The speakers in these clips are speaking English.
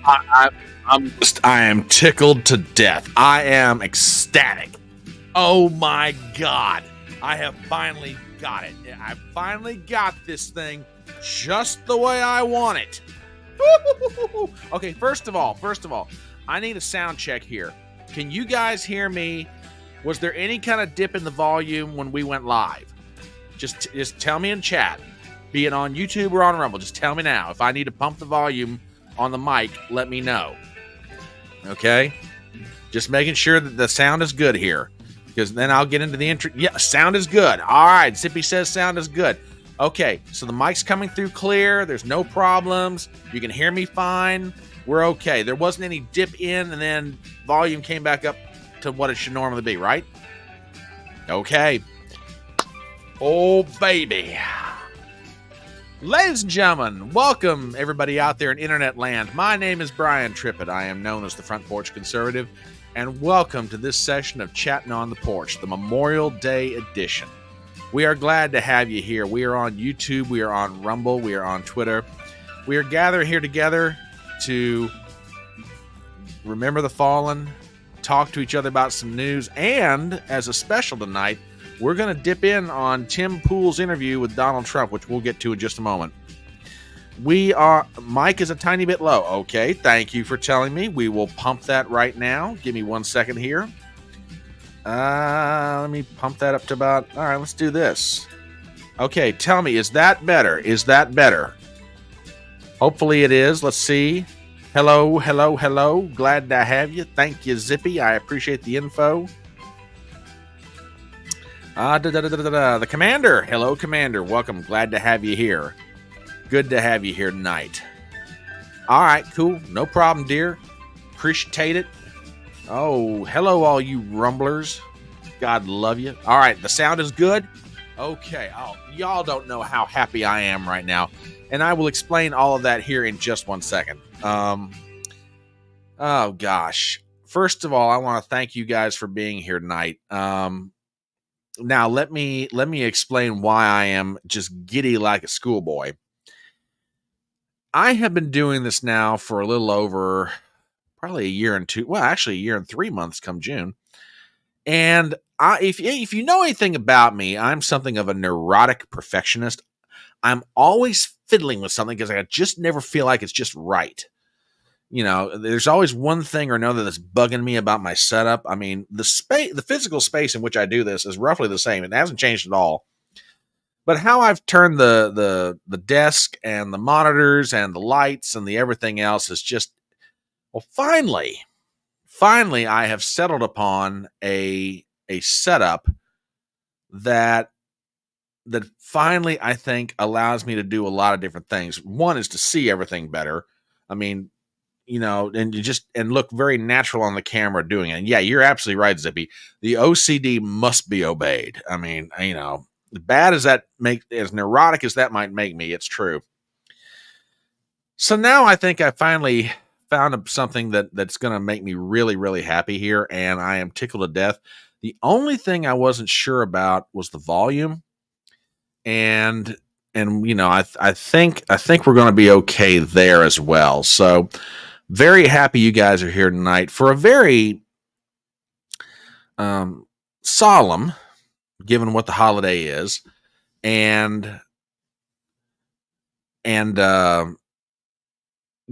I am tickled to death. I am ecstatic. Oh my God. I have finally got it. I finally got this thing just the way I want it. Okay, first of all, I need a sound check here. Can you guys hear me? Was there any kind of dip in the volume when we went live? Just tell me in chat, be it on YouTube or on Rumble. Just tell me now. If I need to pump the volume on the mic, let me know. Okay? Just making sure that the sound is good here, because then I'll get into the intro. Yeah, sound is good. All right, Zippy says sound is good. Okay, so the mic's coming through clear. There's no problems. You can hear me fine. We're okay. There wasn't any dip in, and then volume came back up to what it should normally be, right? Okay. Oh, baby. Ladies and gentlemen, welcome everybody out there in internet land. My name is Brian Trippett. I am known as the Front Porch Conservative, and welcome to this session of Chattin on the Porch, the Memorial Day edition. We are glad to have you here. We are on YouTube, we are on Rumble, we are on Twitter. We are gathered here together to remember the fallen, talk to each other about some news, and as a special tonight, we're going to dip in on Tim Pool's interview with Donald Trump, which we'll get to in just a moment. Mike is a tiny bit low. Okay, thank you for telling me. We will pump that right now. Give me 1 second here. Let me pump that up to about, all right, let's do this. Okay, tell me, is that better? Is that better? Hopefully it is. Let's see. Hello, hello, hello. Glad to have you. Thank you, Zippy. I appreciate the info. The Commander. Hello, Commander. Welcome. Glad to have you here. Good to have you here tonight. All right, cool. No problem, dear. Appreciate it. Oh, hello, all you rumblers. God love you. All right, the sound is good. Okay. Oh, y'all don't know how happy I am right now, and I will explain all of that here in just 1 second. Oh gosh. First of all, I want to thank you guys for being here tonight. Now let me explain why I am just giddy like a schoolboy. I have been doing this now for a little over probably a year and 3 months come June. And if you know anything about me, I'm something of a neurotic perfectionist. I'm always fiddling with something because I just never feel like it's just right. You know, there's always one thing or another that's bugging me about my setup. I mean, the physical space in which I do this is roughly the same. It hasn't changed at all. But how I've turned the desk and the monitors and the lights and the everything else is just, well, finally, I have settled upon a setup that finally I think allows me to do a lot of different things. One is to see everything better. I mean, you know, and look very natural on the camera doing it. And yeah, you're absolutely right, Zippy. The OCD must be obeyed. I mean, you know, as neurotic as that might make me, it's true. So now I think I finally found something that's going to make me really, really happy here, and I am tickled to death. The only thing I wasn't sure about was the volume, and you know, I think we're going to be okay there as well. So very happy you guys are here tonight for a very solemn, given what the holiday is, and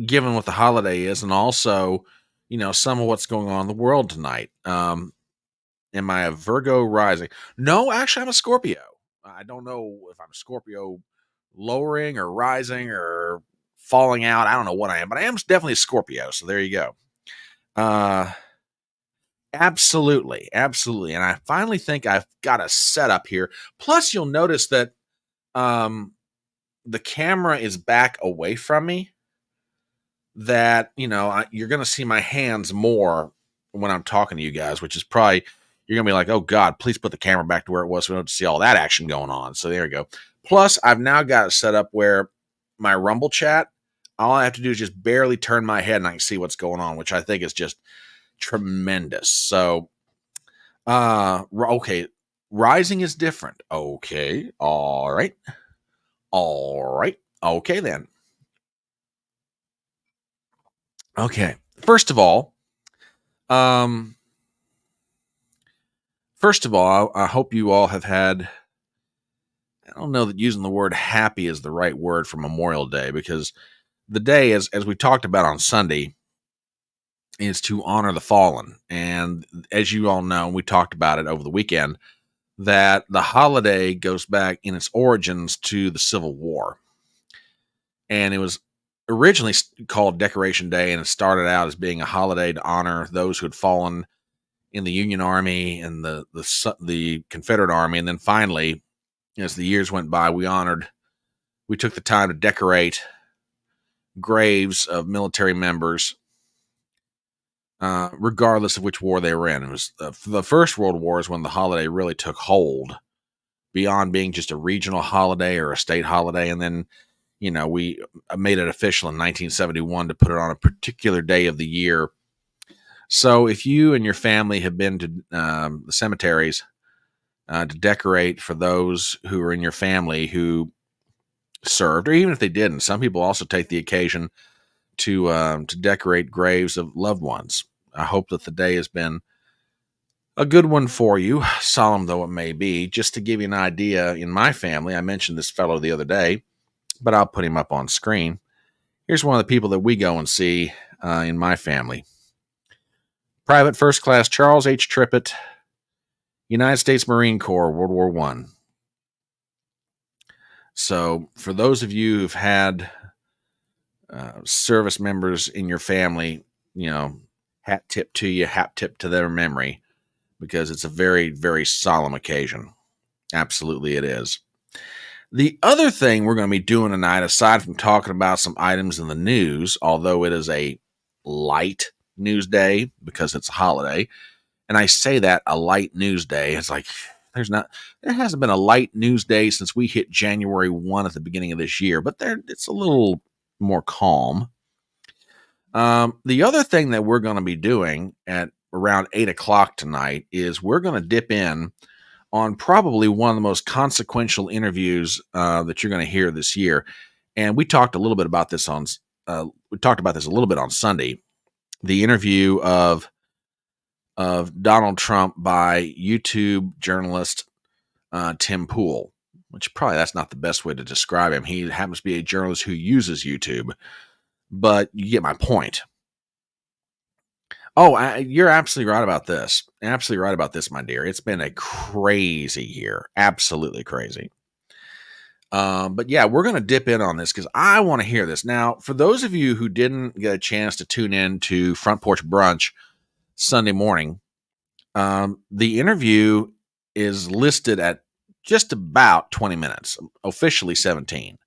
given what the holiday is, and also, you know, some of what's going on in the world tonight. Am I a Virgo rising? No, actually, I'm a Scorpio. I don't know if I'm Scorpio lowering or rising or falling out. I don't know what I am, but I am definitely a Scorpio. So there you go. Absolutely. And I finally think I've got a setup here. Plus, you'll notice that the camera is back away from me. That, you know, you're going to see my hands more when I'm talking to you guys, which is probably, you're going to be like, oh God, please put the camera back to where it was so we don't see all that action going on. So there you go. Plus, I've now got it set up where my Rumble chat, all I have to do is just barely turn my head and I can see what's going on, which I think is just tremendous. So, okay, rising is different. Okay, all right. Okay then. Okay. First of all, um, I hope you all have had. I don't know that using the word happy is the right word for Memorial Day, because the day, as we talked about on Sunday, is to honor the fallen. And as you all know, we talked about it over the weekend, that the holiday goes back in its origins to the Civil War. And it was originally called Decoration Day, and it started out as being a holiday to honor those who had fallen in the Union Army and the Confederate Army. And then finally, as the years went by, we took the time to decorate graves of military members, regardless of which war they were in. It was for the First World War is when the holiday really took hold, beyond being just a regional holiday or a state holiday. And then, we made it official in 1971 to put it on a particular day of the year. So if you and your family have been to the cemeteries to decorate for those who are in your family who served, or even if they didn't, some people also take the occasion to decorate graves of loved ones. I hope that the day has been a good one for you, solemn though it may be. Just to give you an idea, in my family, I mentioned this fellow the other day, but I'll put him up on screen. Here's one of the people that we go and see in my family. Private First Class Charles H. Trippett, United States Marine Corps, World War I. So for those of you who've had service members in your family, hat tip to you, hat tip to their memory, because it's a very, very solemn occasion. Absolutely it is. The other thing we're going to be doing tonight, aside from talking about some items in the news, although it is a light news day because it's a holiday, and I say that, a light news day, it's like there hasn't been a light news day since we hit January 1 at the beginning of this year, but it's a little more calm. The other thing that we're going to be doing at around 8 o'clock tonight is we're going to dip in on probably one of the most consequential interviews that you're going to hear this year. And we talked a little bit about this a little bit on Sunday. The interview of Donald Trump by YouTube journalist Tim Pool, which probably that's not the best way to describe him. He happens to be a journalist who uses YouTube, but you get my point. Oh, you're absolutely right about this. Absolutely right about this, my dear. It's been a crazy year. Absolutely crazy. But yeah, we're going to dip in on this because I want to hear this. Now, for those of you who didn't get a chance to tune in to Front Porch Brunch Sunday morning, the interview is listed at just about 20 minutes, officially 17.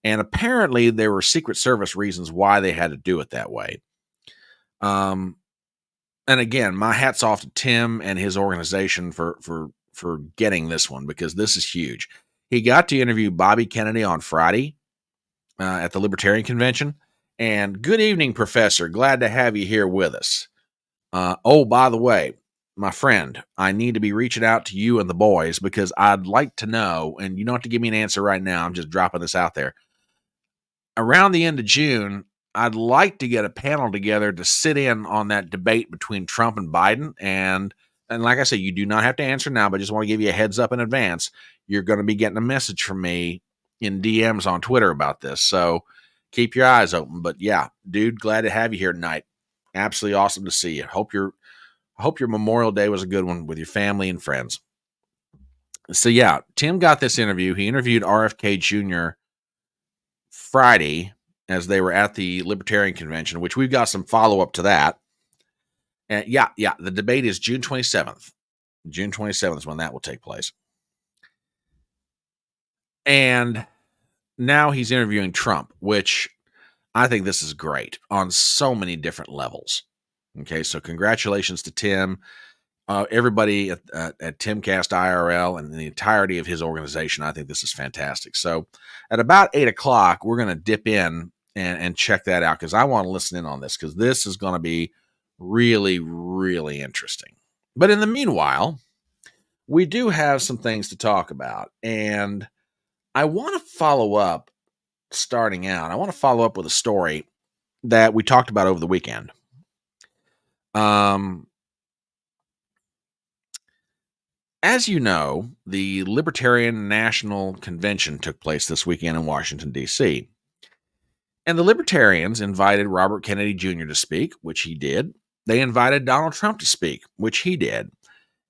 And apparently there were Secret Service reasons why they had to do it that way. And again, my hat's off to Tim and his organization for getting this one, because this is huge. He got to interview Bobby Kennedy on Friday at the Libertarian Convention. And good evening, Professor. Glad to have you here with us. Oh, by the way, my friend, I need to be reaching out to you and the boys because I'd like to know, and you don't have to give me an answer right now, I'm just dropping this out there. Around the end of June, I'd like to get a panel together to sit in on that debate between Trump and Biden. And like I said, you do not have to answer now, but just want to give you a heads up in advance. You're going to be getting a message from me in DMs on Twitter about this. So keep your eyes open. But yeah, dude, glad to have you here tonight. Absolutely awesome to see you. I hope your Memorial Day was a good one with your family and friends. So yeah, Tim got this interview. He interviewed RFK Jr. Friday as they were at the Libertarian Convention, which we've got some follow-up to that. And yeah, the debate is June 27th. June 27th is when that will take place. And now he's interviewing Trump, which I think this is great on so many different levels. Okay, so congratulations to Tim. Everybody at Timcast IRL and the entirety of his organization. I think this is fantastic. So at about 8 o'clock, we're going to dip in and check that out because I want to listen in on this because this is going to be really, really interesting. But in the meanwhile, we do have some things to talk about. And I want to follow up starting out. I want to follow up with a story that we talked about over the weekend. Um, as you know, the Libertarian National Convention took place this weekend in Washington, D.C. And the Libertarians invited Robert Kennedy Jr. to speak, which he did. They invited Donald Trump to speak, which he did.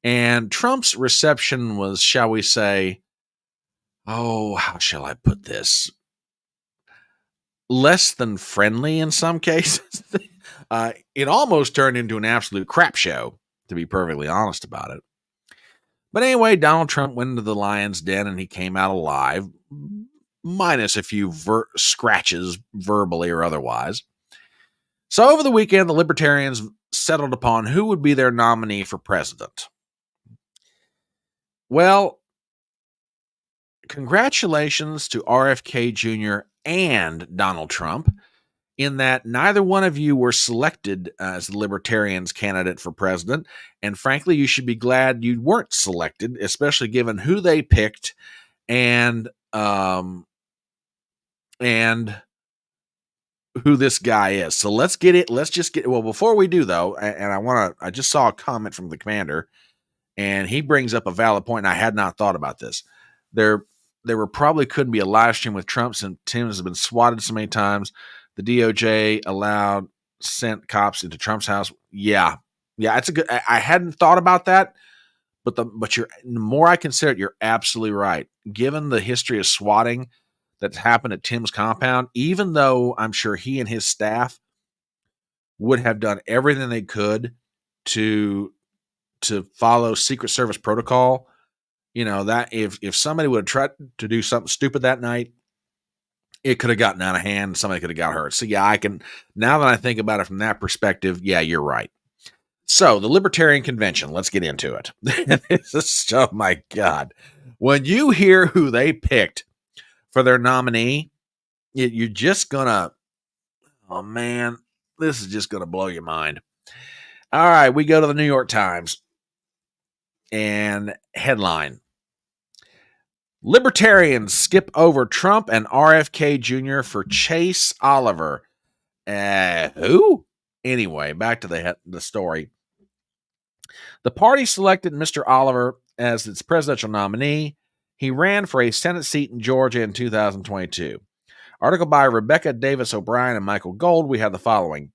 And Trump's reception was, shall we say, oh, how shall I put this? Less than friendly in some cases. It almost turned into an absolute crap show, to be perfectly honest about it. But anyway, Donald Trump went into the lion's den and he came out alive, minus a few scratches, verbally or otherwise. So over the weekend, the Libertarians settled upon who would be their nominee for president. Well, congratulations to RFK Jr. and Donald Trump, in that neither one of you were selected as the Libertarians' candidate for president. And frankly, you should be glad you weren't selected, especially given who they picked and who this guy is. So let's get it. Let's just get, well, before we do though, and I just saw a comment from the commander, and he brings up a valid point, and I had not thought about this. There were probably couldn't be a live stream with Trump, since Tim has been swatted so many times. The DOJ sent cops into Trump's house. Yeah, it's a good. I hadn't thought about that, but the more I consider it, you're absolutely right. Given the history of swatting that's happened at Tim's compound, even though I'm sure he and his staff would have done everything they could to follow Secret Service protocol, that if somebody would have tried to do something stupid that night, it could have gotten out of hand. Somebody could have got hurt. So yeah, now that I think about it from that perspective, yeah, you're right. So the Libertarian Convention, let's get into it. Oh my God. When you hear who they picked for their nominee, you're just gonna, oh man, this is just gonna blow your mind. All right, we go to the New York Times and headline: Libertarians skip over Trump and RFK Jr. for Chase Oliver. Who? Anyway, back to the story. The party selected Mr. Oliver as its presidential nominee. He ran for a Senate seat in Georgia in 2022. Article by Rebecca Davis O'Brien and Michael Gold. We have the following.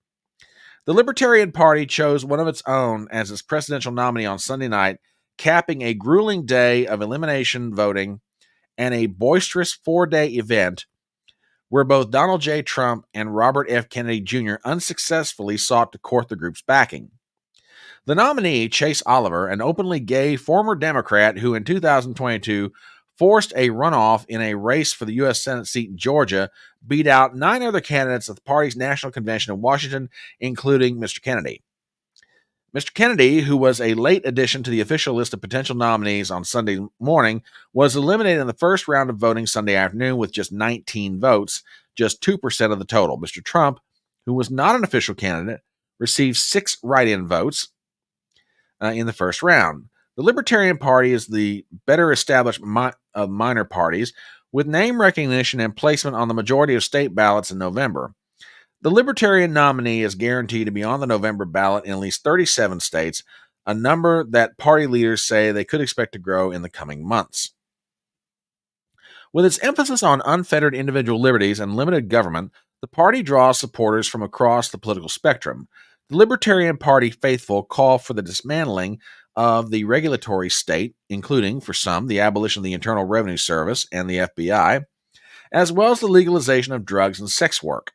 The Libertarian Party chose one of its own as its presidential nominee on Sunday night, capping a grueling day of elimination voting and a boisterous 4-day event where both Donald J. Trump and Robert F. Kennedy Jr. unsuccessfully sought to court the group's backing. The nominee, Chase Oliver, an openly gay former Democrat who in 2022 forced a runoff in a race for the U.S. Senate seat in Georgia, beat out 9 other candidates at the party's national convention in Washington, including Mr. Kennedy. Mr. Kennedy, who was a late addition to the official list of potential nominees on Sunday morning, was eliminated in the first round of voting Sunday afternoon with just 19 votes, just 2% of the total. Mr. Trump, who was not an official candidate, received 6 write-in votes in the first round. The Libertarian Party is the better established of minor parties, with name recognition and placement on the majority of state ballots in November. The Libertarian nominee is guaranteed to be on the November ballot in at least 37 states, a number that party leaders say they could expect to grow in the coming months. With its emphasis on unfettered individual liberties and limited government, the party draws supporters from across the political spectrum. The Libertarian Party faithful call for the dismantling of the regulatory state, including, for some, the abolition of the Internal Revenue Service and the FBI, as well as the legalization of drugs and sex work.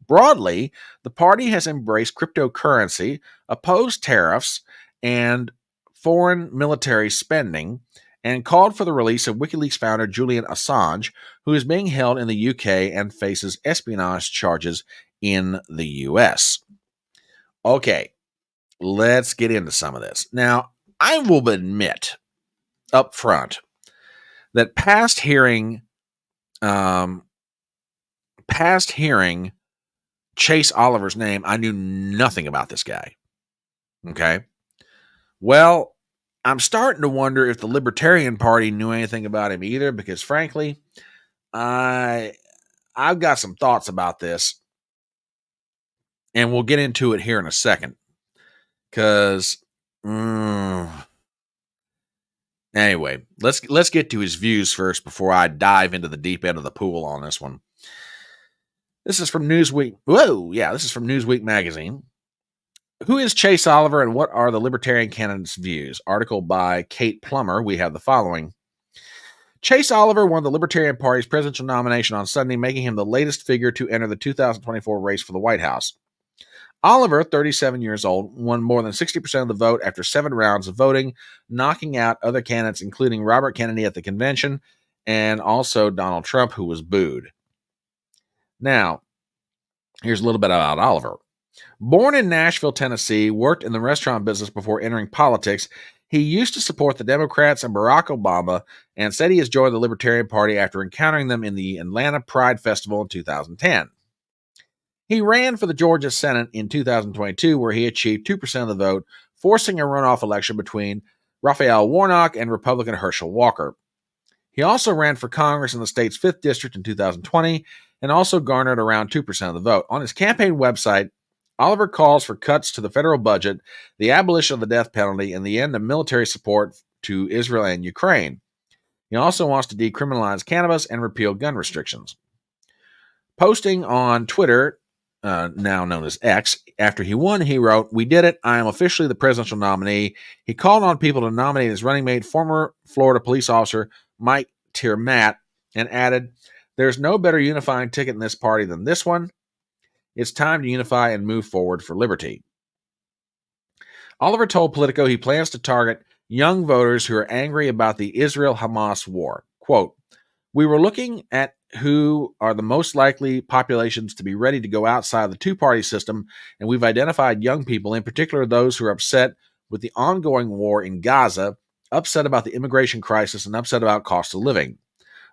Broadly, the party has embraced cryptocurrency, opposed tariffs and foreign military spending, and called for the release of WikiLeaks founder Julian Assange, who is being held in the UK and faces espionage charges in the US. Okay, let's get into some of this. Now, I will admit up front that past hearing Chase Oliver's name, I knew nothing about this guy. Okay. Well, I'm starting to wonder if the Libertarian Party knew anything about him either, because frankly, I've got some thoughts about this. And we'll get into it here in a second. Because anyway, let's get to his views first before I dive into the deep end of the pool on this one. This is from Newsweek. This is from Newsweek magazine. Who is Chase Oliver and what are the Libertarian candidates' views? Article by Kate Plummer. We have the following. Chase Oliver won the Libertarian Party's presidential nomination on Sunday, making him the latest figure to enter the 2024 race for the White House. Oliver, 37 years old, won more than 60% of the vote after 7 rounds of voting, knocking out other candidates, including Robert Kennedy at the convention and also Donald Trump, who was booed. Now, here's a little bit about Oliver. Born in Nashville, Tennessee, worked in the restaurant business before entering politics. He used to support the Democrats and Barack Obama and said he has joined the Libertarian Party after encountering them in the Atlanta Pride Festival in 2010. He ran for the Georgia Senate in 2022, where he achieved 2% of the vote, forcing a runoff election between Raphael Warnock and Republican Herschel Walker. He also ran for Congress in the state's 5th district in 2020 and also garnered around 2% of the vote. On his campaign website, Oliver calls for cuts to the federal budget, the abolition of the death penalty, and the end of military support to Israel and Ukraine. He also wants to decriminalize cannabis and repeal gun restrictions. Posting on Twitter, now known as X, after he won, he wrote, "We did it. I am officially the presidential nominee." He called on people to nominate his running mate, former Florida police officer Mike Tiermatt, and added, "There's no better unifying ticket in this party than this one. It's time to unify and move forward for liberty." Oliver told Politico he plans to target young voters who are angry about the Israel-Hamas war. Quote, "We were looking at who are the most likely populations to be ready to go outside the two-party system, and we've identified young people, in particular those who are upset with the ongoing war in Gaza, upset about the immigration crisis, and upset about cost of living.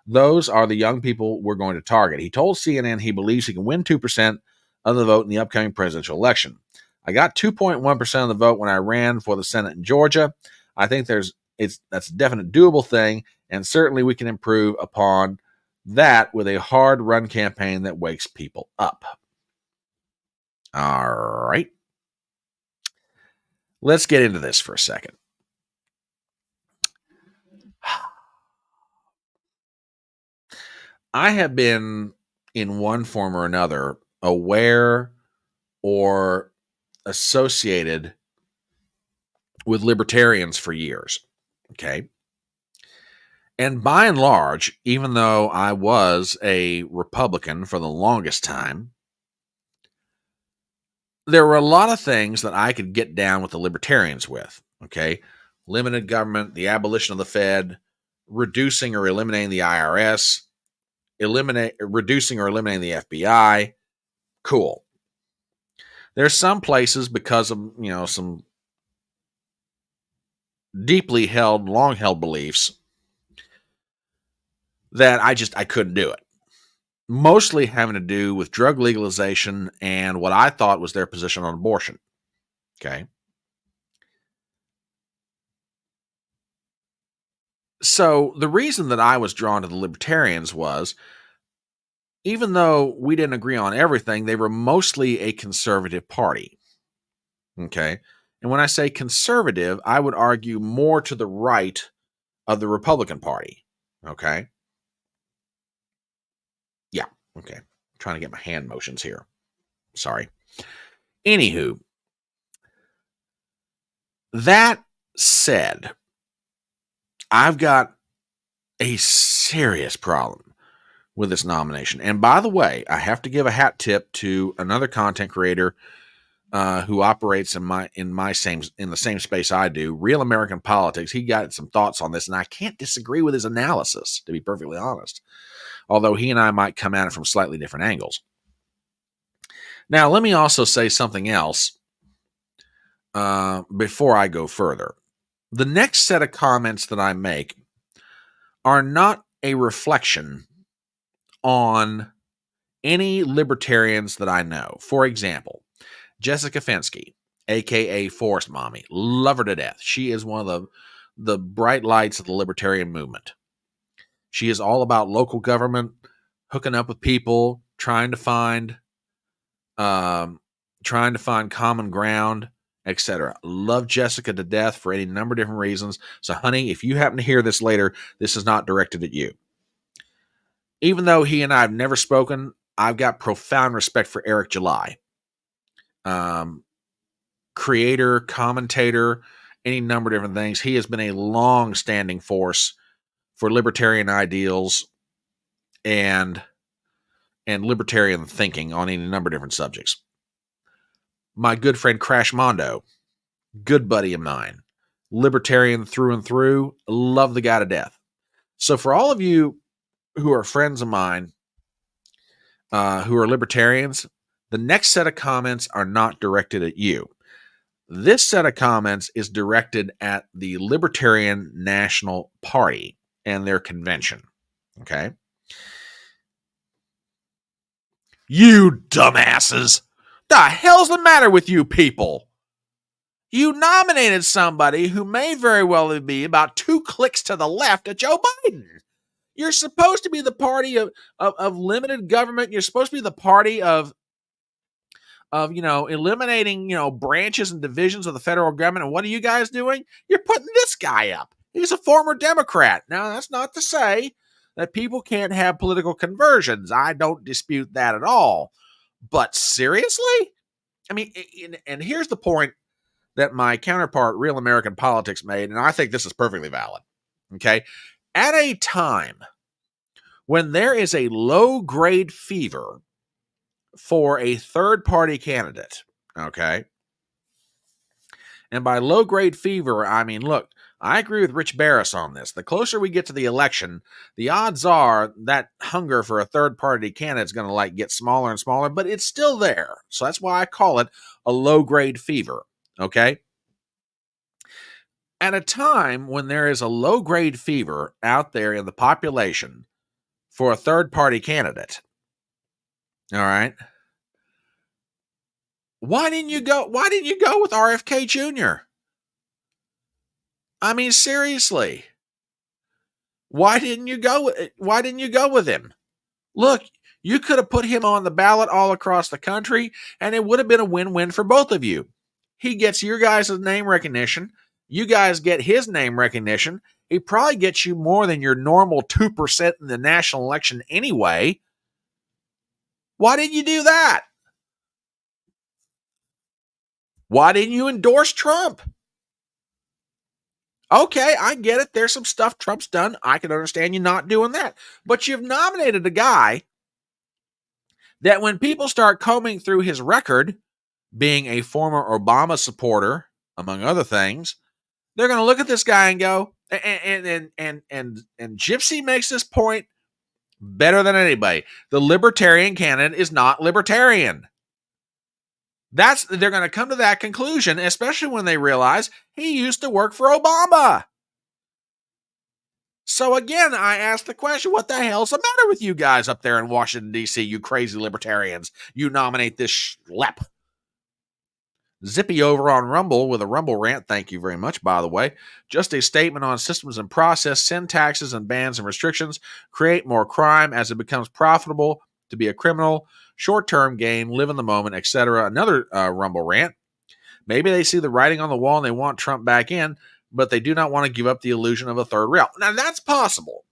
Those are the young people we're going to target." He told CNN he believes he can win 2% of the vote in the upcoming presidential election. "I got 2.1% of the vote when I ran for the Senate in Georgia. I think that's a definite doable thing, and certainly we can improve upon that with a hard run campaign that wakes people up." All right. Let's get into this for a second. I have been, in one form or another, aware or associated with libertarians for years. Okay. And by and large, even though I was a Republican for the longest time, there were a lot of things that I could get down with the libertarians with. Okay. Limited government, the abolition of the Fed, reducing or eliminating the IRS, reducing or eliminating the FBI. Cool. There's some places, because of, some deeply held, long held beliefs, that I couldn't do it. Mostly having to do with drug legalization and what I thought was their position on abortion. Okay. So the reason that I was drawn to the libertarians was, even though we didn't agree on everything, they were mostly a conservative party. Okay. And when I say conservative, I would argue more to the right of the Republican Party. Okay. Yeah. Okay. I'm trying to get my hand motions here. Sorry. Anywho, that said, I've got a serious problem with this nomination. And by the way, I have to give a hat tip to another content creator who operates in the same space I do, Real American Politics. He got some thoughts on this, and I can't disagree with his analysis, to be perfectly honest. Although he and I might come at it from slightly different angles. Now, let me also say something else before I go further. The next set of comments that I make are not a reflection on any libertarians that I know. For example, Jessica Fenske, aka Forest Mommy, love her to death. She is one of the bright lights of the libertarian movement. She is all about local government, hooking up with people, trying to find trying to find common ground, etc. Love Jessica to death for any number of different reasons. So, honey, if you happen to hear this later, this is not directed at you. Even though he and I have never spoken, I've got profound respect for Eric July. Creator, commentator, any number of different things. He has been a long-standing force for libertarian ideals and libertarian thinking on any number of different subjects. My good friend Crash Mondo, good buddy of mine, libertarian through and through, love the guy to death. So for all of you who are friends of mine, who are libertarians, the next set of comments are not directed at you. This set of comments is directed at the Libertarian National Party and their convention. Okay? You dumbasses! The hell's the matter with you people? You nominated somebody who may very well be about 2 clicks to the left of Joe Biden. You're supposed to be the party of limited government. You're supposed to be the party of eliminating, branches and divisions of the federal government. And what are you guys doing? You're putting this guy up. He's a former Democrat. Now, that's not to say that people can't have political conversions. I don't dispute that at all. But seriously? I mean, and here's the point that my counterpart, Real American Politics, made, and I think this is perfectly valid. Okay? At a time when there is a low-grade fever for a third-party candidate, okay? And by low-grade fever, I mean, look, I agree with Rich Barris on this. The closer we get to the election, the odds are that hunger for a third-party candidate is going to get smaller and smaller, but it's still there. So that's why I call it a low-grade fever, okay? At a time when there is a low-grade fever out there in the population for a third-party candidate, all right? Why didn't you go with RFK Jr.? I mean, seriously. Why didn't you go with him? Look, you could have put him on the ballot all across the country, and it would have been a win-win for both of you. He gets your guys' name recognition. You guys get his name recognition. He probably gets you more than your normal 2% in the national election anyway. Why didn't you do that? Why didn't you endorse Trump? Okay, I get it. There's some stuff Trump's done. I can understand you not doing that. But you've nominated a guy that when people start combing through his record, being a former Obama supporter, among other things, they're going to look at this guy and go, and Gypsy makes this point better than anybody. The libertarian candidate is not libertarian. They're going to come to that conclusion, especially when they realize he used to work for Obama. So again, I ask the question, what the hell's the matter with you guys up there in Washington, D.C., you crazy libertarians? You nominate this schlep. Zippy over on Rumble with a Rumble rant. Thank you very much, by the way. Just a statement on systems and process, send taxes and bans and restrictions, create more crime as it becomes profitable to be a criminal, short-term gain, live in the moment, etc. Another Rumble rant. Maybe they see the writing on the wall and they want Trump back in, but they do not want to give up the illusion of a third rail. Now, that's possible.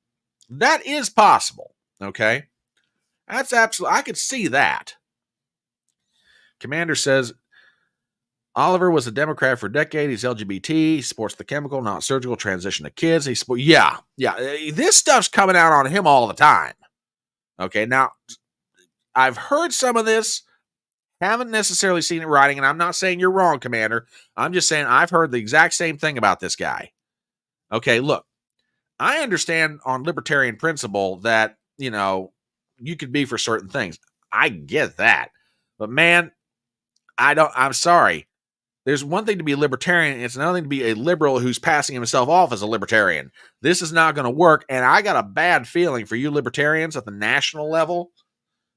That is possible, okay? That's absolutely, I could see that. Commander says, Oliver was a Democrat for a decade. He's LGBT. He supports the chemical, not surgical transition to kids. Yeah. This stuff's coming out on him all the time. Okay, now, I've heard some of this, haven't necessarily seen it writing, and I'm not saying you're wrong, Commander. I'm just saying I've heard the exact same thing about this guy. Okay, look, I understand on libertarian principle that, you could be for certain things. I get that. But man, I'm sorry. There's one thing to be a libertarian, and it's another thing to be a liberal who's passing himself off as a libertarian. This is not going to work, and I got a bad feeling for you libertarians at the national level,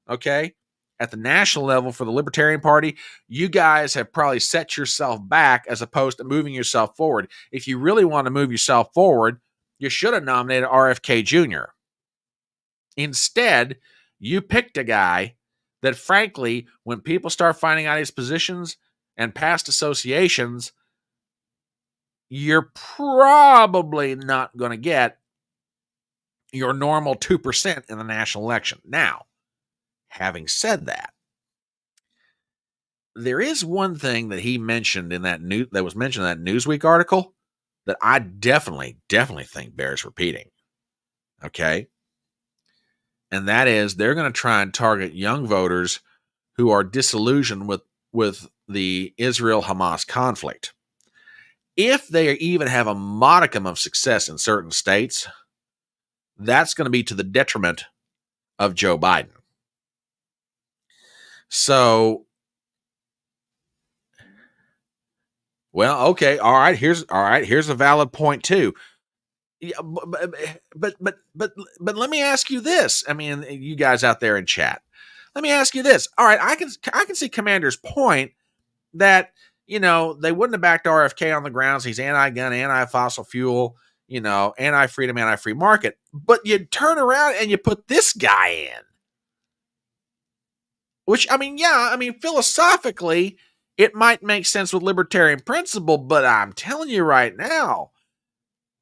okay? At the national level for the Libertarian Party, you guys have probably set yourself back as opposed to moving yourself forward. If you really want to move yourself forward, you should have nominated RFK Jr. Instead, you picked a guy that, frankly, when people start finding out his positions and past associations, you're probably not going to get your normal 2% in the national election. Now, having said that, there is one thing that he mentioned in that was mentioned in that Newsweek article that I definitely think bears repeating. Okay? And that is they're going to try and target young voters who are disillusioned with the Israel-Hamas conflict. If they even have a modicum of success in certain states, that's going to be to the detriment of Joe Biden. So, well, okay, all right. Here's a valid point too. Yeah, but let me ask you this. I mean, you guys out there in chat, let me ask you this. All right, I can see Commander's point that, you know, they wouldn't have backed RFK on the grounds he's anti-gun, anti-fossil fuel, you know, anti-freedom, anti-free market. But you turn around and you put this guy in. Which, I mean, yeah, I mean, philosophically, it might make sense with libertarian principle, but I'm telling you right now,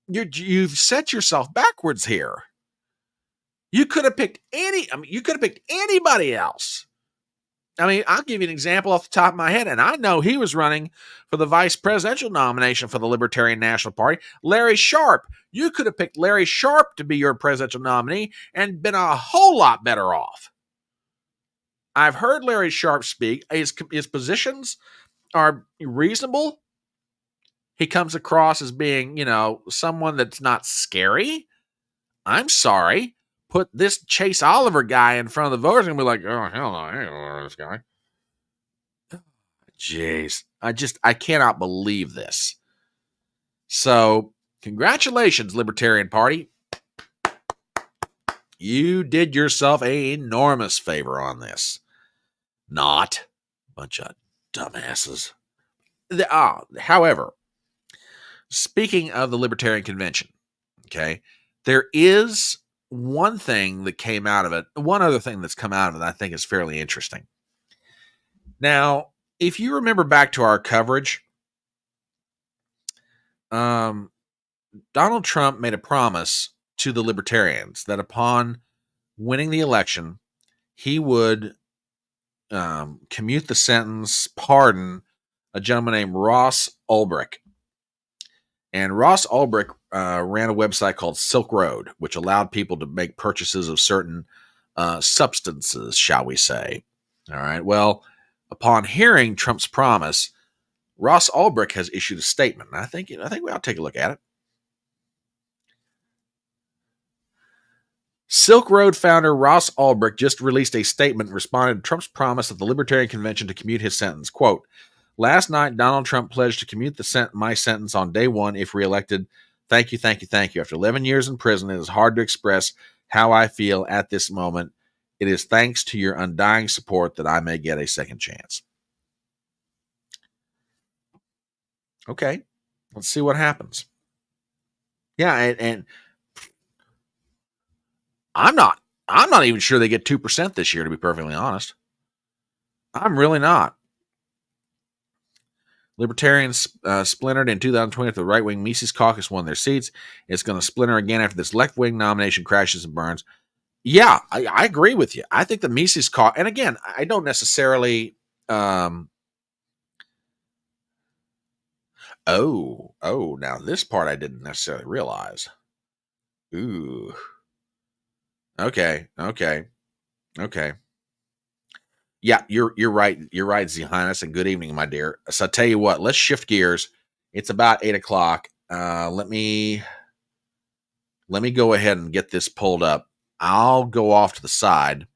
you've set yourself backwards here. You could have picked anybody else. I mean, I'll give you an example off the top of my head, and I know he was running for the vice presidential nomination for the Libertarian National Party, Larry Sharpe. You could have picked Larry Sharpe to be your presidential nominee and been a whole lot better off. I've heard Larry Sharpe speak. His positions are reasonable. He comes across as being, you know, someone that's not scary. I'm sorry. Put this Chase Oliver guy in front of the voters and be like, oh, hell no, I ain't gonna vote this guy. Jeez. I cannot believe this. So, congratulations, Libertarian Party. You did yourself an enormous favor on this. Not. Bunch of dumbasses. However, speaking of the Libertarian Convention, okay, there is one thing that came out of it, one other thing that's come out of it that I think is fairly interesting. Now, if you remember back to our coverage, Donald Trump made a promise to the Libertarians that upon winning the election, he would commute the sentence, pardon a gentleman named Ross Ulbricht. And Ross Ulbricht ran a website called Silk Road, which allowed people to make purchases of certain substances, shall we say. All right. Well, upon hearing Trump's promise, Ross Ulbricht has issued a statement. And I think we ought to take a look at it. Silk Road founder Ross Ulbricht just released a statement responding to Trump's promise at the Libertarian Convention to commute his sentence. Quote, last night, Donald Trump pledged to commute my sentence on day one if reelected. Thank you. After 11 years in prison, it is hard to express how I feel at this moment. It is thanks to your undying support that I may get a second chance. Okay, let's see what happens. Yeah, and I'm not even sure they get 2% this year, to be perfectly honest. I'm really not. Libertarians splintered in 2020 after the right-wing Mises caucus won their seats. It's going to splinter again after this left-wing nomination crashes and burns. Yeah, I agree with you. I think the Mises caucus, and again, I don't necessarily... now this part I didn't necessarily realize. Ooh. Okay. Yeah, you're right. You're right, Zehines, and good evening, my dear. So I tell you what, let's shift gears. It's about 8:00. Let me go ahead and get this pulled up. I'll go off to the side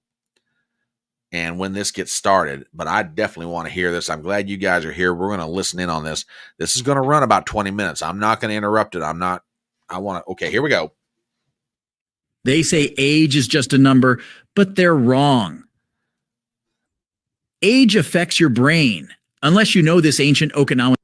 and when this gets started, but I definitely want to hear this. I'm glad you guys are here. We're going to listen in on this. This is going to run about 20 minutes. I'm not going to interrupt it. Okay, here we go. They say age is just a number, but they're wrong. Age affects your brain, unless you know this ancient Okinawan.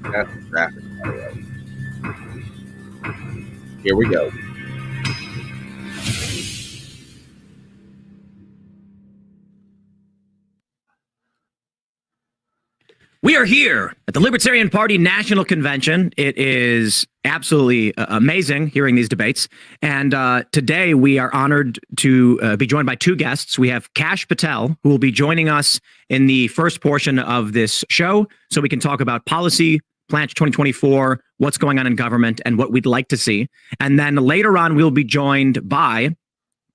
Fantastic graphics, by the way. Here we go. We are here at the Libertarian Party National Convention. It is absolutely amazing hearing these debates. And today we are honored to be joined by two guests. We have Kash Patel, who will be joining us in the first portion of this show, so we can talk about policy, Plan 2024, what's going on in government, and what we'd like to see. And then later on, we'll be joined by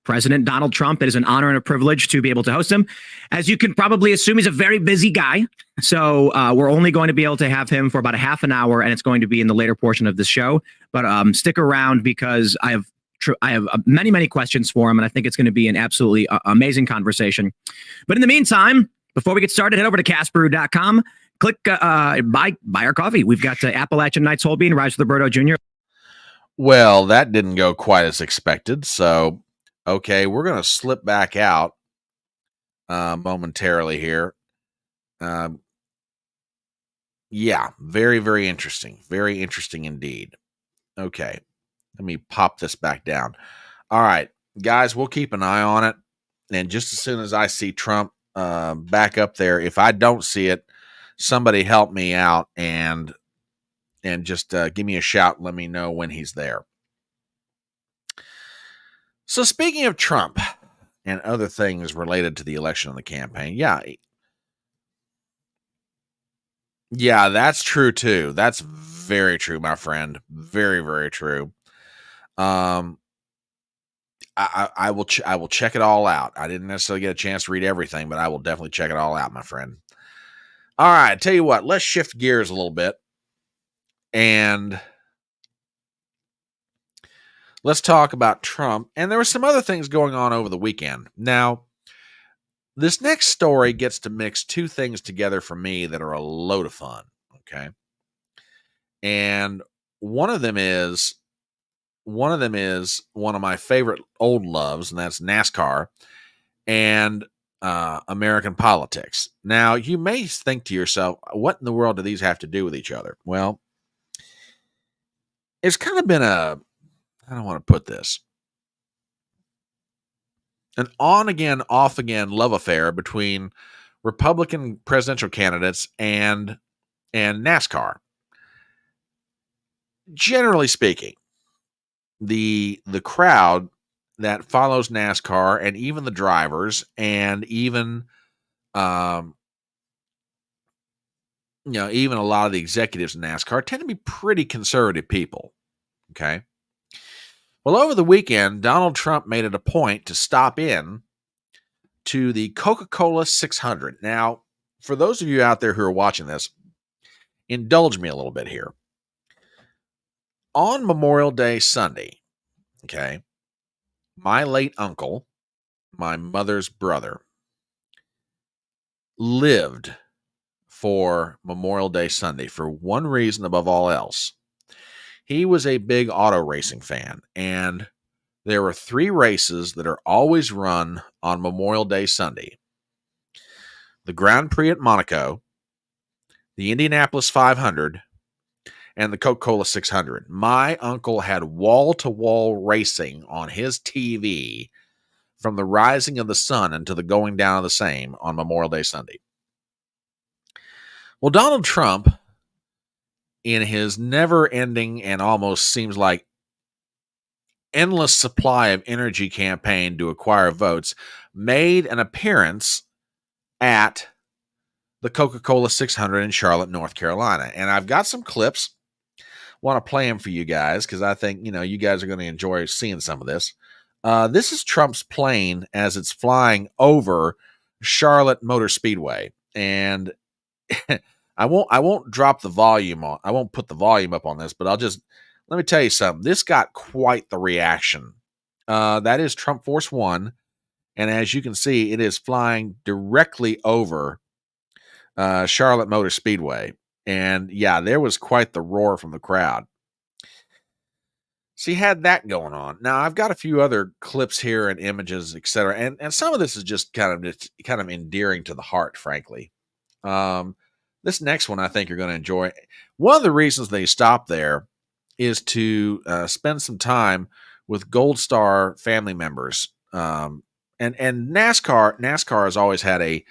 President Donald Trump. It is an honor and a privilege to be able to host him. As you can probably assume, he's a very busy guy. So we're only going to be able to have him for about a half an hour, and it's going to be in the later portion of the show. But stick around, because I have many, many questions for him, and I think it's going to be an absolutely amazing conversation. But in the meantime, before we get started, head over to castbrew.com. Click buy our coffee. We've got Appalachian Nights Whole Bean, Rise with Roberto Jr. Well, that didn't go quite as expected. So, okay, we're going to slip back out momentarily here. Yeah, very, very interesting. Very interesting indeed. Okay, let me pop this back down. All right, guys, we'll keep an eye on it. And just as soon as I see Trump back up there, if I don't see it, somebody help me out and just give me a shout and let me know when he's there. So speaking of Trump and other things related to the election and the campaign, yeah, that's true too. That's very true, my friend. Very, very true. I will check it all out. I didn't necessarily get a chance to read everything, but I will definitely check it all out, my friend. All right, tell you what, let's shift gears a little bit and let's talk about Trump. And there were some other things going on over the weekend. Now, this next story gets to mix two things together for me that are a load of fun, okay? And one of them is one of my favorite old loves, and that's NASCAR and American politics. Now, you may think to yourself, what in the world do these have to do with each other? Well, it's kind of been I don't want to put this, an on again, off again love affair between Republican presidential candidates and NASCAR. Generally speaking, the crowd that follows NASCAR and even the drivers and even even a lot of the executives in NASCAR tend to be pretty conservative people. Okay. Well, over the weekend, Donald Trump made it a point to stop in to the Coca-Cola 600. Now, for those of you out there who are watching this, indulge me a little bit here. On Memorial Day Sunday, okay, my late uncle, my mother's brother, lived for Memorial Day Sunday for one reason above all else. He was a big auto racing fan, and there were three races that are always run on Memorial Day Sunday: the Grand Prix at Monaco, the Indianapolis 500, and the Coca-Cola 600. My uncle had wall-to-wall racing on his TV from the rising of the sun until the going down of the same on Memorial Day Sunday. Well, Donald Trump, in his never-ending and almost seems like endless supply of energy campaign to acquire votes, made an appearance at the Coca-Cola 600 in Charlotte, North Carolina. And I've got some clips. Want to play them for you guys because I think, you guys are going to enjoy seeing some of this. This is Trump's plane as it's flying over Charlotte Motor Speedway. And I won't drop the volume on. I won't put the volume up on this, but let me tell you something. This got quite the reaction. That is Trump Force One. And as you can see, it is flying directly over Charlotte Motor Speedway. And yeah, there was quite the roar from the crowd. So you had that going on. Now I've got a few other clips here and images, etc. And some of this is just kind of endearing to the heart, frankly. This next one I think you're going to enjoy. One of the reasons they stop there is to spend some time with Gold Star family members. And NASCAR has always had a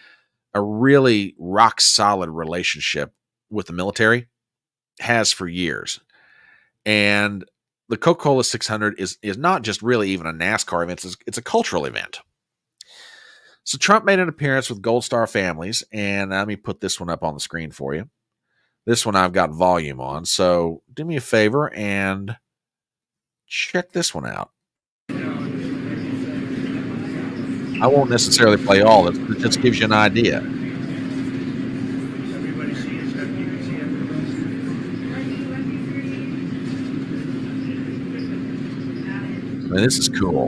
really rock solid relationship with the military, has for years. And the Coca-Cola 600 is not just really even a NASCAR event, it's a cultural event. So Trump made an appearance with Gold Star families, and let me put this one up on the screen for you. This one I've got volume on, so do me a favor and check this one out. I won't necessarily play all this, but it just gives you an idea. I mean, this is cool.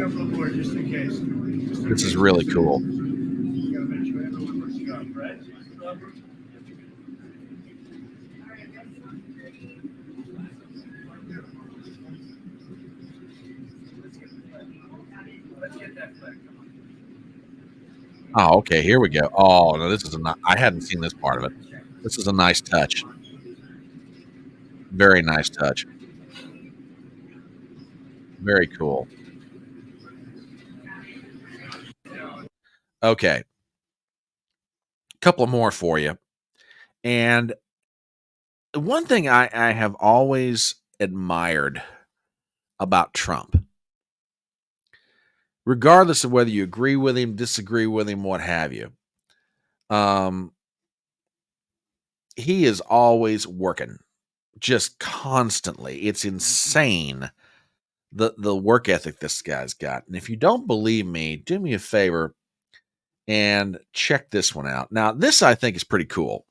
This is really cool. Oh, okay. Here we go. Oh, no, this is I hadn't seen this part of it. This is a nice touch. Very nice touch. Very cool. Okay. A couple more for you. And one thing I have always admired about Trump, regardless of whether you agree with him, disagree with him, what have you, he is always working, just constantly. It's insane the work ethic this guy's got. And if you don't believe me, do me a favor and check this one out. Now, this I think is pretty cool.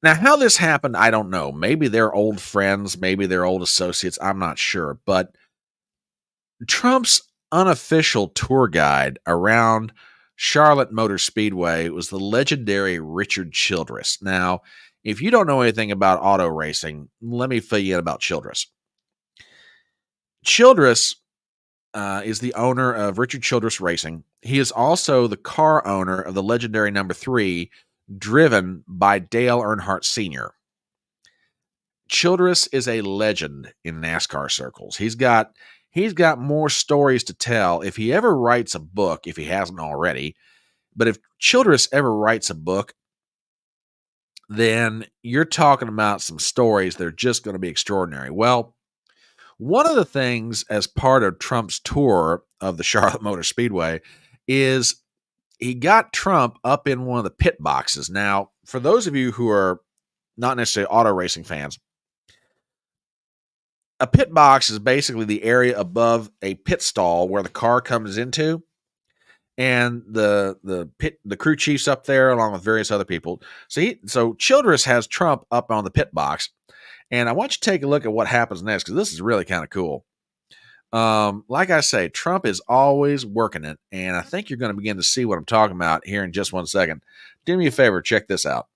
Now, how this happened, I don't know. Maybe they're old friends, maybe they're old associates. I'm not sure. But Trump's unofficial tour guide around Charlotte Motor Speedway was the legendary Richard Childress. Now, if you don't know anything about auto racing, let me fill you in about Childress. Childress is the owner of Richard Childress Racing. He is also the car owner of the legendary number 3, driven by Dale Earnhardt Sr. Childress is a legend in NASCAR circles. He's got more stories to tell if he ever writes a book, if he hasn't already. But if Childress ever writes a book, then you're talking about some stories that are just going to be extraordinary. Well, one of the things as part of Trump's tour of the Charlotte Motor Speedway is he got Trump up in one of the pit boxes. Now, for those of you who are not necessarily auto racing fans, a pit box is basically the area above a pit stall where the car comes into, and the crew chief's up there along with various other people. So Childress has Trump up on the pit box, and I want you to take a look at what happens next, because this is really kind of cool. Like I say, Trump is always working it, and I think you're going to begin to see what I'm talking about here in just one second. Do me a favor, check this out.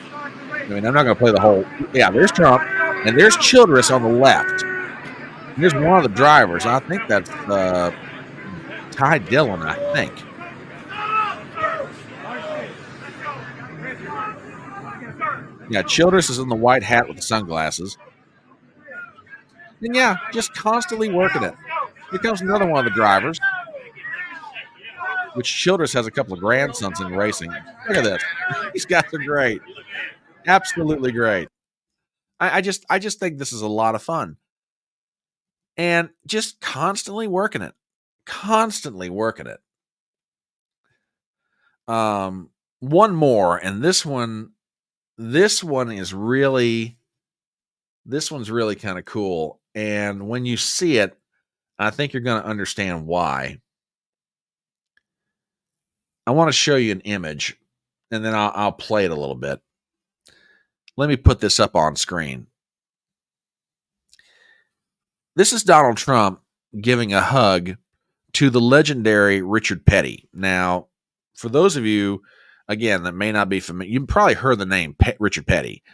I mean, I'm not going to play the whole. Yeah, there's Trump, and there's Childress on the left. And there's one of the drivers. I think that's Ty Dillon, I think. Yeah, Childress is in the white hat with the sunglasses. And yeah, just constantly working it. Here comes another one of the drivers, which Childress has a couple of grandsons in racing. Look at this. These guys are great. Absolutely great. I just think this is a lot of fun. And just constantly working it. Constantly working it. One more, and this one's really kind of cool. And when you see it, I think you're going to understand why. I want to show you an image, and then I'll play it a little bit. Let me put this up on screen. This is Donald Trump giving a hug to the legendary Richard Petty. Now, for those of you, again, that may not be familiar, you've probably heard the name Richard Petty.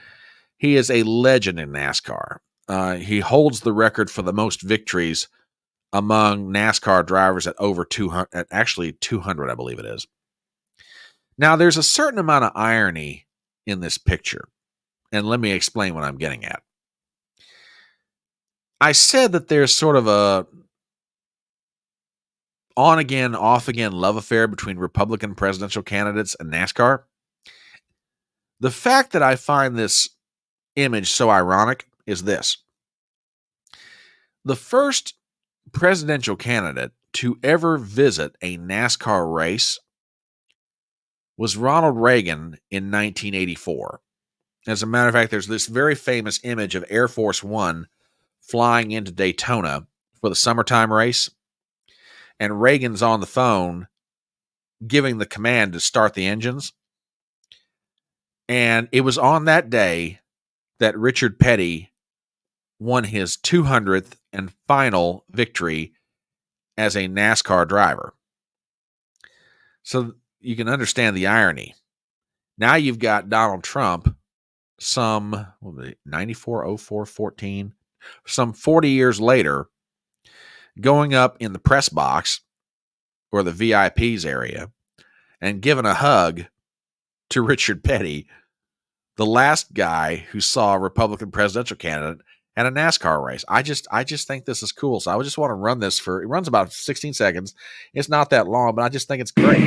He is a legend in NASCAR. He holds the record for the most victories among NASCAR drivers at over 200, actually 200, I believe it is. Now, there's a certain amount of irony in this picture. And let me explain what I'm getting at. I said that there's sort of a on again, off again love affair between Republican presidential candidates and NASCAR. The fact that I find this image so ironic is this. The first presidential candidate to ever visit a NASCAR race was Ronald Reagan in 1984. As a matter of fact, there's this very famous image of Air Force One flying into Daytona for the summertime race, and Reagan's on the phone giving the command to start the engines. And it was on that day that Richard Petty won his 200th and final victory as a NASCAR driver. So you can understand the irony. Now you've got Donald Trump, some 94, 04, 14, some 40 years later, going up in the press box or the VIPs area and giving a hug to Richard Petty, the last guy who saw a Republican presidential candidate at a NASCAR race. I just think this is cool. So I just want to run this for, it runs about 16 seconds. It's not that long, but I just think it's great.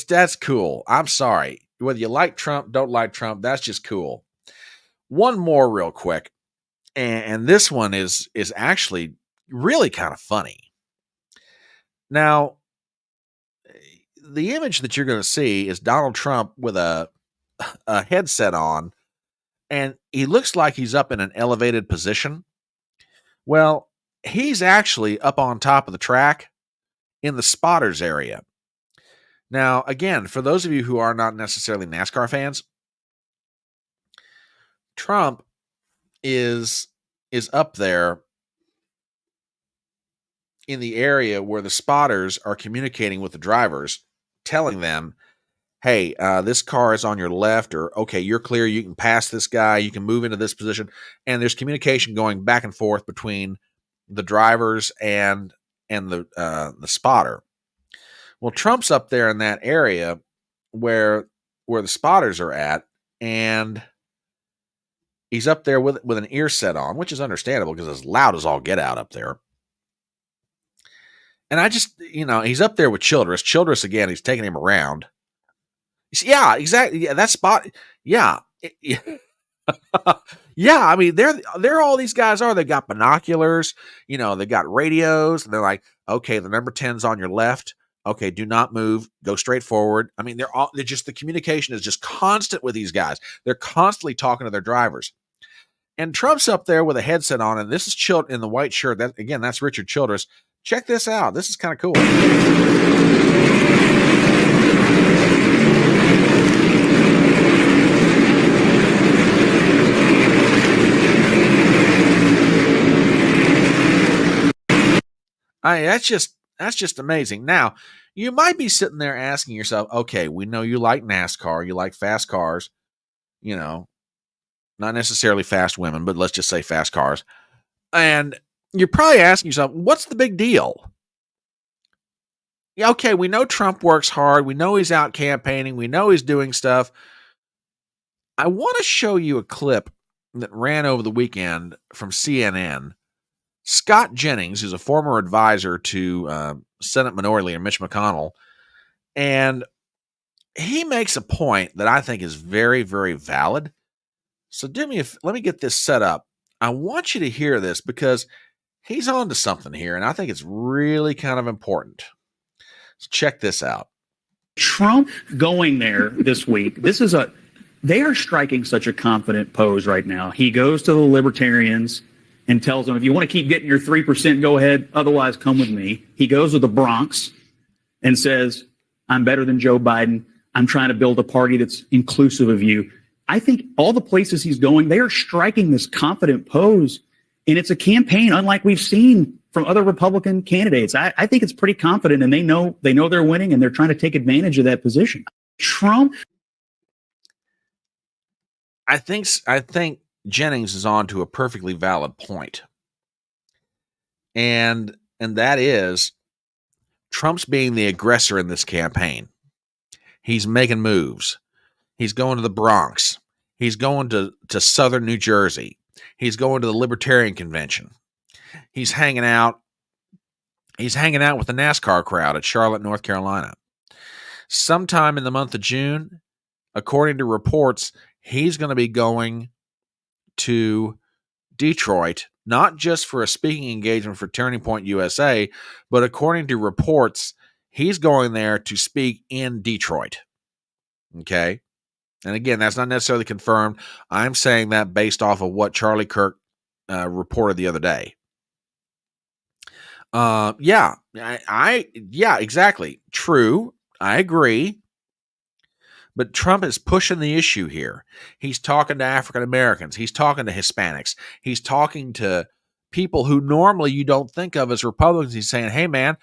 That's cool. I'm sorry. Whether you like Trump, don't like Trump, that's just cool. One more real quick. And this one is actually really kind of funny. Now, the image that you're going to see is Donald Trump with a headset on, and he looks like he's up in an elevated position. Well, he's actually up on top of the track in the spotters area. Now, again, for those of you who are not necessarily NASCAR fans, Trump is up there in the area where the spotters are communicating with the drivers, telling them, hey, this car is on your left, or, okay, you're clear, you can pass this guy, you can move into this position. And there's communication going back and forth between the drivers and the spotter. Well, Trump's up there in that area where the spotters are at, and he's up there with an ear set on, which is understandable because it's loud as all get out up there. And I just, he's up there with Childress. Childress, again, he's taking him around. Yeah, exactly. Yeah, that spot. Yeah. Yeah, I mean, they're all these guys are. They've got binoculars, they've got radios, and they're like, okay, the number 10's on your left. Okay, do not move. Go straight forward. I mean, they're just, the communication is just constant with these guys. They're constantly talking to their drivers. And Trump's up there with a headset on, and this is Childress in the white shirt. That's Richard Childress. Check this out. This is kind of cool. That's just amazing. Now, you might be sitting there asking yourself, okay, we know you like NASCAR, you like fast cars, not necessarily fast women, but let's just say fast cars. And you're probably asking yourself, what's the big deal? Yeah, okay, we know Trump works hard. We know he's out campaigning. We know he's doing stuff. I want to show you a clip that ran over the weekend from CNN. Scott Jennings, who's a former advisor to Senate Minority Leader Mitch McConnell, and he makes a point that I think is very, very valid. So let me get this set up. I want you to hear this because he's on to something here, and I think it's really kind of important. So check this out. Trump going there this week, they are striking such a confident pose right now. He goes to the libertarians and tells them, if you want to keep getting your 3%, go ahead. Otherwise, come with me. He goes to the Bronx and says, I'm better than Joe Biden. I'm trying to build a party that's inclusive of you. I think all the places he's going, they are striking this confident pose. And it's a campaign unlike we've seen from other Republican candidates. I think it's pretty confident, and they know they're winning, and they're trying to take advantage of that position. Trump. I think Jennings is on to a perfectly valid point. And that is Trump's being the aggressor in this campaign. He's making moves. He's going to the Bronx. He's going to southern New Jersey. He's going to the Libertarian Convention. He's hanging out. He's hanging out with the NASCAR crowd at Charlotte, North Carolina. Sometime in the month of June, according to reports, he's going to be going to Detroit, not just for a speaking engagement for Turning Point USA, but according to reports, he's going there to speak in Detroit. Okay. And again, that's not necessarily confirmed. I'm saying that based off of what Charlie Kirk reported the other day. Yeah, yeah, exactly. True. I agree. But Trump is pushing the issue here. He's talking to African Americans. He's talking to Hispanics. He's talking to people who normally you don't think of as Republicans. He's saying, hey, man,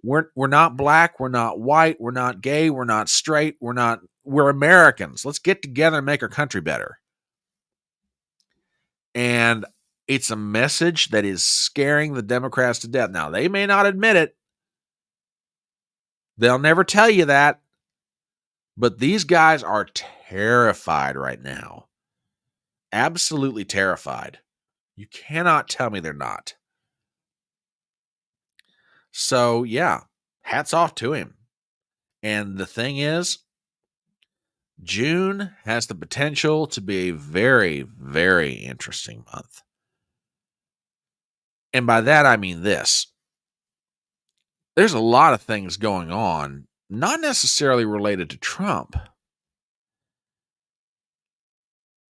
we're not black. We're not white. We're not gay. We're not straight. We're Americans. Let's get together and make our country better. And it's a message that is scaring the Democrats to death. Now, they may not admit it. They'll never tell you that. But these guys are terrified right now. Absolutely terrified. You cannot tell me they're not. So, yeah, hats off to him. And the thing is, June has the potential to be a very, very interesting month. And by that, I mean this. There's a lot of things going on, not necessarily related to Trump,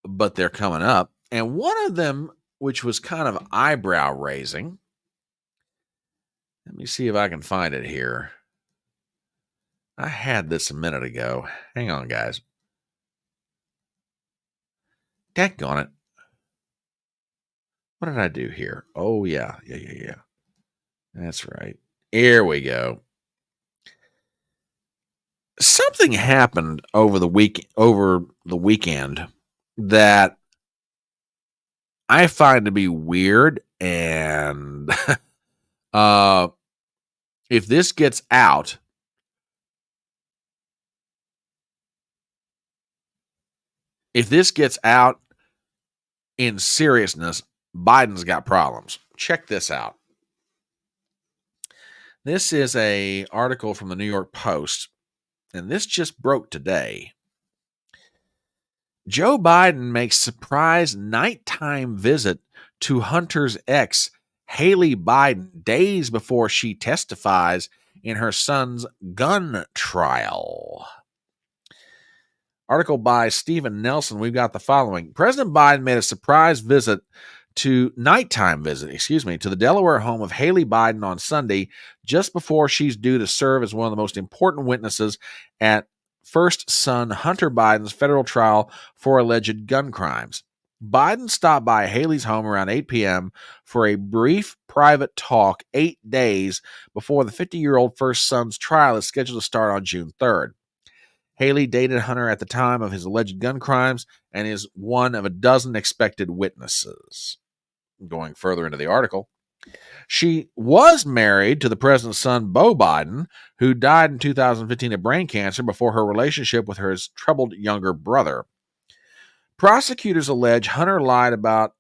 but they're coming up. And one of them, which was kind of eyebrow raising, let me see if I can find it here. I had this a minute ago. Hang on, guys. Daggone it. What did I do here? Oh, yeah. That's right. Here we go. Something happened over the weekend that I find to be weird, and if this gets out, in seriousness, Biden's got problems. Check this out. This is an article from the New York Post, and this just broke today. Joe Biden makes surprise nighttime visit to Hunter's ex, Haley Biden, days before she testifies in her son's gun trial. Article by Stephen Nelson. We've got the following. President Biden made a surprise nighttime visit to the Delaware home of Haley Biden on Sunday, just before she's due to serve as one of the most important witnesses at first son Hunter Biden's federal trial for alleged gun crimes. Biden stopped by Haley's home around 8 p.m. for a brief private talk 8 days before the 50-year-old first son's trial is scheduled to start on June 3rd. Haley dated Hunter at the time of his alleged gun crimes and is one of a dozen expected witnesses. Going further into the article, she was married to the president's son, Beau Biden, who died in 2015 of brain cancer before her relationship with her troubled younger brother. Prosecutors allege Hunter lied about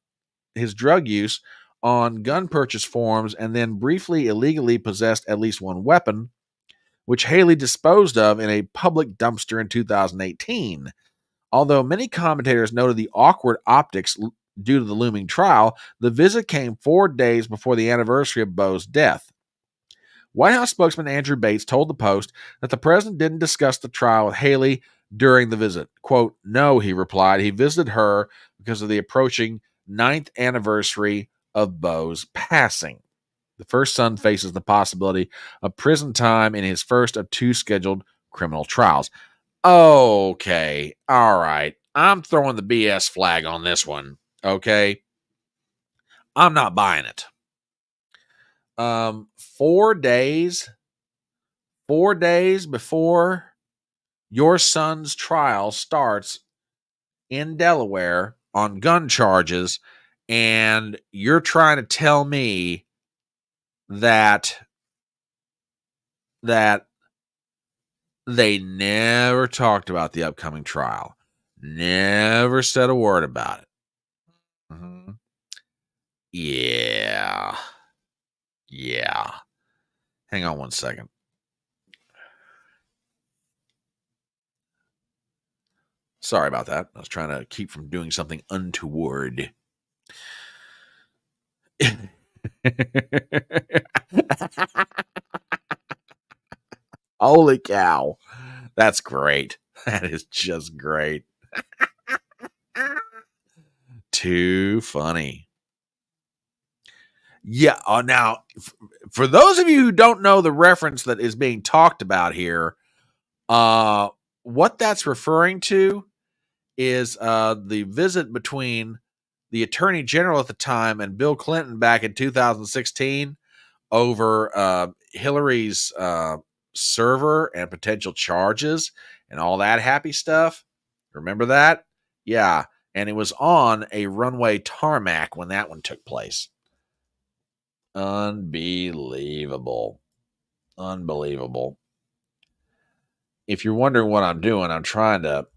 his drug use on gun purchase forms and then briefly illegally possessed at least one weapon, which Haley disposed of in a public dumpster in 2018. Although many commentators noted the awkward optics due to the looming trial, the visit came 4 days before the anniversary of Beau's death. White House spokesman Andrew Bates told the Post that the president didn't discuss the trial with Haley during the visit. Quote, no, he replied. He visited her because of the approaching 9th anniversary of Beau's passing. The first son faces the possibility of prison time in his first of 2 scheduled criminal trials. Okay, all right. I'm throwing the BS flag on this one, okay? I'm not buying it. 4 days before your son's trial starts, in Delaware on gun charges, and you're trying to tell me that they never talked about the upcoming trial, never said a word about it. Mm-hmm. Yeah. Hang on one second. Sorry about that. I was trying to keep from doing something untoward. Holy cow. That's great. That is just great. Too funny. Yeah. Now, for those of you who don't know the reference that is being talked about here, what that's referring to is the visit between the Attorney General at the time and Bill Clinton back in 2016 over Hillary's server and potential charges and all that happy stuff. Remember that? Yeah. And it was on a runway tarmac when that one took place. Unbelievable. If you're wondering what I'm doing, I'm trying to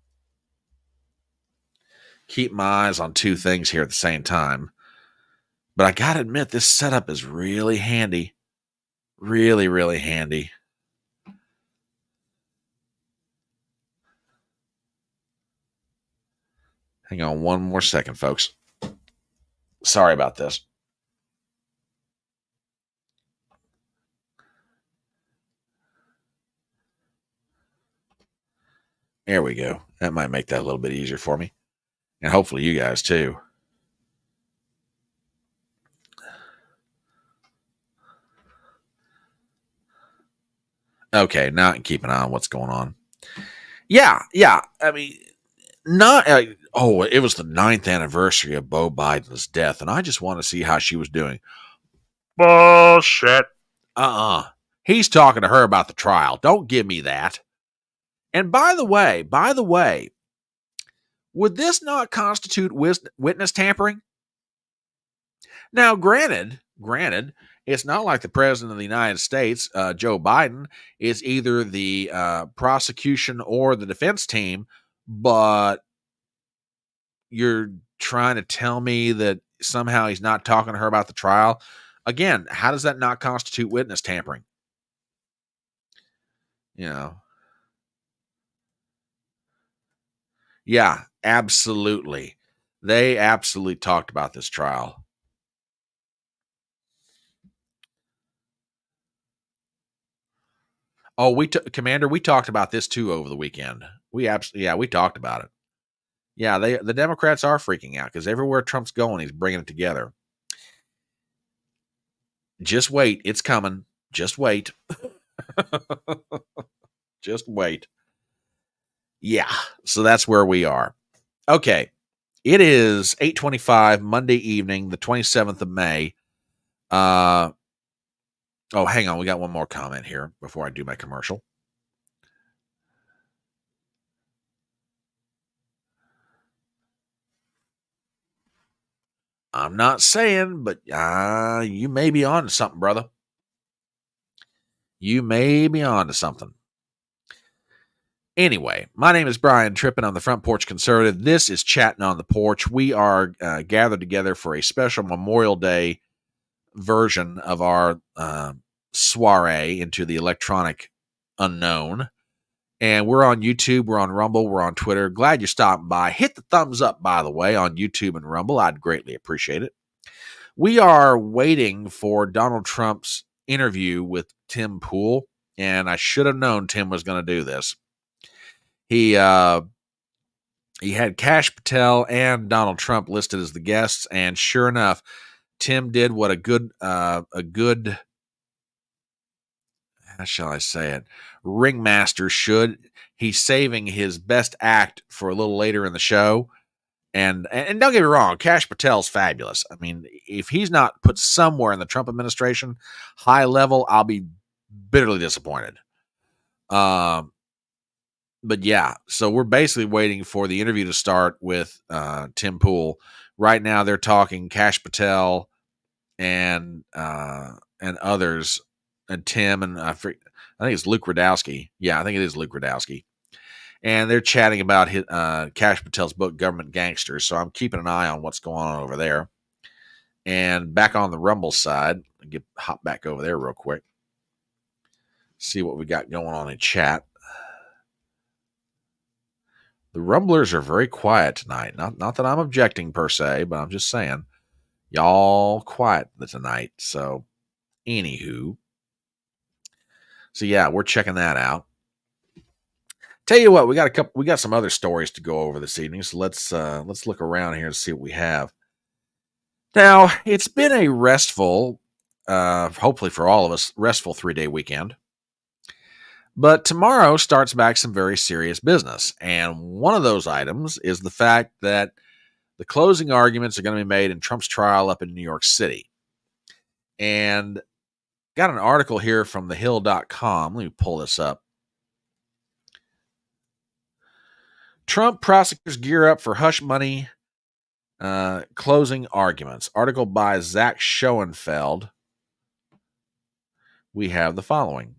keep my eyes on two things here at the same time. But I gotta admit, this setup is really handy. Really, really handy. Hang on one more second, folks. Sorry about this. There we go. That might make that a little bit easier for me. And hopefully you guys too. Okay, now I can keep an eye on what's going on. Yeah. I mean, not. It was the 9th anniversary of Beau Biden's death, and I just want to see how she was doing. Bullshit. He's talking to her about the trial. Don't give me that. And by the way, would this not constitute witness tampering? Now, granted, it's not like the president of the United States, Joe Biden, is either the prosecution or the defense team, but you're trying to tell me that somehow he's not talking to her about the trial. Again, how does that not constitute witness tampering? You know. Yeah, absolutely. They absolutely talked about this trial. Oh, Commander, we talked about this too over the weekend. We talked about it. Yeah, the Democrats are freaking out because everywhere Trump's going, he's bringing it together. Just wait, it's coming. Just wait. Just wait. Yeah, so that's where we are. Okay, it is 8:25 Monday evening, the 27th of May. Oh, hang on, we got one more comment here before I do my commercial. I'm not saying, but you may be on to something, brother. You may be on to something. Anyway, my name is Brian Trippin. I'm the Front Porch Conservative. This is Chattin on the Porch. We are gathered together for a special Memorial Day version of our soiree into the electronic unknown. And we're on YouTube, we're on Rumble, we're on Twitter. Glad you're stopping by. Hit the thumbs up, by the way, on YouTube and Rumble. I'd greatly appreciate it. We are waiting for Donald Trump's interview with Tim Pool, and I should have known Tim was going to do this. He had Kash Patel and Donald Trump listed as the guests, and sure enough, Tim did what a good how shall I say it, ringmaster should. He's saving his best act for a little later in the show. And don't get me wrong, Kash Patel's fabulous. I mean, if he's not put somewhere in the Trump administration, high level, I'll be bitterly disappointed. but yeah, so we're basically waiting for the interview to start with Tim Pool. Right now, they're talking Kash Patel and others, and Tim and I think it's Luke Radowski. Yeah, I think it is Luke Radowski, and they're chatting about his, Kash Patel's book, Government Gangsters. So I'm keeping an eye on what's going on over there. And back on the Rumble side, hop back over there real quick. See what we got going on in chat. The Rumblers are very quiet tonight. Not that I'm objecting per se, but I'm just saying, y'all quiet tonight. So, anywho, so yeah, we're checking that out. Tell you what, we got some other stories to go over this evening. So let's look around here and see what we have. Now, it's been a restful, hopefully for all of us, restful 3-day weekend. But tomorrow starts back some very serious business. And one of those items is the fact that the closing arguments are going to be made in Trump's trial up in New York City. And got an article here from thehill.com. Let me pull this up. Trump prosecutors gear up for hush money closing arguments. Article by Zach Schoenfeld. We have the following.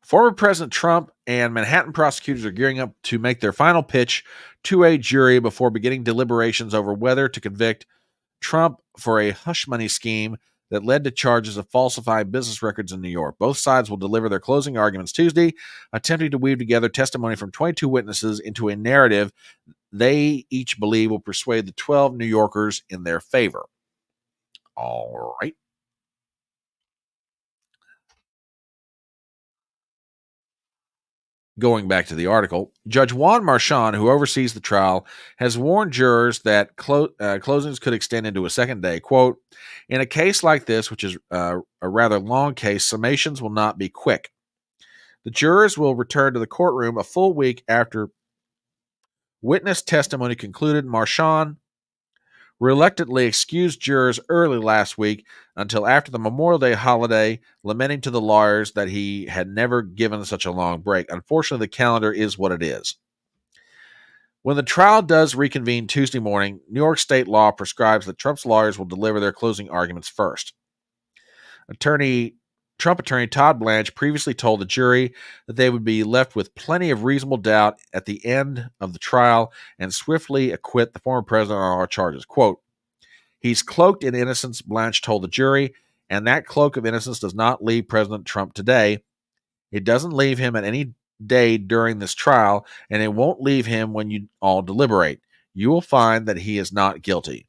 Former President Trump and Manhattan prosecutors are gearing up to make their final pitch to a jury before beginning deliberations over whether to convict Trump for a hush money scheme that led to charges of falsifying business records in New York. Both sides will deliver their closing arguments Tuesday, attempting to weave together testimony from 22 witnesses into a narrative they each believe will persuade the 12 New Yorkers in their favor. All right. Going back to the article, Judge Juan Marchand, who oversees the trial, has warned jurors that closings could extend into a second day. Quote, in a case like this, which is a rather long case, summations will not be quick. The jurors will return to the courtroom a full week after witness testimony concluded. Marchand reluctantly excused jurors early last week until after the Memorial Day holiday, lamenting to the lawyers that he had never given such a long break. Unfortunately, the calendar is what it is. When the trial does reconvene Tuesday morning, New York state law prescribes that Trump's lawyers will deliver their closing arguments first. Trump attorney Todd Blanche previously told the jury that they would be left with plenty of reasonable doubt at the end of the trial and swiftly acquit the former president on all charges. Quote, he's cloaked in innocence, Blanche told the jury, and that cloak of innocence does not leave President Trump today. It doesn't leave him at any day during this trial, and it won't leave him when you all deliberate. You will find that he is not guilty.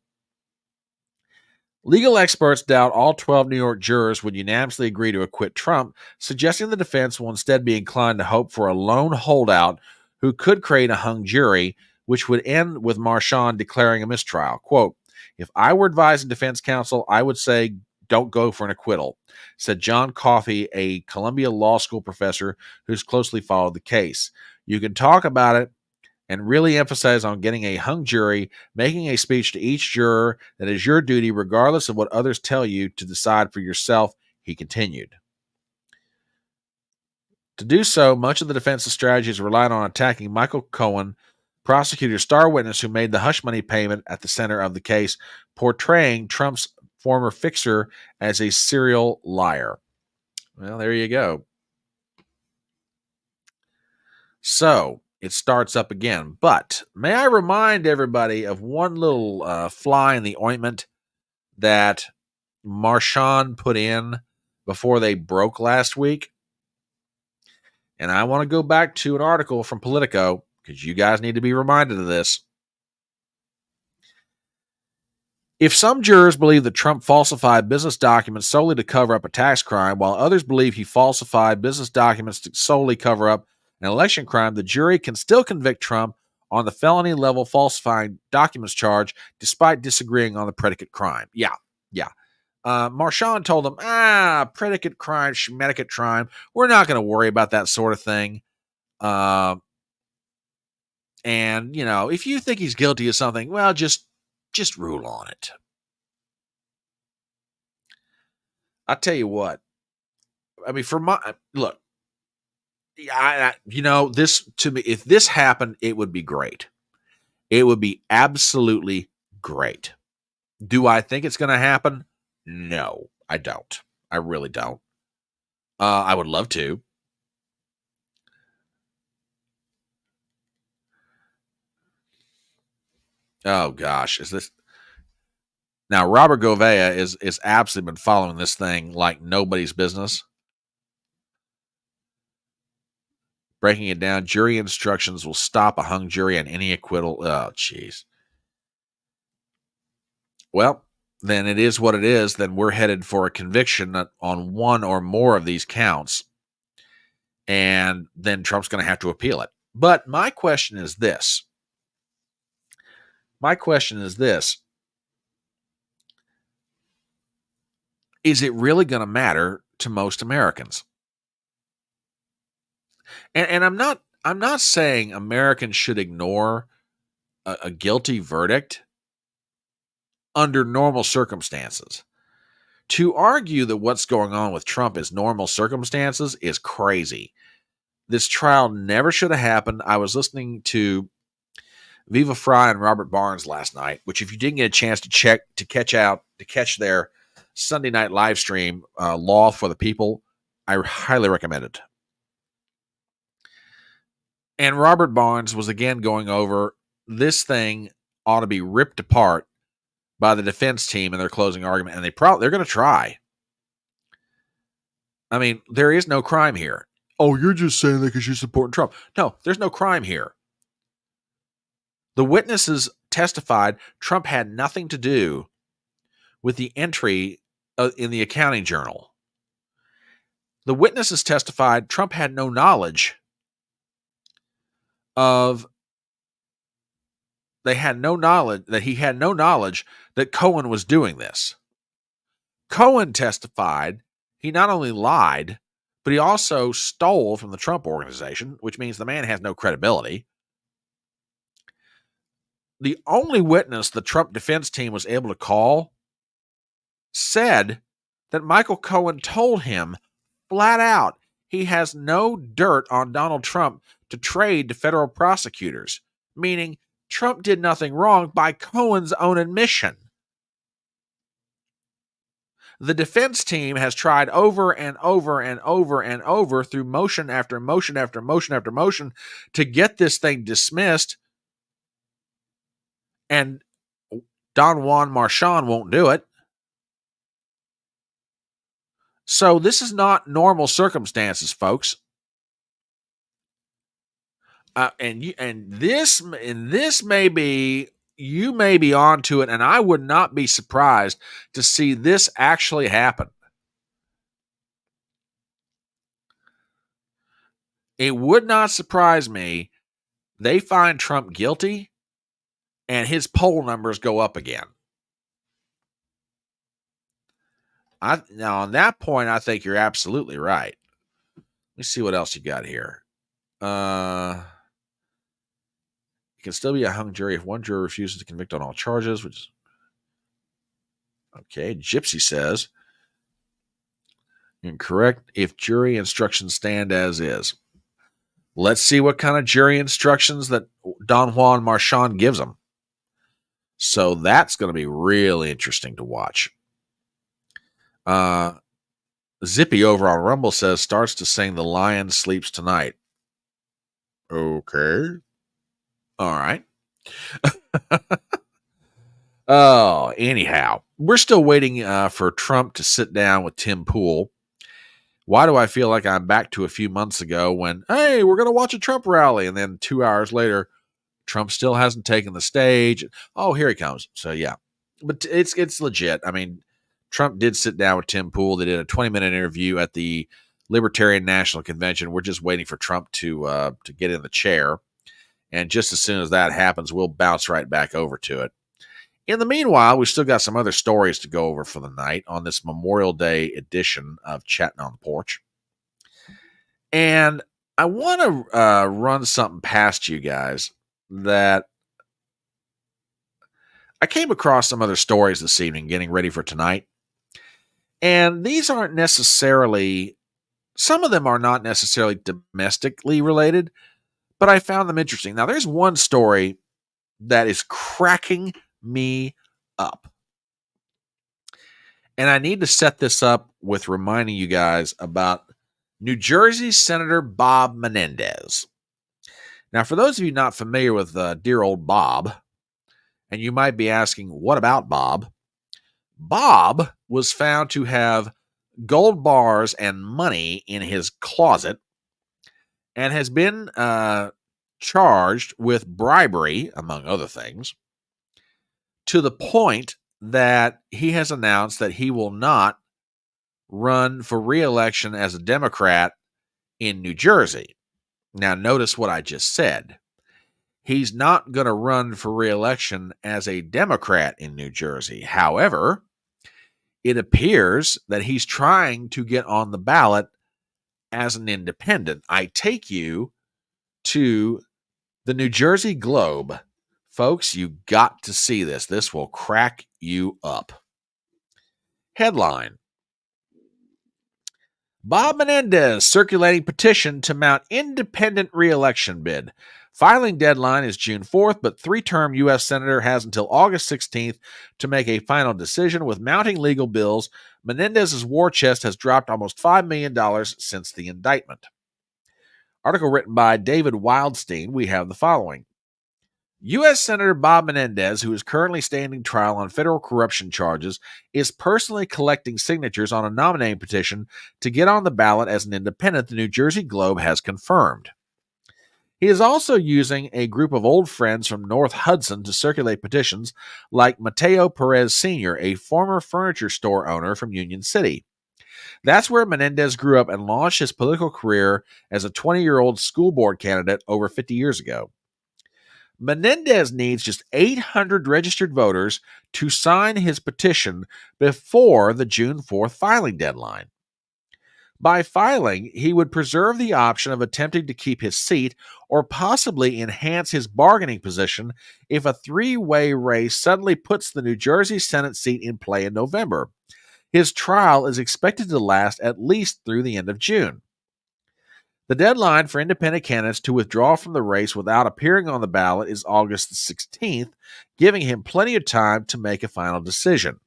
Legal experts doubt all 12 New York jurors would unanimously agree to acquit Trump, suggesting the defense will instead be inclined to hope for a lone holdout who could create a hung jury, which would end with Marchand declaring a mistrial. Quote, if I were advising defense counsel, I would say don't go for an acquittal, said John Coffey, a Columbia Law School professor who's closely followed the case. You can talk about it and really emphasize on getting a hung jury, making a speech to each juror that is your duty, regardless of what others tell you, to decide for yourself, he continued. To do so, much of the defense's strategy is relied on attacking Michael Cohen, prosecutor's star witness who made the hush money payment at the center of the case, portraying Trump's former fixer as a serial liar. Well, there you go. So, it starts up again. But may I remind everybody of one little fly in the ointment that Marchand put in before they broke last week? And I want to go back to an article from Politico because you guys need to be reminded of this. If some jurors believe that Trump falsified business documents solely to cover up a tax crime, while others believe he falsified business documents to solely cover up an election crime, the jury can still convict Trump on the felony level falsifying documents charge, despite disagreeing on the predicate crime. Yeah. Marchand told them, predicate crime, schmedicate crime. We're not going to worry about that sort of thing. And, if you think he's guilty of something, well, just rule on it. I tell you what. I mean, look, this to me, if this happened, it would be great. It would be absolutely great. Do I think it's going to happen? No, I don't. I really don't. I would love to. Oh gosh, is this now? Robert Govea is absolutely been following this thing like nobody's business. Breaking it down, jury instructions will stop a hung jury and any acquittal. Oh, jeez. Well, then it is what it is. Then we're headed for a conviction on one or more of these counts. And then Trump's going to have to appeal it. But my question is this. Is it really going to matter to most Americans? And I'm not saying Americans should ignore a guilty verdict under normal circumstances. To argue that what's going on with Trump is normal circumstances is crazy. This trial never should have happened. I was listening to Viva Fry and Robert Barnes last night, which if you didn't get a chance to catch their Sunday night live stream, Law for the People, I highly recommend it. And Robert Barnes was again going over this thing ought to be ripped apart by the defense team in their closing argument, and they're going to try. I mean, there is no crime here. Oh, you're just saying that because you're supporting Trump. No, there's no crime here. The witnesses testified Trump had nothing to do with the entry in the accounting journal. The witnesses testified Trump had no knowledge he had no knowledge that Cohen was doing this. Cohen testified he not only lied, but he also stole from the Trump organization, which means the man has no credibility. The only witness the Trump defense team was able to call said that Michael Cohen told him flat out he has no dirt on Donald Trump to trade to federal prosecutors, meaning Trump did nothing wrong by Cohen's own admission. The defense team has tried over and over and over and over through motion after motion after motion after motion to get this thing dismissed, and Don Juan Marchand won't do it. So this is not normal circumstances, folks. This may be, you may be onto it, and I would not be surprised to see this actually happen. It would not surprise me. They find Trump guilty and his poll numbers go up again. Now, on that point, I think you're absolutely right. Let me see what else you got here. It can still be a hung jury if one juror refuses to convict on all charges, which is okay. Gypsy says incorrect if jury instructions stand as is. Let's see what kind of jury instructions that Don Juan Marchand gives them. So that's going to be really interesting to watch. Zippy over on Rumble says starts to sing "The Lion Sleeps Tonight." Okay. All right. Oh, anyhow, we're still waiting for Trump to sit down with Tim Pool. Why do I feel like I'm back to a few months ago when, hey, we're going to watch a Trump rally, and then 2 hours later, Trump still hasn't taken the stage. Oh, here he comes. So yeah, but it's legit. I mean, Trump did sit down with Tim Pool. They did a 20-minute interview at the Libertarian National Convention. We're just waiting for Trump to get in the chair. And just as soon as that happens, we'll bounce right back over to it. In the meanwhile, we've still got some other stories to go over for the night on this Memorial Day edition of Chattin on the Porch. And I want to run something past you guys that I came across some other stories this evening getting ready for tonight. And these aren't necessarily Some of them are not necessarily domestically related, but I found them interesting. Now, there's one story that is cracking me up. And I need to set this up with reminding you guys about New Jersey Senator Bob Menendez. Now, for those of you not familiar with dear old Bob, and you might be asking, what about Bob? Bob was found to have gold bars and money in his closet and has been charged with bribery, among other things, to the point that he has announced that he will not run for re-election as a Democrat in New Jersey. Now, notice what I just said. He's not going to run for re-election as a Democrat in New Jersey. However, it appears that he's trying to get on the ballot as an independent. I take you to the New Jersey Globe. Folks, you got to see this. This will crack you up. Headline: Bob Menendez circulating petition to mount independent re-election bid. Filing deadline is June 4th, but three-term U.S. Senator has until August 16th to make a final decision. With mounting legal bills, Menendez's war chest has dropped almost $5 million since the indictment. Article written by David Wildstein. We have the following. U.S. Senator Bob Menendez, who is currently standing trial on federal corruption charges, is personally collecting signatures on a nominating petition to get on the ballot as an independent, the New Jersey Globe has confirmed. He is also using a group of old friends from North Hudson to circulate petitions, like Mateo Perez Sr., a former furniture store owner from Union City. That's where Menendez grew up and launched his political career as a 20-year-old school board candidate over 50 years ago. Menendez needs just 800 registered voters to sign his petition before the June 4th filing deadline. By filing, he would preserve the option of attempting to keep his seat or possibly enhance his bargaining position if a three-way race suddenly puts the New Jersey Senate seat in play in November. His trial is expected to last at least through the end of June. The deadline for independent candidates to withdraw from the race without appearing on the ballot is August 16th, giving him plenty of time to make a final decision.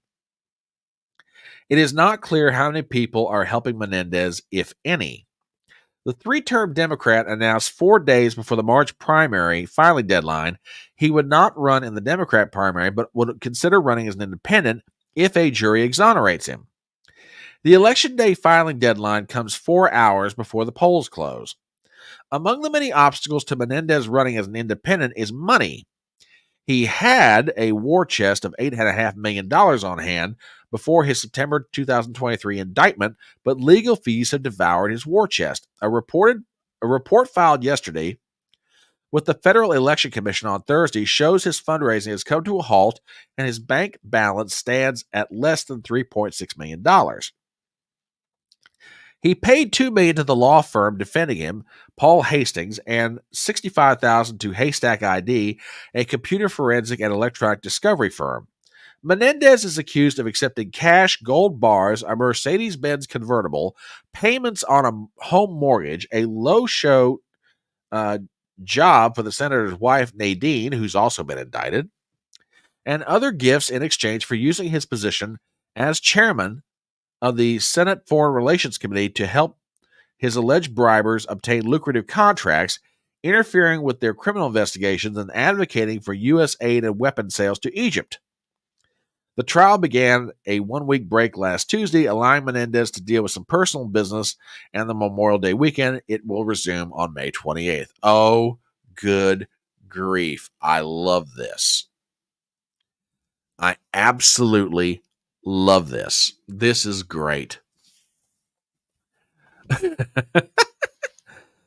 It is not clear how many people are helping Menendez, if any. The three-term Democrat announced 4 days before the March primary filing deadline he would not run in the Democrat primary, but would consider running as an independent if a jury exonerates him. The Election Day filing deadline comes 4 hours before the polls close. Among the many obstacles to Menendez running as an independent is money. He had a war chest of $8.5 million on hand before his September 2023 indictment, but legal fees have devoured his war chest. A report filed yesterday with the Federal Election Commission on Thursday shows his fundraising has come to a halt and his bank balance stands at less than $3.6 million. He paid $2 million to the law firm defending him, Paul Hastings, and $65,000 to Haystack ID, a computer forensic and electronic discovery firm. Menendez is accused of accepting cash, gold bars, a Mercedes-Benz convertible, payments on a home mortgage, a low-show job for the senator's wife, Nadine, who's also been indicted, and other gifts in exchange for using his position as chairman of the Senate Foreign Relations Committee to help his alleged bribers obtain lucrative contracts, interfering with their criminal investigations, and advocating for U.S. aid and weapon sales to Egypt. The trial began a 1-week break last Tuesday, allowing Menendez to deal with some personal business, and the Memorial Day weekend, it will resume on May 28th. Oh, good grief. I love this. I absolutely love this. This is great.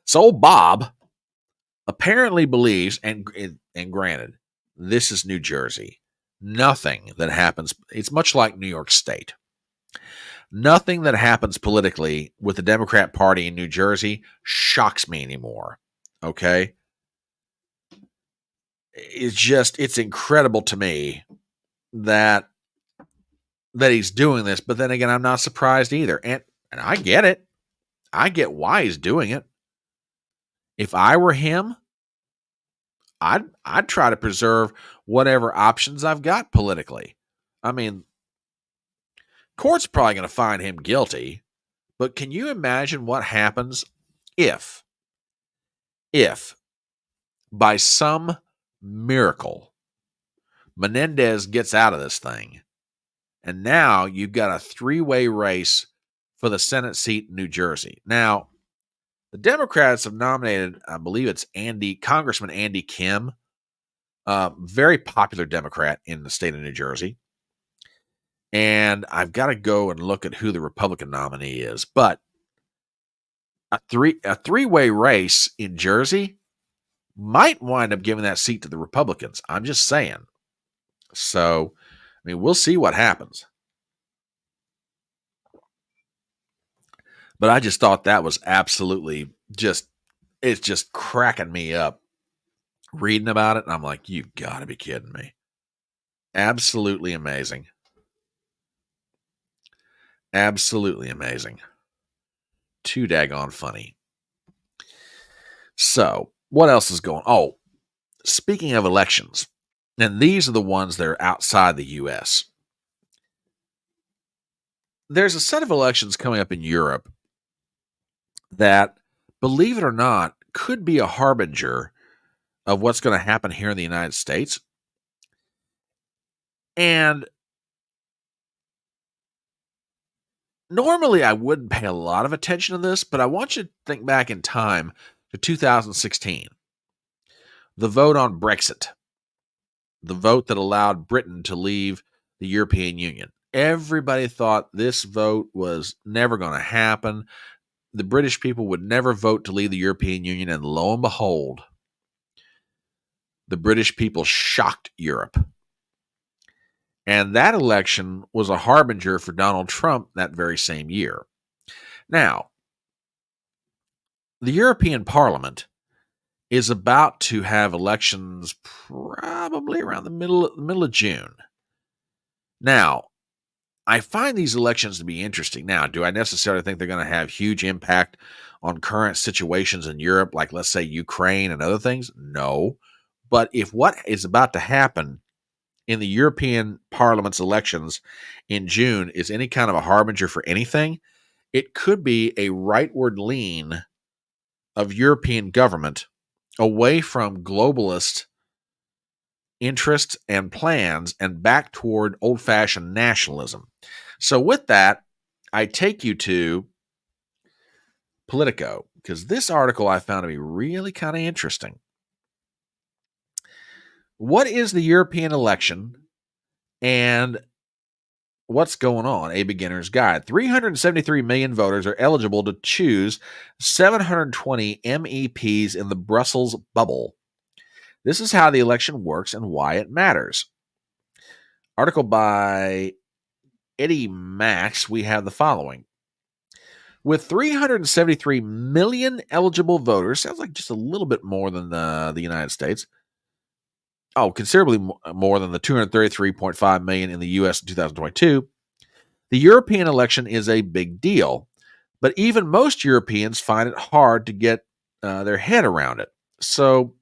So Bob apparently believes, and granted, this is New Jersey. Nothing that happens, it's much like New York State. Nothing that happens politically with the Democrat Party in New Jersey shocks me anymore. Okay? It's incredible to me that he's doing this, but then again, I'm not surprised either. And I get it. I get why he's doing it. If I were him, I'd try to preserve whatever options I've got politically. I mean, court's probably going to find him guilty, but can you imagine what happens if by some miracle Menendez gets out of this thing, and now you've got a three-way race for the Senate seat in New Jersey. Now, the Democrats have nominated, I believe it's Congressman Andy Kim, a very popular Democrat in the state of New Jersey. And I've got to go and look at who the Republican nominee is. But a three-way race in Jersey might wind up giving that seat to the Republicans. I'm just saying. So, I mean, we'll see what happens. But I just thought that was absolutely it's just cracking me up reading about it. And I'm like, you got to be kidding me. Absolutely amazing. Absolutely amazing. Too daggone funny. So, what else is going on? Oh, speaking of elections, and these are the ones that are outside the U.S. There's a set of elections coming up in Europe that, believe it or not, could be a harbinger of what's going to happen here in the United States. And normally I wouldn't pay a lot of attention to this, but I want you to think back in time to 2016. The vote on Brexit. The vote that allowed Britain to leave the European Union. Everybody thought this vote was never going to happen. The British people would never vote to leave the European Union, and lo and behold, the British people shocked Europe. And that election was a harbinger for Donald Trump that very same year. Now, the European Parliament is about to have elections probably around the middle of June. Now, I find these elections to be interesting. Now, do I necessarily think they're going to have huge impact on current situations in Europe, like let's say Ukraine and other things? No. But if what is about to happen in the European Parliament's elections in June is any kind of a harbinger for anything, it could be a rightward lean of European government away from globalist interests and plans and back toward old-fashioned nationalism. So with that, I take you to Politico, because this article I found to be really kind of interesting. What is the European election and what's going on? A beginner's guide. 373 million voters are eligible to choose 720 MEPs in the Brussels bubble. This is how the election works and why it matters. Article by Eddie Max, we have the following. With 373 million eligible voters, sounds like just a little bit more than the United States. Oh, considerably more than the 233.5 million in the U.S. in 2022. The European election is a big deal, but even most Europeans find it hard to get their head around it. So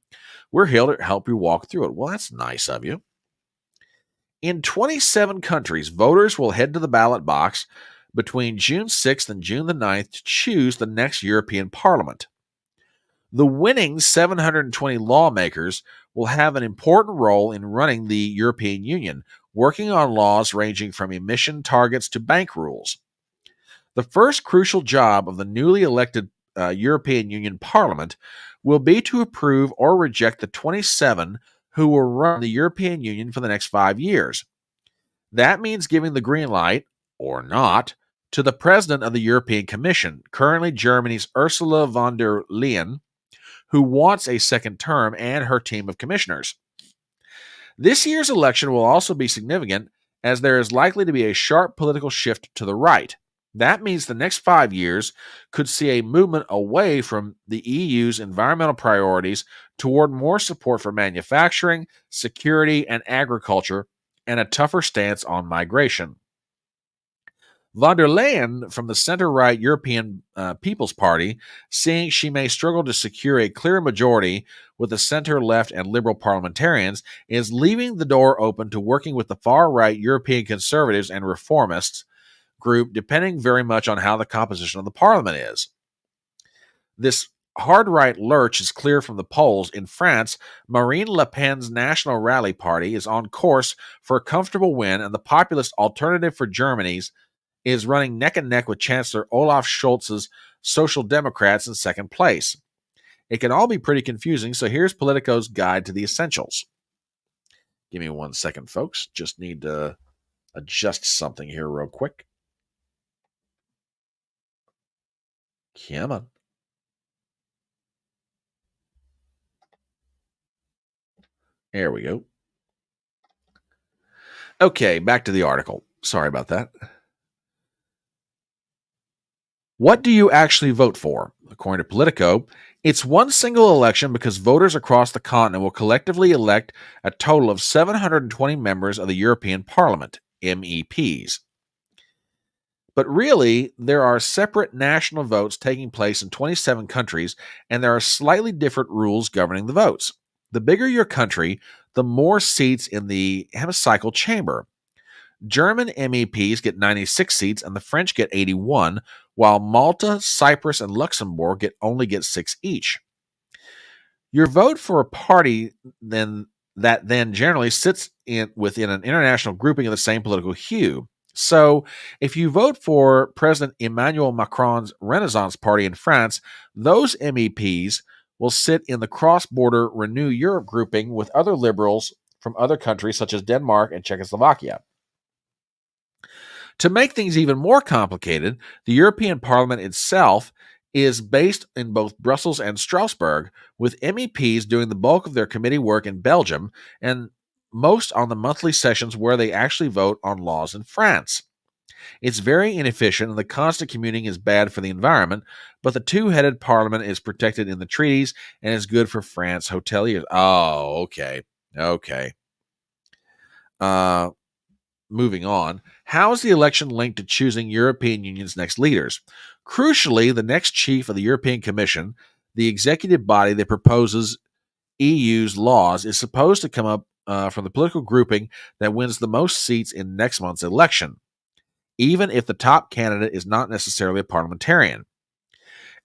we're here to help you walk through it. Well, that's nice of you. In 27 countries, voters will head to the ballot box between June 6th and June the 9th to choose the next European Parliament. The winning 720 lawmakers will have an important role in running the European Union, working on laws ranging from emission targets to bank rules. The first crucial job of the newly elected European Union Parliament will be to approve or reject the 27 who will run the European Union for the next 5 years. That means giving the green light, or not, to the President of the European Commission, currently Germany's Ursula von der Leyen, who wants a second term, and her team of commissioners. This year's election will also be significant, as there is likely to be a sharp political shift to the right. That means the next 5 years could see a movement away from the EU's environmental priorities toward more support for manufacturing, security, and agriculture, and a tougher stance on migration. Von der Leyen from the center-right European People's Party, seeing she may struggle to secure a clear majority with the center-left and liberal parliamentarians, is leaving the door open to working with the far-right European conservatives and reformists group, depending very much on how the composition of the parliament is. This hard-right lurch is clear from the polls. In France, Marine Le Pen's National Rally Party is on course for a comfortable win, and the populist Alternative for Germany's is running neck and neck with Chancellor Olaf Scholz's Social Democrats in second place. It can all be pretty confusing, so here's Politico's guide to the essentials. Give me 1 second, folks. Just need to adjust something here real quick. Come on. There we go. Okay, back to the article. Sorry about that. What do you actually vote for? According to Politico, it's one single election because voters across the continent will collectively elect a total of 720 members of the European Parliament, MEPs. But really, there are separate national votes taking place in 27 countries, and there are slightly different rules governing the votes. The bigger your country, the more seats in the hemicycle chamber. German MEPs get 96 seats and the French get 81, while Malta, Cyprus, and Luxembourg only get 6 each. Your vote for a party then generally sits within an international grouping of the same political hue. So, if you vote for President Emmanuel Macron's Renaissance Party in France, those MEPs will sit in the cross-border Renew Europe grouping with other liberals from other countries such as Denmark and Czechoslovakia. To make things even more complicated, the European Parliament itself is based in both Brussels and Strasbourg, with MEPs doing the bulk of their committee work in Belgium and most on the monthly sessions where they actually vote on laws in France. It's very inefficient and the constant commuting is bad for the environment, but the two-headed parliament is protected in the treaties and is good for France hoteliers. Oh, okay. Moving on. How is the election linked to choosing European Union's next leaders? Crucially, the next chief of the European Commission, the executive body that proposes EU's laws, is supposed to come up from the political grouping that wins the most seats in next month's election, even if the top candidate is not necessarily a parliamentarian.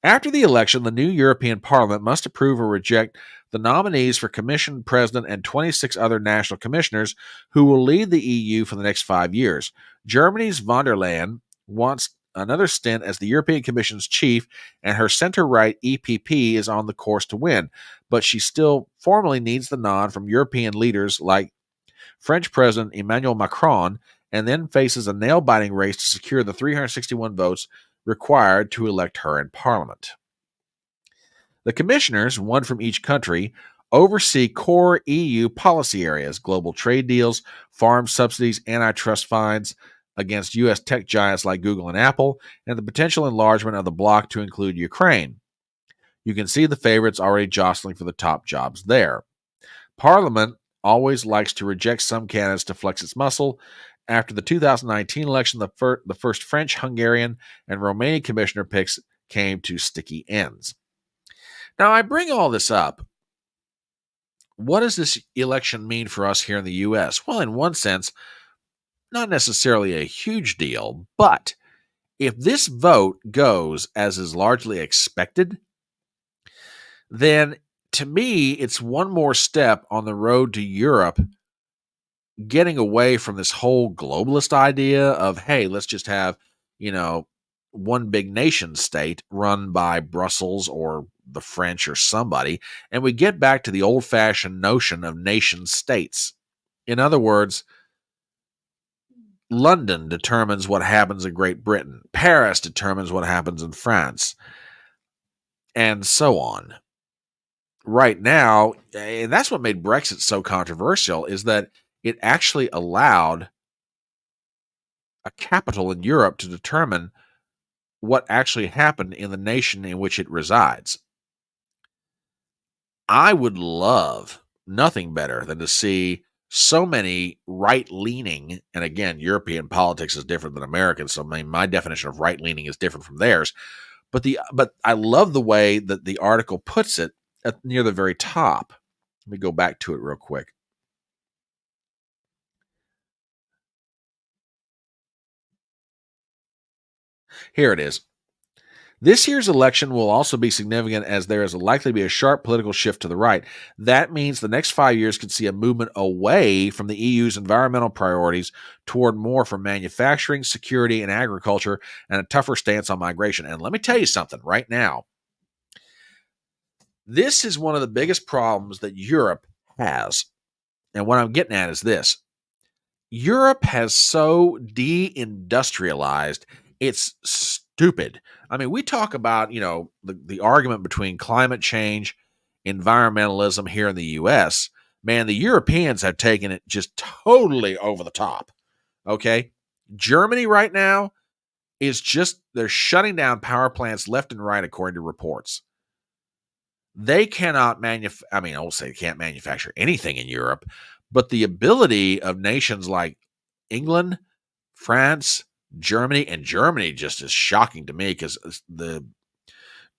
After the election, the new European Parliament must approve or reject the nominees for Commission President and 26 other national commissioners who will lead the EU for the next 5 years. Germany's von der Leyen wants another stint as the European Commission's chief, and her center-right EPP is on the course to win, but she still formally needs the nod from European leaders like French President Emmanuel Macron, and then faces a nail-biting race to secure the 361 votes required to elect her in Parliament. The commissioners, one from each country, oversee core EU policy areas: global trade deals, farm subsidies, antitrust fines against U.S. tech giants like Google and Apple, and the potential enlargement of the bloc to include Ukraine. You can see the favorites already jostling for the top jobs there. Parliament always likes to reject some candidates to flex its muscle. After the 2019 election, the first French, Hungarian, and Romanian commissioner picks came to sticky ends. Now, I bring all this up. What does this election mean for us here in the U.S.? Well, in one sense, not necessarily a huge deal, but if this vote goes as is largely expected, then to me, it's one more step on the road to Europe getting away from this whole globalist idea of, hey, let's just have, one big nation state run by Brussels or the French or somebody, and we get back to the old-fashioned notion of nation states. In other words, London determines what happens in Great Britain. Paris determines what happens in France, and so on. Right now, and that's what made Brexit so controversial, is that it actually allowed a capital in Europe to determine what actually happened in the nation in which it resides. I would love nothing better than to see so many right-leaning, and again, European politics is different than American, so my definition of right-leaning is different from theirs. But I love the way that the article puts it near the very top. Let me go back to it real quick. Here it is. This year's election will also be significant as there is likely to be a sharp political shift to the right. That means the next 5 years could see a movement away from the EU's environmental priorities toward more from manufacturing, security, and agriculture, and a tougher stance on migration. And let me tell you something right now. This is one of the biggest problems that Europe has. And what I'm getting at is this. Europe has so deindustrialized, it's stupid. I mean, we talk about, the argument between climate change, environmentalism here in the US. Man, the Europeans have taken it just totally over the top. Okay? Germany right now they're shutting down power plants left and right, according to reports. They cannot I won't say they can't manufacture anything in Europe, but the ability of nations like England, France, Germany, and Germany just is shocking to me because the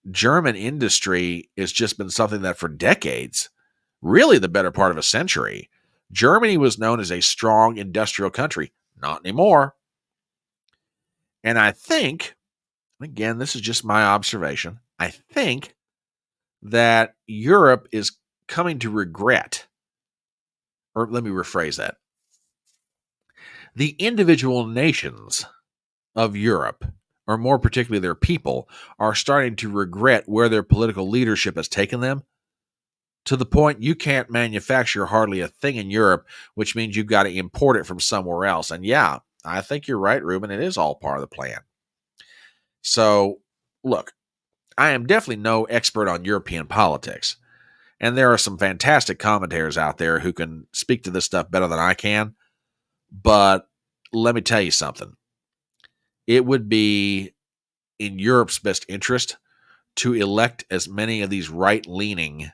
German industry has just been something that for decades, really the better part of a century, Germany was known as a strong industrial country. Not anymore. And I think, again, this is just my observation, I think that Europe is coming to regret, or let me rephrase that. The individual nations of Europe, or more particularly their people, are starting to regret where their political leadership has taken them, to the point you can't manufacture hardly a thing in Europe, which means you've got to import it from somewhere else. And yeah, I think you're right, Ruben. It is all part of the plan. So, look, I am definitely no expert on European politics. And there are some fantastic commentators out there who can speak to this stuff better than I can. But let me tell you something. It would be in Europe's best interest to elect as many of these right-leaning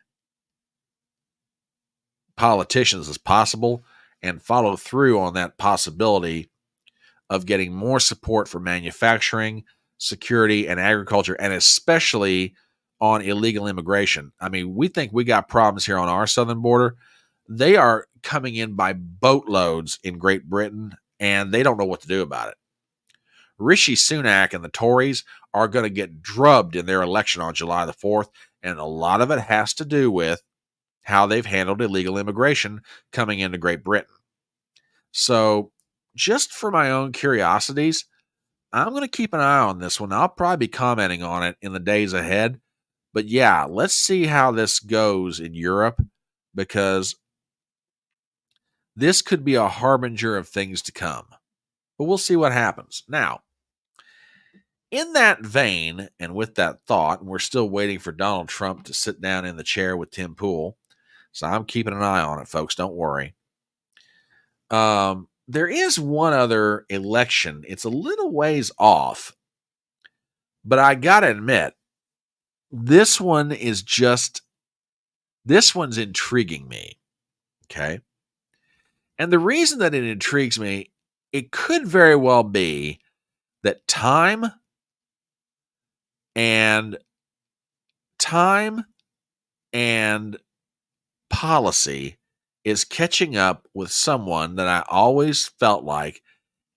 politicians as possible and follow through on that possibility of getting more support for manufacturing, security, and agriculture, and especially on illegal immigration. I mean, we think we got problems here on our southern border. They are coming in by boatloads in Great Britain, and they don't know what to do about it. Rishi Sunak and the Tories are going to get drubbed in their election on July the 4th, and a lot of it has to do with how they've handled illegal immigration coming into Great Britain. So, just for my own curiosities, I'm going to keep an eye on this one. I'll probably be commenting on it in the days ahead. But yeah, let's see how this goes in Europe, because this could be a harbinger of things to come. But we'll see what happens. Now, in that vein, and with that thought, and we're still waiting for Donald Trump to sit down in the chair with Tim Pool, so I'm keeping an eye on it, folks. Don't worry. There is one other election. It's a little ways off, but I gotta admit, this one's intriguing me. Okay. And the reason that it intrigues me, it could very well be that time and policy is catching up with someone that I always felt like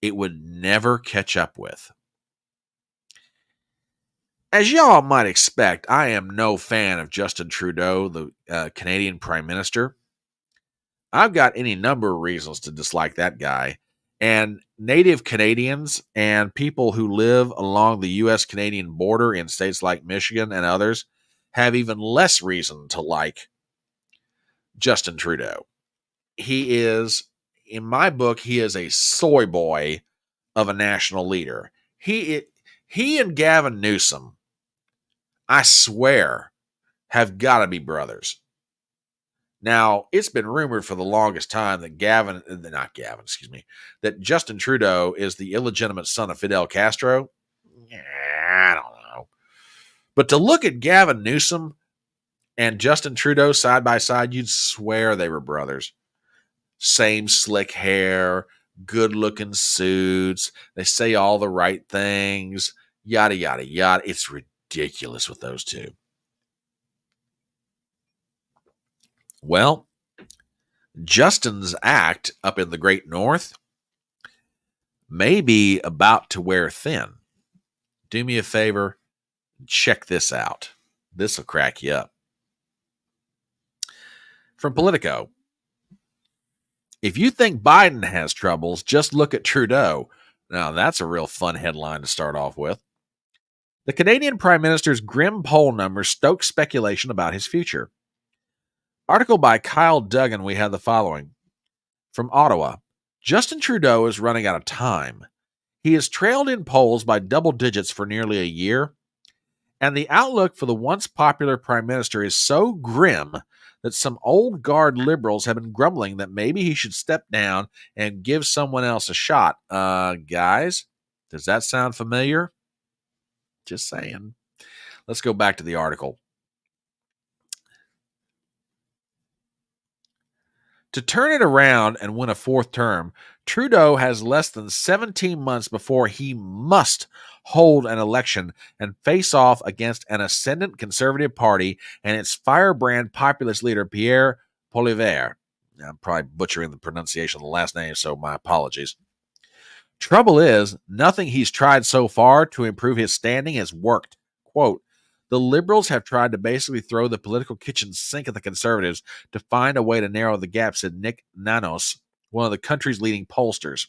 it would never catch up with. As y'all might expect, I am no fan of Justin Trudeau, the Canadian Prime Minister. I've got any number of reasons to dislike that guy. And Native Canadians and people who live along the U.S.-Canadian border in states like Michigan and others have even less reason to like Justin Trudeau. He is, in my book, he is a soy boy of a national leader. He and Gavin Newsom, I swear, have got to be brothers. Now, it's been rumored for the longest time that that Justin Trudeau is the illegitimate son of Fidel Castro. I don't know. But to look at Gavin Newsom and Justin Trudeau side by side, you'd swear they were brothers. same slick hair, good-looking suits. They say all the right things, yada, yada, yada. It's ridiculous with those two. Well, Justin's act up in the Great North may be about to wear thin. Do me a favor, check this out. This will crack you up. From Politico, if you think Biden has troubles, just look at Trudeau. Now, that's a real fun headline to start off with. The Canadian Prime Minister's grim poll numbers stoke speculation about his future. Article by Kyle Duggan, we have the following. From Ottawa, Justin Trudeau is running out of time. He has trailed in polls by double digits for nearly a year, and the outlook for the once popular Prime Minister is so grim that some old guard liberals have been grumbling that maybe he should step down and give someone else a shot. Guys, does that sound familiar? Just saying. Let's go back to the article. To turn it around and win a fourth term, Trudeau has less than 17 months before he must hold an election and face off against an ascendant Conservative Party and its firebrand populist leader, Pierre Poilievre. I'm probably butchering the pronunciation of the last name, so my apologies. Trouble is, nothing he's tried so far to improve his standing has worked. Quote, the Liberals have tried to basically throw the political kitchen sink at the Conservatives to find a way to narrow the gap, said Nick Nanos, one of the country's leading pollsters.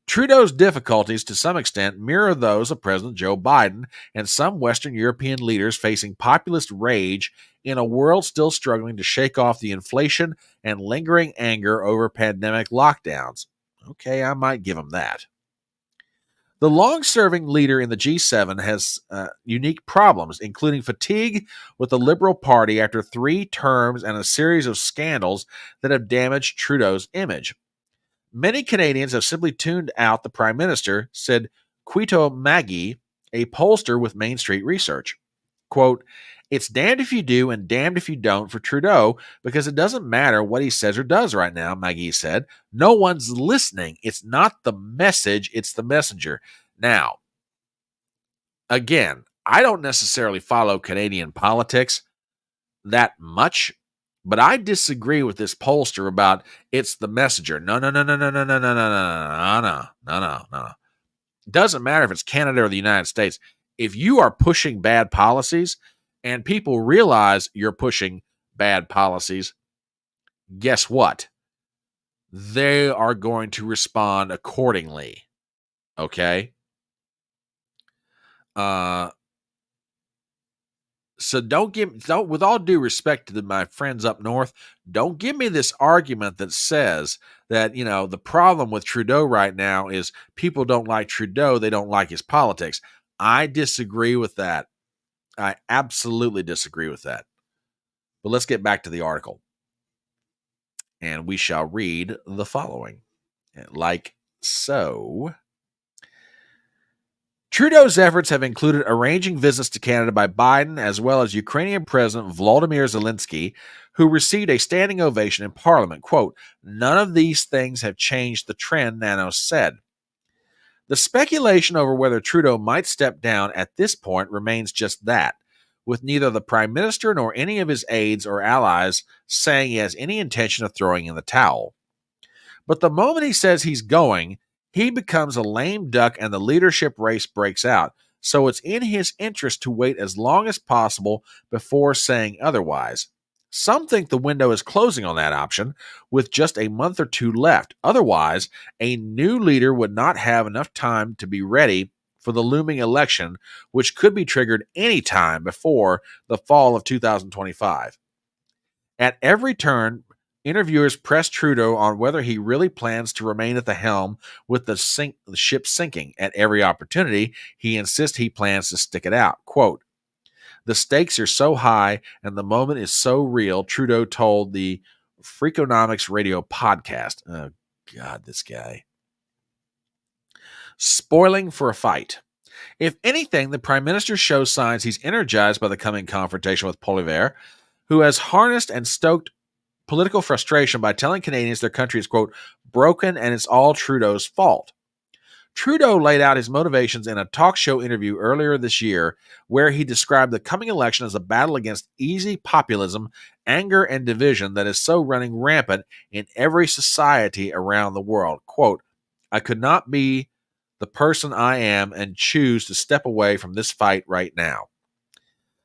Trudeau's difficulties, to some extent, mirror those of President Joe Biden and some Western European leaders facing populist rage in a world still struggling to shake off the inflation and lingering anger over pandemic lockdowns. Okay, I might give him that. The long-serving leader in the G7 has unique problems, including fatigue with the Liberal Party after 3 terms and a series of scandals that have damaged Trudeau's image. Many Canadians have simply tuned out the Prime Minister, said Quito Maggie, a pollster with Main Street Research. Quote, it's damned if you do and damned if you don't for Trudeau because it doesn't matter what he says or does right now, Maggie said. No one's listening. It's not the message, it's the messenger. Now, again, I don't necessarily follow Canadian politics that much, but I disagree with this pollster about it's the messenger. No. Doesn't matter if it's Canada or the United States. If you are pushing bad policies and people realize you're pushing bad policies, guess what? They are going to respond accordingly. Okay? So don't, with all due respect to my friends up north, don't give me this argument that says that, the problem with Trudeau right now is people don't like Trudeau, they don't like his politics. I disagree with that. I absolutely disagree with that. But let's get back to the article. And we shall read the following. Like so. Trudeau's efforts have included arranging visits to Canada by Biden as well as Ukrainian President Volodymyr Zelensky, who received a standing ovation in Parliament. Quote, none of these things have changed the trend, Nanos said. The speculation over whether Trudeau might step down at this point remains just that, with neither the Prime Minister nor any of his aides or allies saying he has any intention of throwing in the towel. But the moment he says he's going, he becomes a lame duck and the leadership race breaks out, so it's in his interest to wait as long as possible before saying otherwise. Some think the window is closing on that option, with just a month or 2 left. Otherwise, a new leader would not have enough time to be ready for the looming election, which could be triggered any time before the fall of 2025. At every turn, interviewers press Trudeau on whether he really plans to remain at the helm with the ship sinking. At every opportunity, he insists he plans to stick it out. Quote, the stakes are so high and the moment is so real, Trudeau told the Freakonomics radio podcast. Oh, God, this guy. Spoiling for a fight. If anything, the Prime Minister shows signs he's energized by the coming confrontation with Poilievre, who has harnessed and stoked political frustration by telling Canadians their country is, quote, broken and it's all Trudeau's fault. Trudeau laid out his motivations in a talk show interview earlier this year, where he described the coming election as a battle against easy populism, anger, and division that is so running rampant in every society around the world. Quote, I could not be the person I am and choose to step away from this fight right now.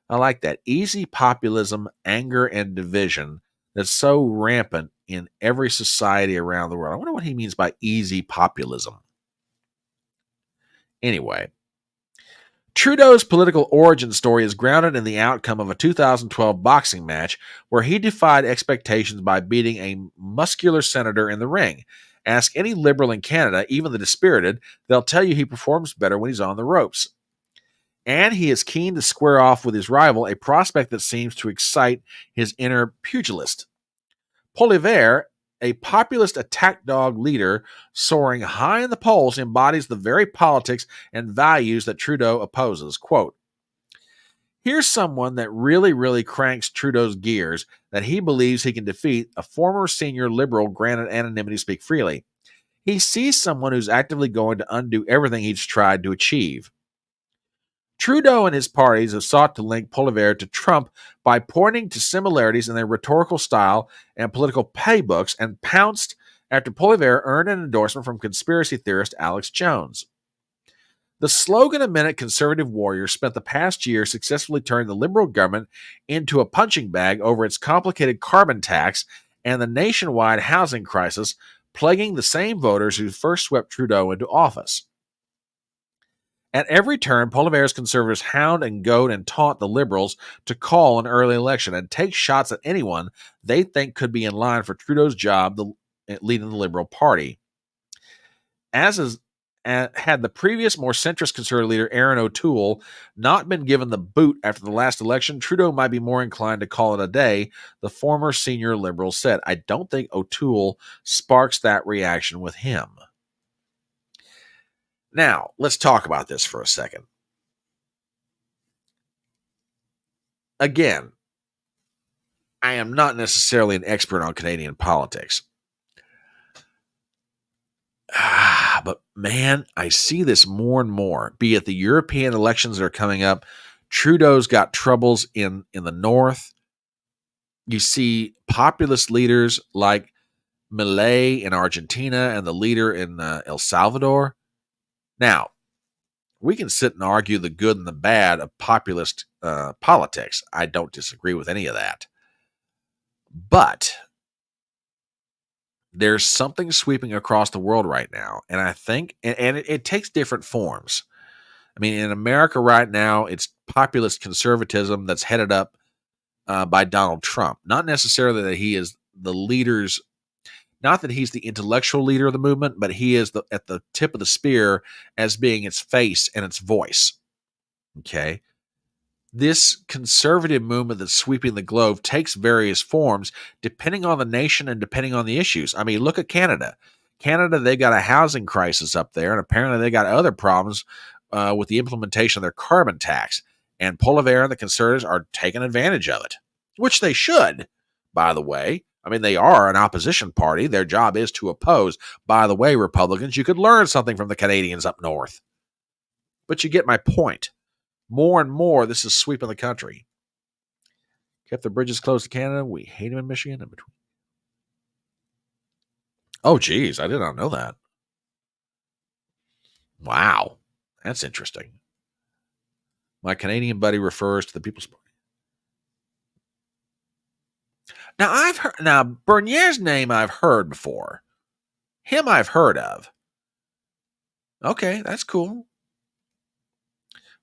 I like that. Easy populism, anger, and division that's so rampant in every society around the world. I wonder what he means by easy populism. Anyway, Trudeau's political origin story is grounded in the outcome of a 2012 boxing match where he defied expectations by beating a muscular senator in the ring. Ask any liberal in Canada, even the dispirited, they'll tell you he performs better when he's on the ropes. And he is keen to square off with his rival, a prospect that seems to excite his inner pugilist. Poilievre, a populist attack dog leader soaring high in the polls, embodies the very politics and values that Trudeau opposes. Quote, here's someone that really cranks Trudeau's gears, that he believes he can defeat a former senior liberal granted anonymity to speak freely. He sees someone who's actively going to undo everything he's tried to achieve. Trudeau and his parties have sought to link Poilievre to Trump by pointing to similarities in their rhetorical style and political playbooks, and pounced after Poilievre earned an endorsement from conspiracy theorist Alex Jones. The slogan-a-minute conservative warrior spent the past year successfully turning the Liberal government into a punching bag over its complicated carbon tax and the nationwide housing crisis plaguing the same voters who first swept Trudeau into office. At every turn, Poilievre's conservatives hound and goad and taunt the Liberals to call an early election and take shots at anyone they think could be in line for Trudeau's job leading the Liberal Party. Had the previous, more centrist conservative leader, Aaron O'Toole, not been given the boot after the last election, Trudeau might be more inclined to call it a day, the former senior Liberal said. I don't think O'Toole sparks that reaction with him. Now, let's talk about this for a second. Again, I am not necessarily an expert on Canadian politics. But man, I see this more and more, be it the European elections that are coming up. Trudeau's got troubles in the north. You see populist leaders like Milei in Argentina and the leader in El Salvador. Now, we can sit and argue the good and the bad of populist politics. I don't disagree with any of that. But there's something sweeping across the world right now. And I think, and it takes different forms. I mean, in America right now, it's populist conservatism that's headed up by Donald Trump. Not necessarily that he is the leader's, not that he's the intellectual leader of the movement, but he is at the tip of the spear as being its face and its voice. Okay? This conservative movement that's sweeping the globe takes various forms depending on the nation and depending on the issues. I mean, look at Canada. Canada, they got a housing crisis up there, and apparently they got other problems with the implementation of their carbon tax. And Poilievre and the Conservatives are taking advantage of it, which they should, by the way. I mean, they are an opposition party. Their job is to oppose. By the way, Republicans, you could learn something from the Canadians up north. But you get my point. More and more, this is sweeping the country. Kept the bridges closed to Canada. We hate them in Michigan. In between. Oh, geez. I did not know that. Wow. That's interesting. My Canadian buddy refers to the People's Party. Now, I've heard. Now, Bernier's name I've heard before. Him I've heard of. Okay, that's cool.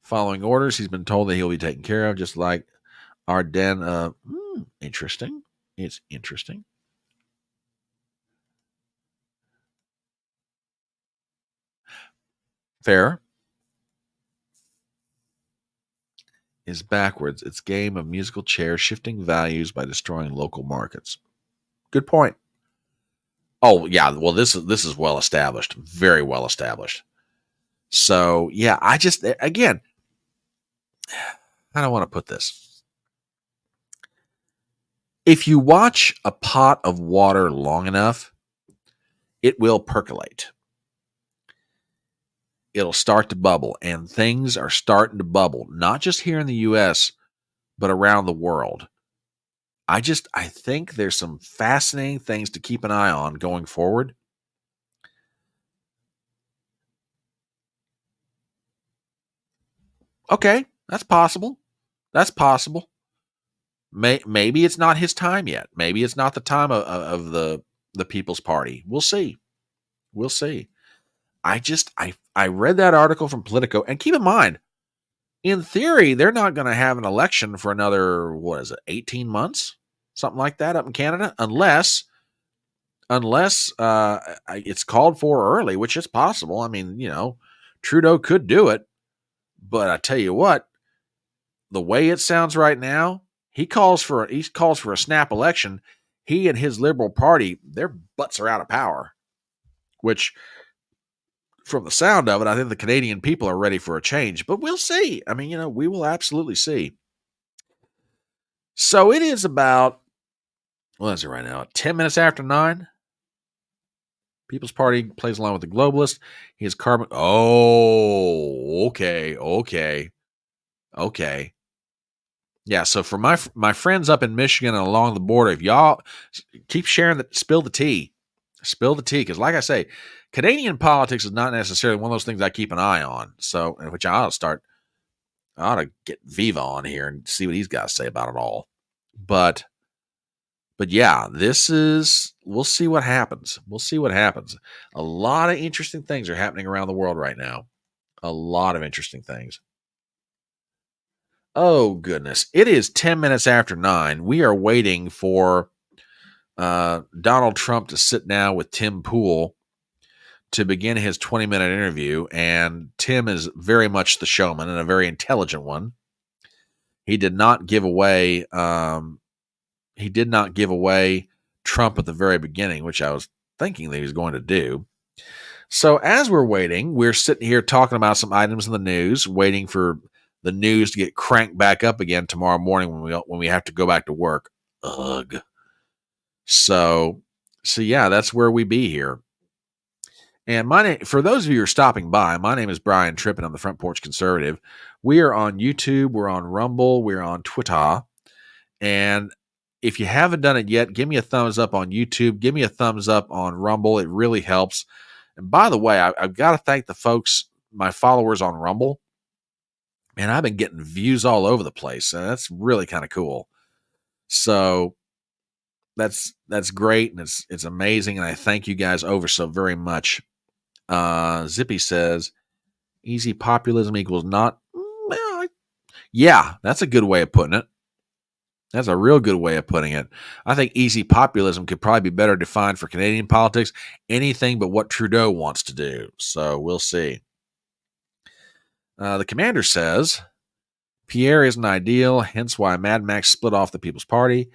Following orders, he's been told that he'll be taken care of, just like Ardennes. Interesting. It's interesting. Fair is backwards. It's game of musical chairs, shifting values by destroying local markets. Good point. Oh yeah, well this is well established, very well established. So yeah, I just again, I don't want to put this. If you watch a pot of water long enough, it will percolate. It'll start to bubble, and things are starting to bubble, not just here in the US, but around the world. I think there's some fascinating things to keep an eye on going forward. Okay, that's possible. That's possible. Maybe it's not his time yet. Maybe it's not the time of the People's Party. We'll see. We'll see. I read that article from Politico, and keep in mind, in theory, they're not going to have an election for another, 18 months, something like that up in Canada, unless it's called for early, which is possible. I mean, Trudeau could do it, but I tell you what, the way it sounds right now, he calls for a snap election. He and his Liberal Party, their butts are out of power, which, from the sound of it, I think the Canadian people are ready for a change, but we'll see. I mean, we will absolutely see. So it is about, what is it right now? 10 minutes after 9. People's Party plays along with the globalist. He has carbon. Oh, okay. Yeah, so for my friends up in Michigan and along the border, if y'all keep sharing spill the tea, because like I say, Canadian politics is not necessarily one of those things I keep an eye on. So, which I ought to get Viva on here and see what he's got to say about it all. But yeah, we'll see what happens. A lot of interesting things are happening around the world right now. A lot of interesting things. Oh, goodness. It is 10 minutes after 9. We are waiting for Donald Trump to sit down with Tim Pool to begin his 20-minute interview. And Tim is very much the showman and a very intelligent one. He did not give away Trump at the very beginning, which I was thinking that he was going to do. So as we're waiting, we're sitting here talking about some items in the news, waiting for the news to get cranked back up again tomorrow morning when we have to go back to work. Ugh. So yeah, that's where we be here. And for those of you who are stopping by, my name is Brian Tripp, and I'm the Front Porch Conservative. We are on YouTube, we're on Rumble, we're on Twitter. And if you haven't done it yet, give me a thumbs up on YouTube. Give me a thumbs up on Rumble. It really helps. And by the way, I've got to thank the folks, my followers on Rumble. And I've been getting views all over the place, and that's really kind of cool. So that's great, and it's amazing, and I thank you guys over so very much. Zippy says, easy populism equals not. Yeah, that's a good way of putting it. That's a real good way of putting it. I think easy populism could probably be better defined for Canadian politics. Anything but what Trudeau wants to do. So we'll see. The commander says, Pierre isn't ideal, hence why Mad Max split off the People's Party.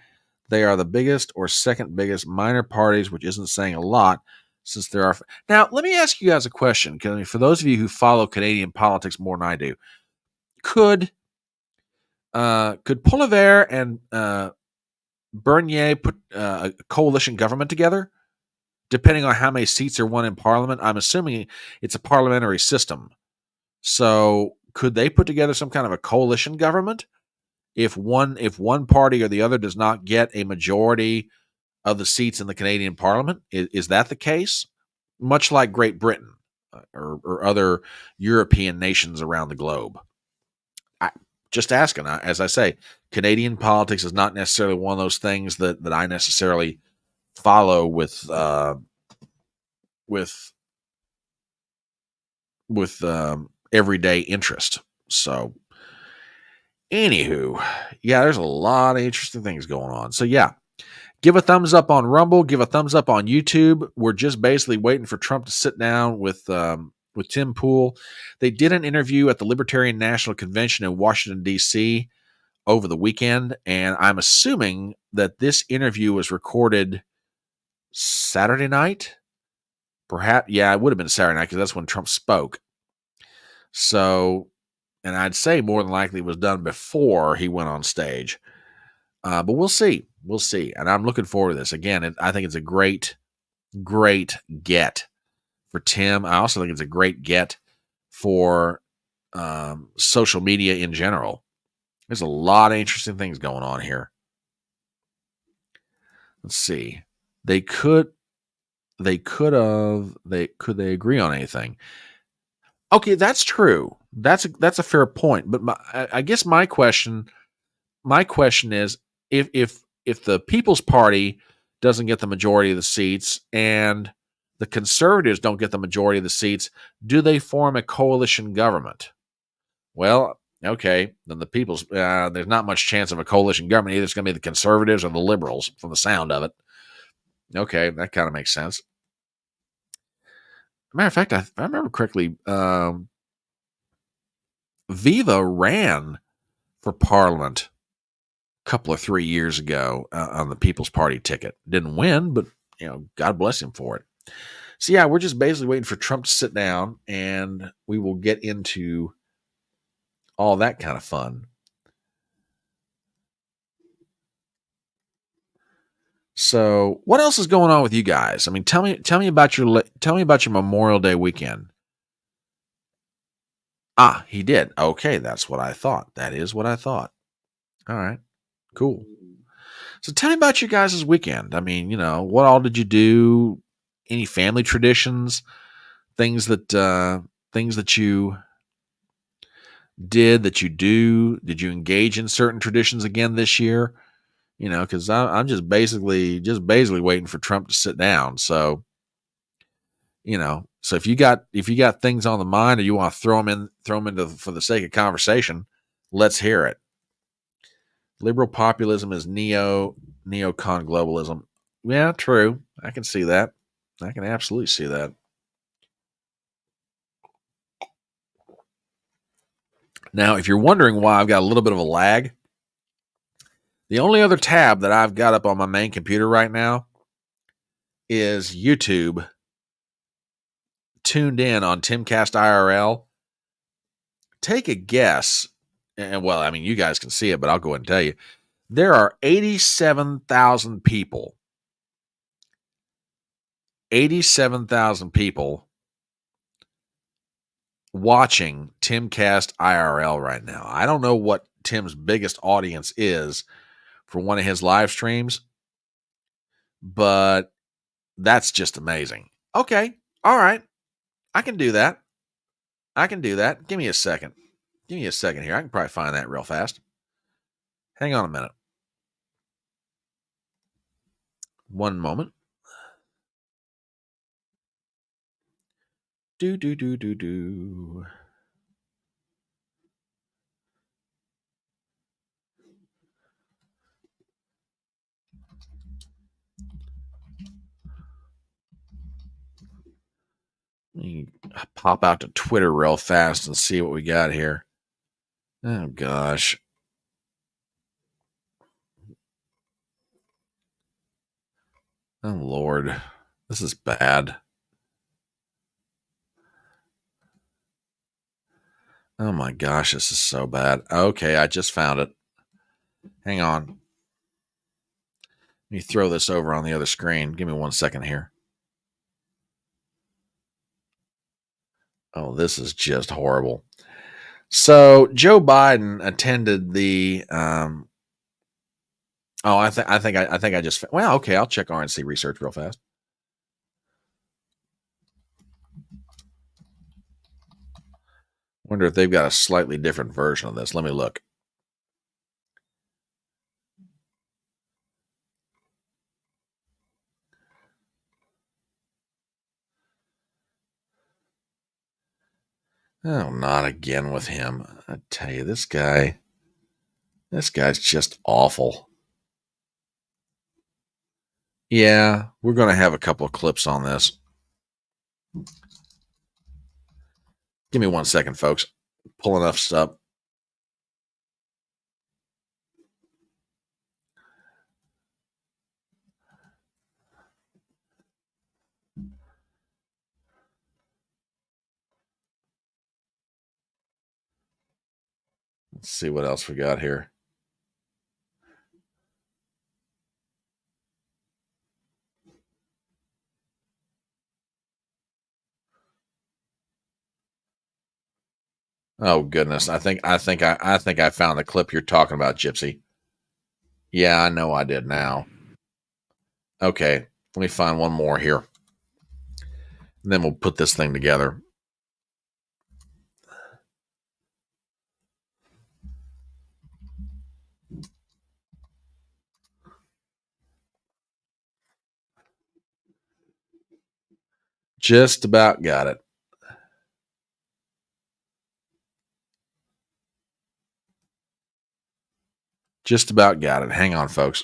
They are the biggest or second biggest minor parties, which isn't saying a lot since there are. Now, let me ask you guys a question, because for those of you who follow Canadian politics more than I do, could Poilievre and Bernier put a coalition government together, depending on how many seats are won in Parliament? I'm assuming it's a parliamentary system. So could they put together some kind of a coalition government if one party or the other does not get a majority of the seats in the Canadian Parliament? Is that the case? Much like Great Britain or other European nations around the globe. Just asking. As I say, Canadian politics is not necessarily one of those things that I necessarily follow with everyday interest. So, anywho, yeah, there's a lot of interesting things going on. So, yeah, give a thumbs up on Rumble. Give a thumbs up on YouTube. We're just basically waiting for Trump to sit down with Tim Pool. They did an interview at the Libertarian National Convention in Washington, D.C. over the weekend, and I'm assuming that this interview was recorded Saturday night. Perhaps, yeah, it would have been Saturday night because that's when Trump spoke. So, and I'd say more than likely it was done before he went on stage. But we'll see. We'll see. And I'm looking forward to this. Again, I think it's a great get for Tim. I also think it's a great get for social media in general. There's a lot of interesting things going on here. Let's see. Could they agree on anything? Okay, that's true. That's a fair point. But I guess my question is, if the People's Party doesn't get the majority of the seats and the Conservatives don't get the majority of the seats, do they form a coalition government? Well, okay, then the People's there's not much chance of a coalition government. Either it's going to be the Conservatives or the Liberals, from the sound of it. Okay, that kind of makes sense. Matter of fact, if I remember correctly, Viva ran for Parliament a couple of 3 years ago on the People's Party ticket. Didn't win, but God bless him for it. So yeah, we're just basically waiting for Trump to sit down, and we will get into all that kind of fun. So, what else is going on with you guys? I mean, tell me about your Memorial Day weekend. Ah, he did. Okay, that's what I thought. That is what I thought. All right, cool. So, tell me about your guys' weekend. I mean, what all did you do? Any family traditions? Things that you did that you do? Did you engage in certain traditions again this year? Because I'm just basically waiting for Trump to sit down. So, so if you got things on the mind, or you want to throw them into for the sake of conversation, let's hear it. Liberal populism is neocon globalism. Yeah, true. I can see that. I can absolutely see that. Now, if you're wondering why I've got a little bit of a lag, the only other tab that I've got up on my main computer right now is YouTube, tuned in on Timcast IRL. Take a guess. And well, I mean, you guys can see it, but I'll go ahead and tell you. There are 87,000 people. 87,000 people watching Timcast IRL right now. I don't know what Tim's biggest audience is for one of his live streams, but that's just amazing. Okay. All right. I can do that. Give me a second. Here. I can probably find that real fast. Hang on a minute. One moment. Do. Let me pop out to Twitter real fast and see what we got here. Oh, gosh. Oh, Lord. This is bad. Oh, my gosh. This is so bad. Okay, I just found it. Hang on. Let me throw this over on the other screen. Give me 1 second here. Oh, this is just horrible. So Joe Biden attended the. I think I just. Well, okay. I'll check RNC research real fast. Wonder if they've got a slightly different version of this. Let me look. Oh, not again with him. I tell you, this guy's just awful. Yeah, we're going to have a couple of clips on this. Give me 1 second, folks. Pull enough stuff. Let's see what else we got here. Oh goodness. I think I found the clip you're talking about, Gypsy. Yeah, I know I did now. Okay, let me find one more here. And then we'll put this thing together. Just about got it. Just about got it. Hang on, folks.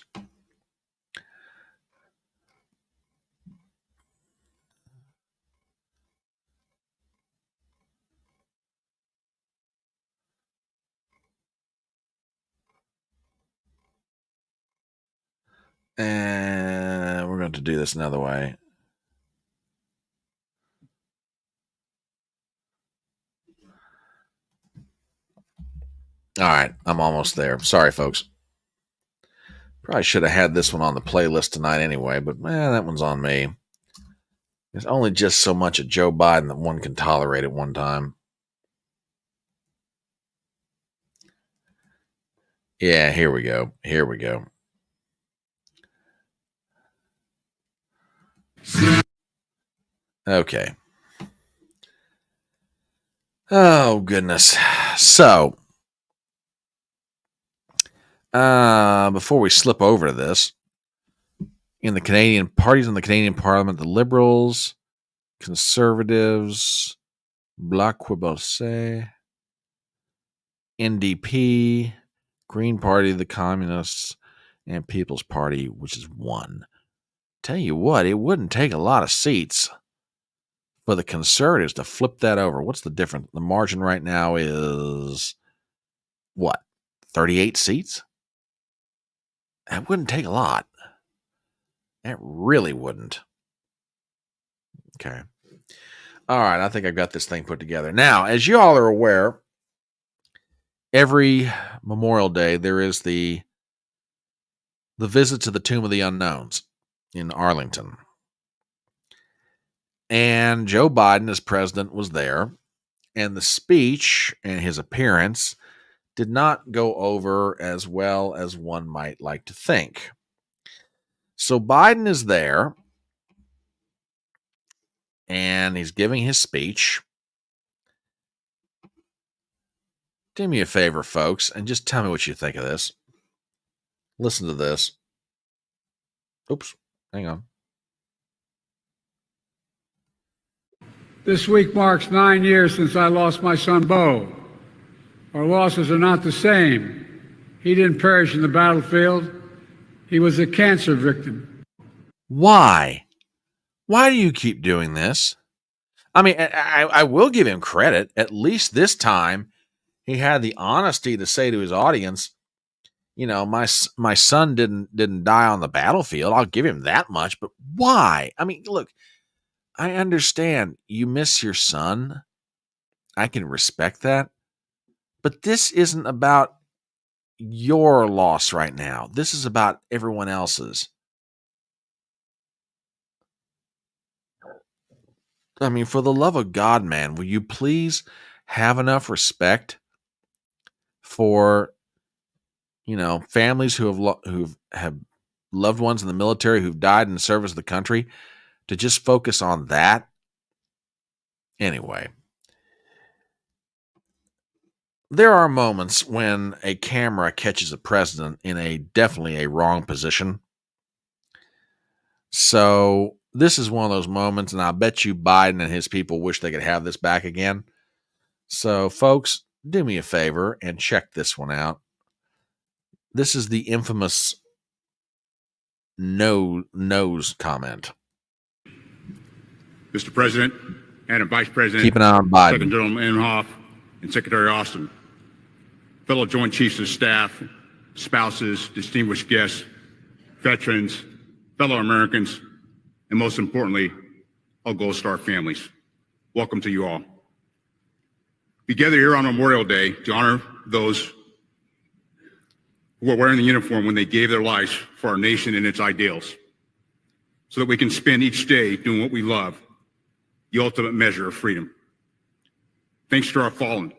And we're going to do this another way. All right, I'm almost there. Sorry, folks. Probably should have had this one on the playlist tonight anyway, but that one's on me. There's only just so much of Joe Biden that one can tolerate at one time. Yeah, here we go. Here we go. Okay. Oh, goodness. So, before we slip over to this, in the Canadian parties in the Canadian Parliament, the Liberals, Conservatives, Bloc Québécois, NDP, Green Party, the Communists, and People's Party, which is one. Tell you what, it wouldn't take a lot of seats for the Conservatives to flip that over. What's the difference? The margin right now is what? 38 seats? That wouldn't take a lot. That really wouldn't. Okay. All right, I think I've got this thing put together. Now, as you all are aware, every Memorial Day there is the visit to the Tomb of the Unknowns in Arlington. And Joe Biden, as president, was there. And the speech and his appearance did not go over as well as one might like to think. So Biden is there, and he's giving his speech. Do me a favor, folks, and just tell me what you think of this. Listen to this. Oops, hang on. This week marks 9 years since I lost my son, Bo. Our losses are not the same. He didn't perish in the battlefield. He was a cancer victim. Why? Why do you keep doing this? I mean, I will give him credit. At least this time, he had the honesty to say to his audience, you know, my son didn't die on the battlefield. I'll give him that much. But why? I mean, look, I understand you miss your son. I can respect that. But this isn't about your loss right now. This is about everyone else's. I mean, for the love of God, man, will you please have enough respect for, you know, families who have loved ones in the military who've died in the service of the country to just focus on that? Anyway, there are moments when a camera catches a president in definitely a wrong position. So this is one of those moments, and I bet you Biden and his people wish they could have this back again. So, folks, do me a favor and check this one out. This is the infamous nose comment. Mr. President, Madam Vice President, Keep an eye on Biden. Second General Inhofe, and Secretary Austin, fellow Joint Chiefs of Staff, spouses, distinguished guests, veterans, fellow Americans, and most importantly, all Gold Star families. Welcome to you all. We gather here on Memorial Day to honor those who are wearing the uniform when they gave their lives for our nation and its ideals, so that we can spend each day doing what we love, the ultimate measure of freedom. Thanks to our fallen,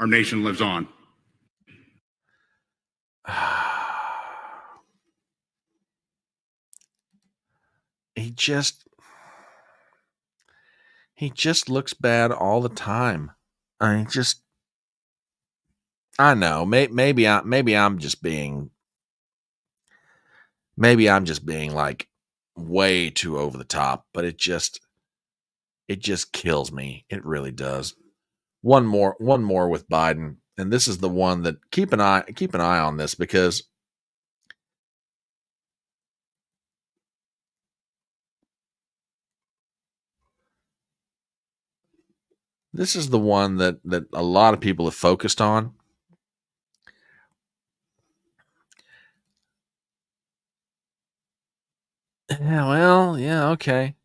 our nation lives on. He just looks bad all the time. I know. Maybe I'm just being like way too over the top, but it just kills me. It really does. One more with Biden, and this is the one that keep an eye on this, because this is the one that a lot of people have focused on. Yeah, well, yeah, okay.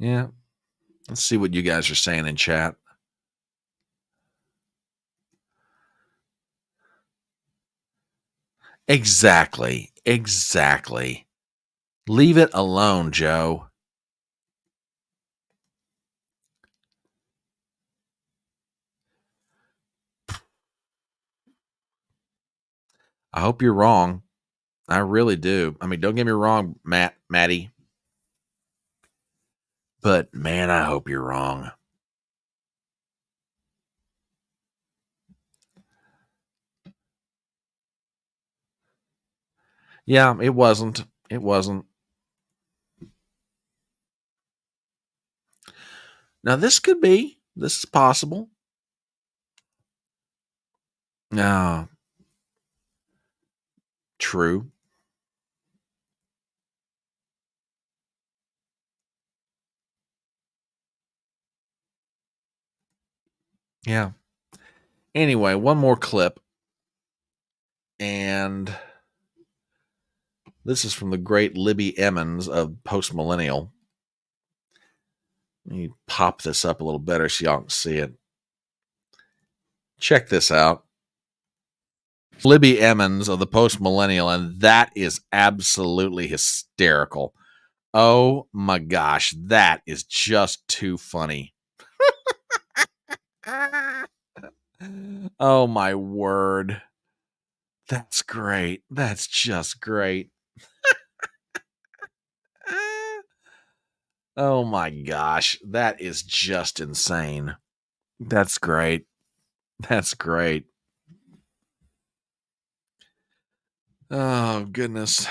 Yeah. Let's see what you guys are saying in chat. Exactly. Leave it alone, Joe. I hope you're wrong. I really do. I mean, don't get me wrong, Maddie. But man, I hope you're wrong. Yeah, it wasn't. Now this is possible. No. True. Yeah. Anyway, one more clip. And this is from the great Libby Emmons of Post Millennial. Let me pop this up a little better so y'all can see it. Check this out. Libby Emmons of the Post Millennial, and that is absolutely hysterical. Oh my gosh, that is just too funny. Oh my word. That's great. That's just great. Oh my gosh, that is just insane. That's great. That's great. Oh goodness.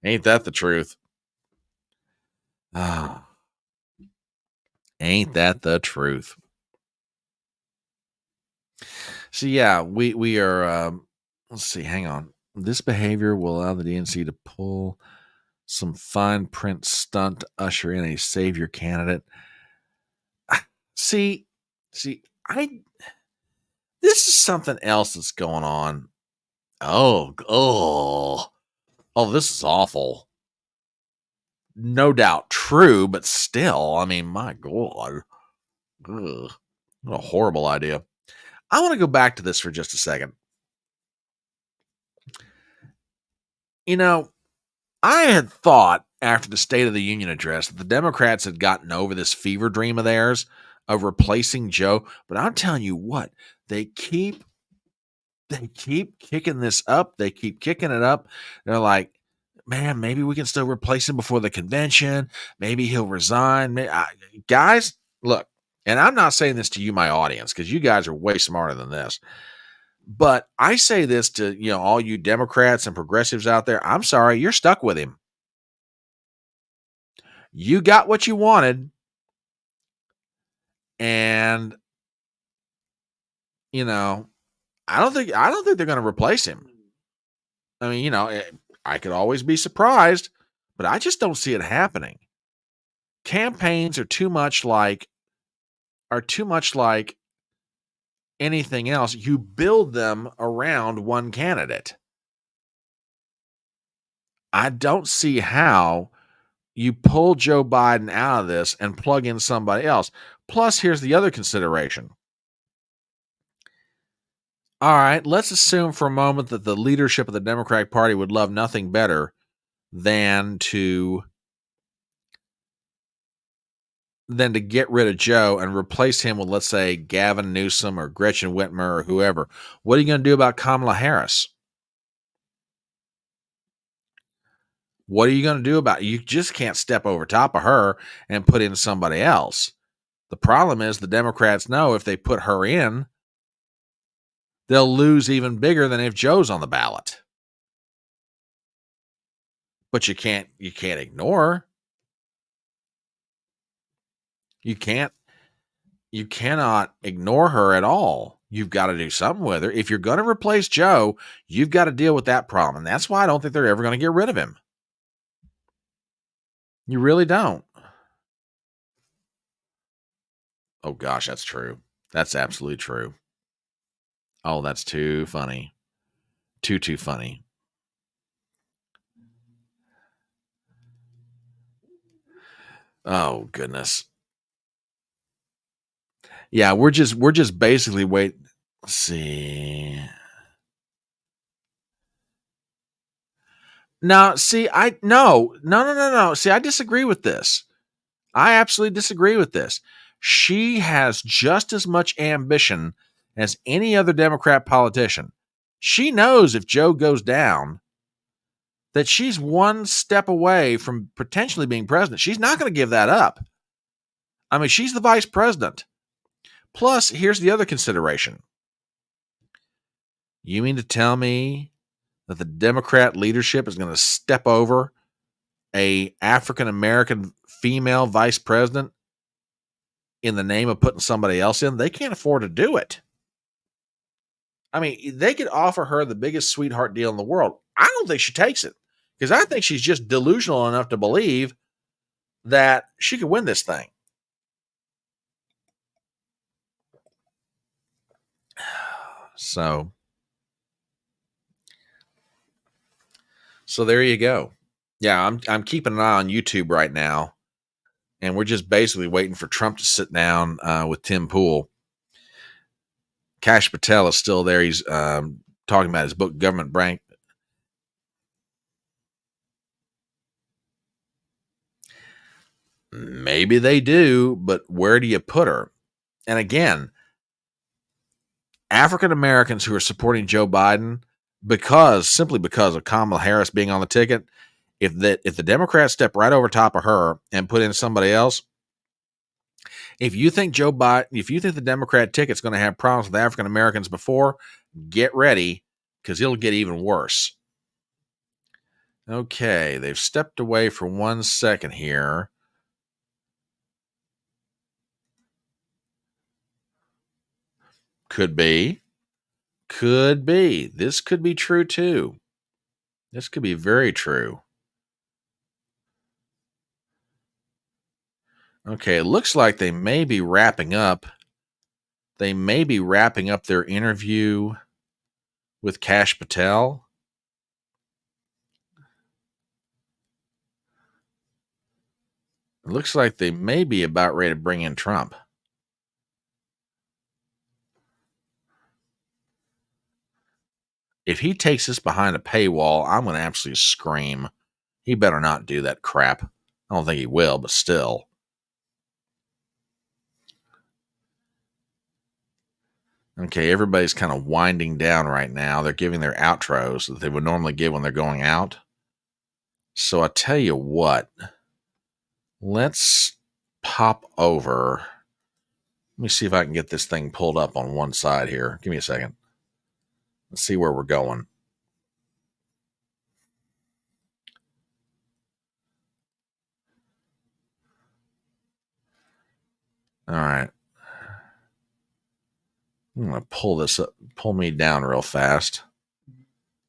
Ain't that the truth? Oh, ain't that the truth? So yeah, we are. Let's see. Hang on. This behavior will allow the DNC to pull some fine print stunt to usher in a savior candidate. See, this is something else that's going on. Oh, this is awful. No doubt true, but still, I mean, my God. Ugh, what a horrible idea. I want to go back to this for just a second. You know, I had thought after the State of the Union address that the Democrats had gotten over this fever dream of theirs of replacing Joe, but I'm telling you what, they keep kicking this up. They keep kicking it up. They're like, man, maybe we can still replace him before the convention. Maybe he'll resign. Guys, look, and I'm not saying this to you, my audience, because you guys are way smarter than this. But I say this to, all you Democrats and progressives out there. I'm sorry, you're stuck with him. You got what you wanted. And, I don't think they're going to replace him. I mean, I could always be surprised, but I just don't see it happening. Campaigns are too much like anything else. You build them around one candidate. I don't see how you pull Joe Biden out of this and plug in somebody else. Plus, here's the other consideration. All right, let's assume for a moment that the leadership of the Democratic Party would love nothing better than to than to get rid of Joe and replace him with, let's say, Gavin Newsom or Gretchen Whitmer or whoever. What are you going to do about Kamala Harris? What are you going to do about it? You just can't step over top of her and put in somebody else. The problem is the Democrats know if they put her in, they'll lose even bigger than if Joe's on the ballot. But you can't ignore her. You cannot ignore her at all. You've got to do something with her. If you're going to replace Joe, you've got to deal with that problem. And that's why I don't think they're ever going to get rid of him. You really don't. Oh gosh, that's true. That's absolutely true. Oh, that's too funny. Too funny. Oh goodness. Yeah, we're just basically wait. Let's see. Now, see, no. See, I disagree with this. I absolutely disagree with this. She has just as much ambition as any other Democrat politician. She knows if Joe goes down, that she's one step away from potentially being president. She's not going to give that up. I mean, she's the vice president. Plus, here's the other consideration. You mean to tell me that the Democrat leadership is going to step over a African-American female vice president in the name of putting somebody else in? They can't afford to do it. I mean, they could offer her the biggest sweetheart deal in the world. I don't think she takes it because I think she's just delusional enough to believe that she could win this thing. So there you go. Yeah, I'm keeping an eye on YouTube right now, and we're just basically waiting for Trump to sit down with Tim Pool. Kash Patel is still there. He's talking about his book, Government Bank. Maybe they do, but where do you put her? And again, African Americans who are supporting Joe Biden simply because of Kamala Harris being on the ticket, if the Democrats step right over top of her and put in somebody else, if you think the Democrat ticket's going to have problems with African Americans before, get ready because it'll get even worse. Okay, they've stepped away for 1 second here. Could be. This could be true too. This could be very true. Okay, it looks like they may be wrapping up. They may be wrapping up their interview with Kash Patel. It looks like they may be about ready to bring in Trump. If he takes this behind a paywall, I'm going to absolutely scream. He better not do that crap. I don't think he will, but still. Okay, everybody's kind of winding down right now. They're giving their outros that they would normally give when they're going out. So I tell you what, let's pop over. Let me see if I can get this thing pulled up on one side here. Give me a second. Let's see where we're going. All right. I'm going to pull this up, pull me down real fast.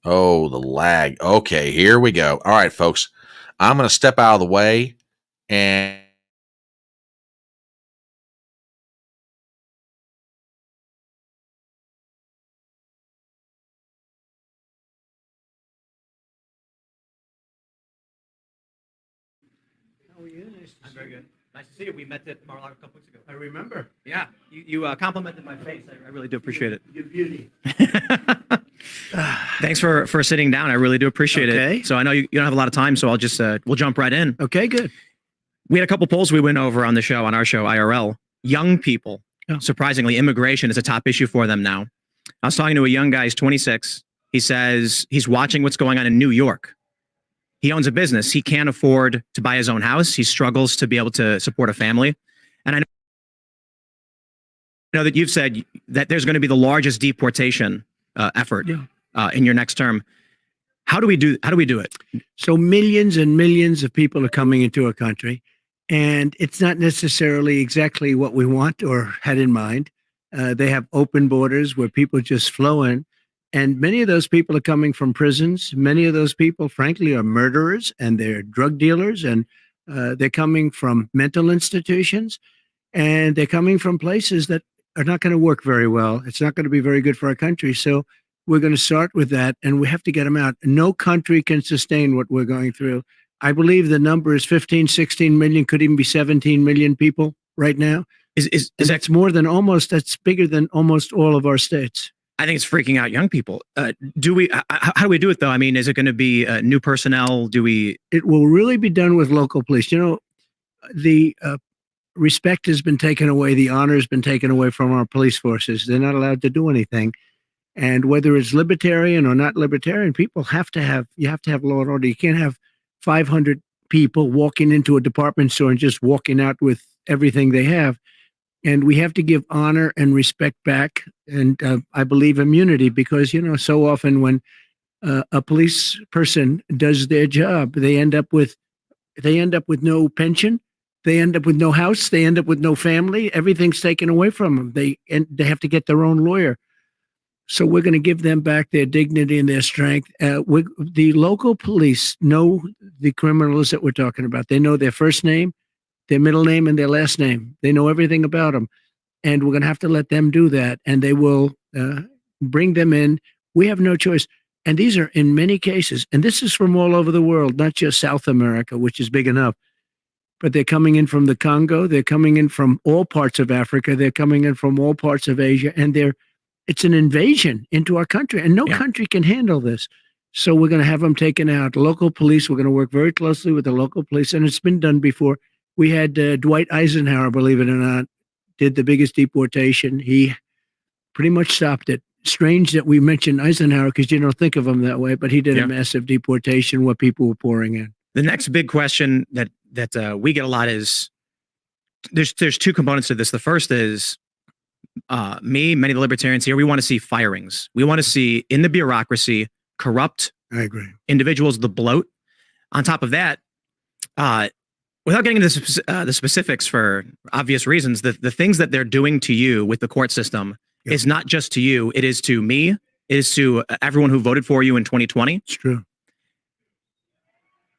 Oh, the lag. Okay, here we go. All right, folks. I'm going to step out of the way and How are you? Nice to I'm very good. Nice to see you. We met at Mar-a-Lago a couple weeks ago. I remember. Yeah, you complimented my face. I really do appreciate it. Your beauty. Thanks for sitting down. I really do appreciate Okay. it. So I know you don't have a lot of time, so I'll just we'll jump right in. Okay, good. We had a couple polls we went over on the show, on our show, IRL. Young people, surprisingly, immigration is a top issue for them now. I was talking to a young guy, he's 26. He says he's watching what's going on in New York. He owns a business. He can't afford to buy his own house. He struggles to be able to support a family. And I know that you've said that there's going to be the largest deportation effort in your next term. How do we do it? So millions and millions of people are coming into our country, and it's not necessarily exactly what we want or had in mind. They have open borders where people just flow in, and many of those people are coming from prisons. Many of those people, frankly, are murderers and they're drug dealers, and they're coming from mental institutions, and they're coming from places that are not going to work very well. It's not going to be very good for our country. So we're going to start with that, and we have to get them out. No country can sustain what we're going through. I believe the number is 15, 16 million, could even be 17 million people right now. That's more than that's bigger than almost all of our states. I think it's freaking out young people. How do we do it though? I mean, is it going to be new personnel? It will really be done with local police. You know, the respect has been taken away. The honor has been taken away from our police forces. They're not allowed to do anything. And whether it's libertarian or not libertarian, you have to have law and order. You can't have 500 people walking into a department store and just walking out with everything they have. And we have to give honor and respect back. And I believe immunity, because, you know, so often when a police person does their job, they end up with no pension. They end up with no house. They end up with no family. Everything's taken away from them. They have to get their own lawyer. So we're going to give them back their dignity and their strength. The local police know the criminals that we're talking about. They know their first name, their middle name, and their last name. They know everything about them. And we're going to have to let them do that. And they will bring them in. We have no choice. And these are in many cases, and this is from all over the world, not just South America, which is big enough, but they're coming in from the Congo. They're coming in from all parts of Africa. They're coming in from all parts of Asia. And it's an invasion into our country, and no country can handle this. So we're going to have them taken out. Local police, we're going to work very closely with the local police, and it's been done before. We had Dwight Eisenhower, believe it or not, did the biggest deportation. He pretty much stopped it. Strange that we mentioned Eisenhower because you don't think of him that way, but he did a massive deportation where people were pouring in. The next big question that we get a lot is there's two components to this. The first is many of the libertarians here, we want to see firings. We want to see in the bureaucracy corrupt individuals, the bloat. On top of that, without getting into the specifics for obvious reasons, the things that they're doing to you with the court system is not just to you. It is to me. It is to everyone who voted for you in 2020. It's true.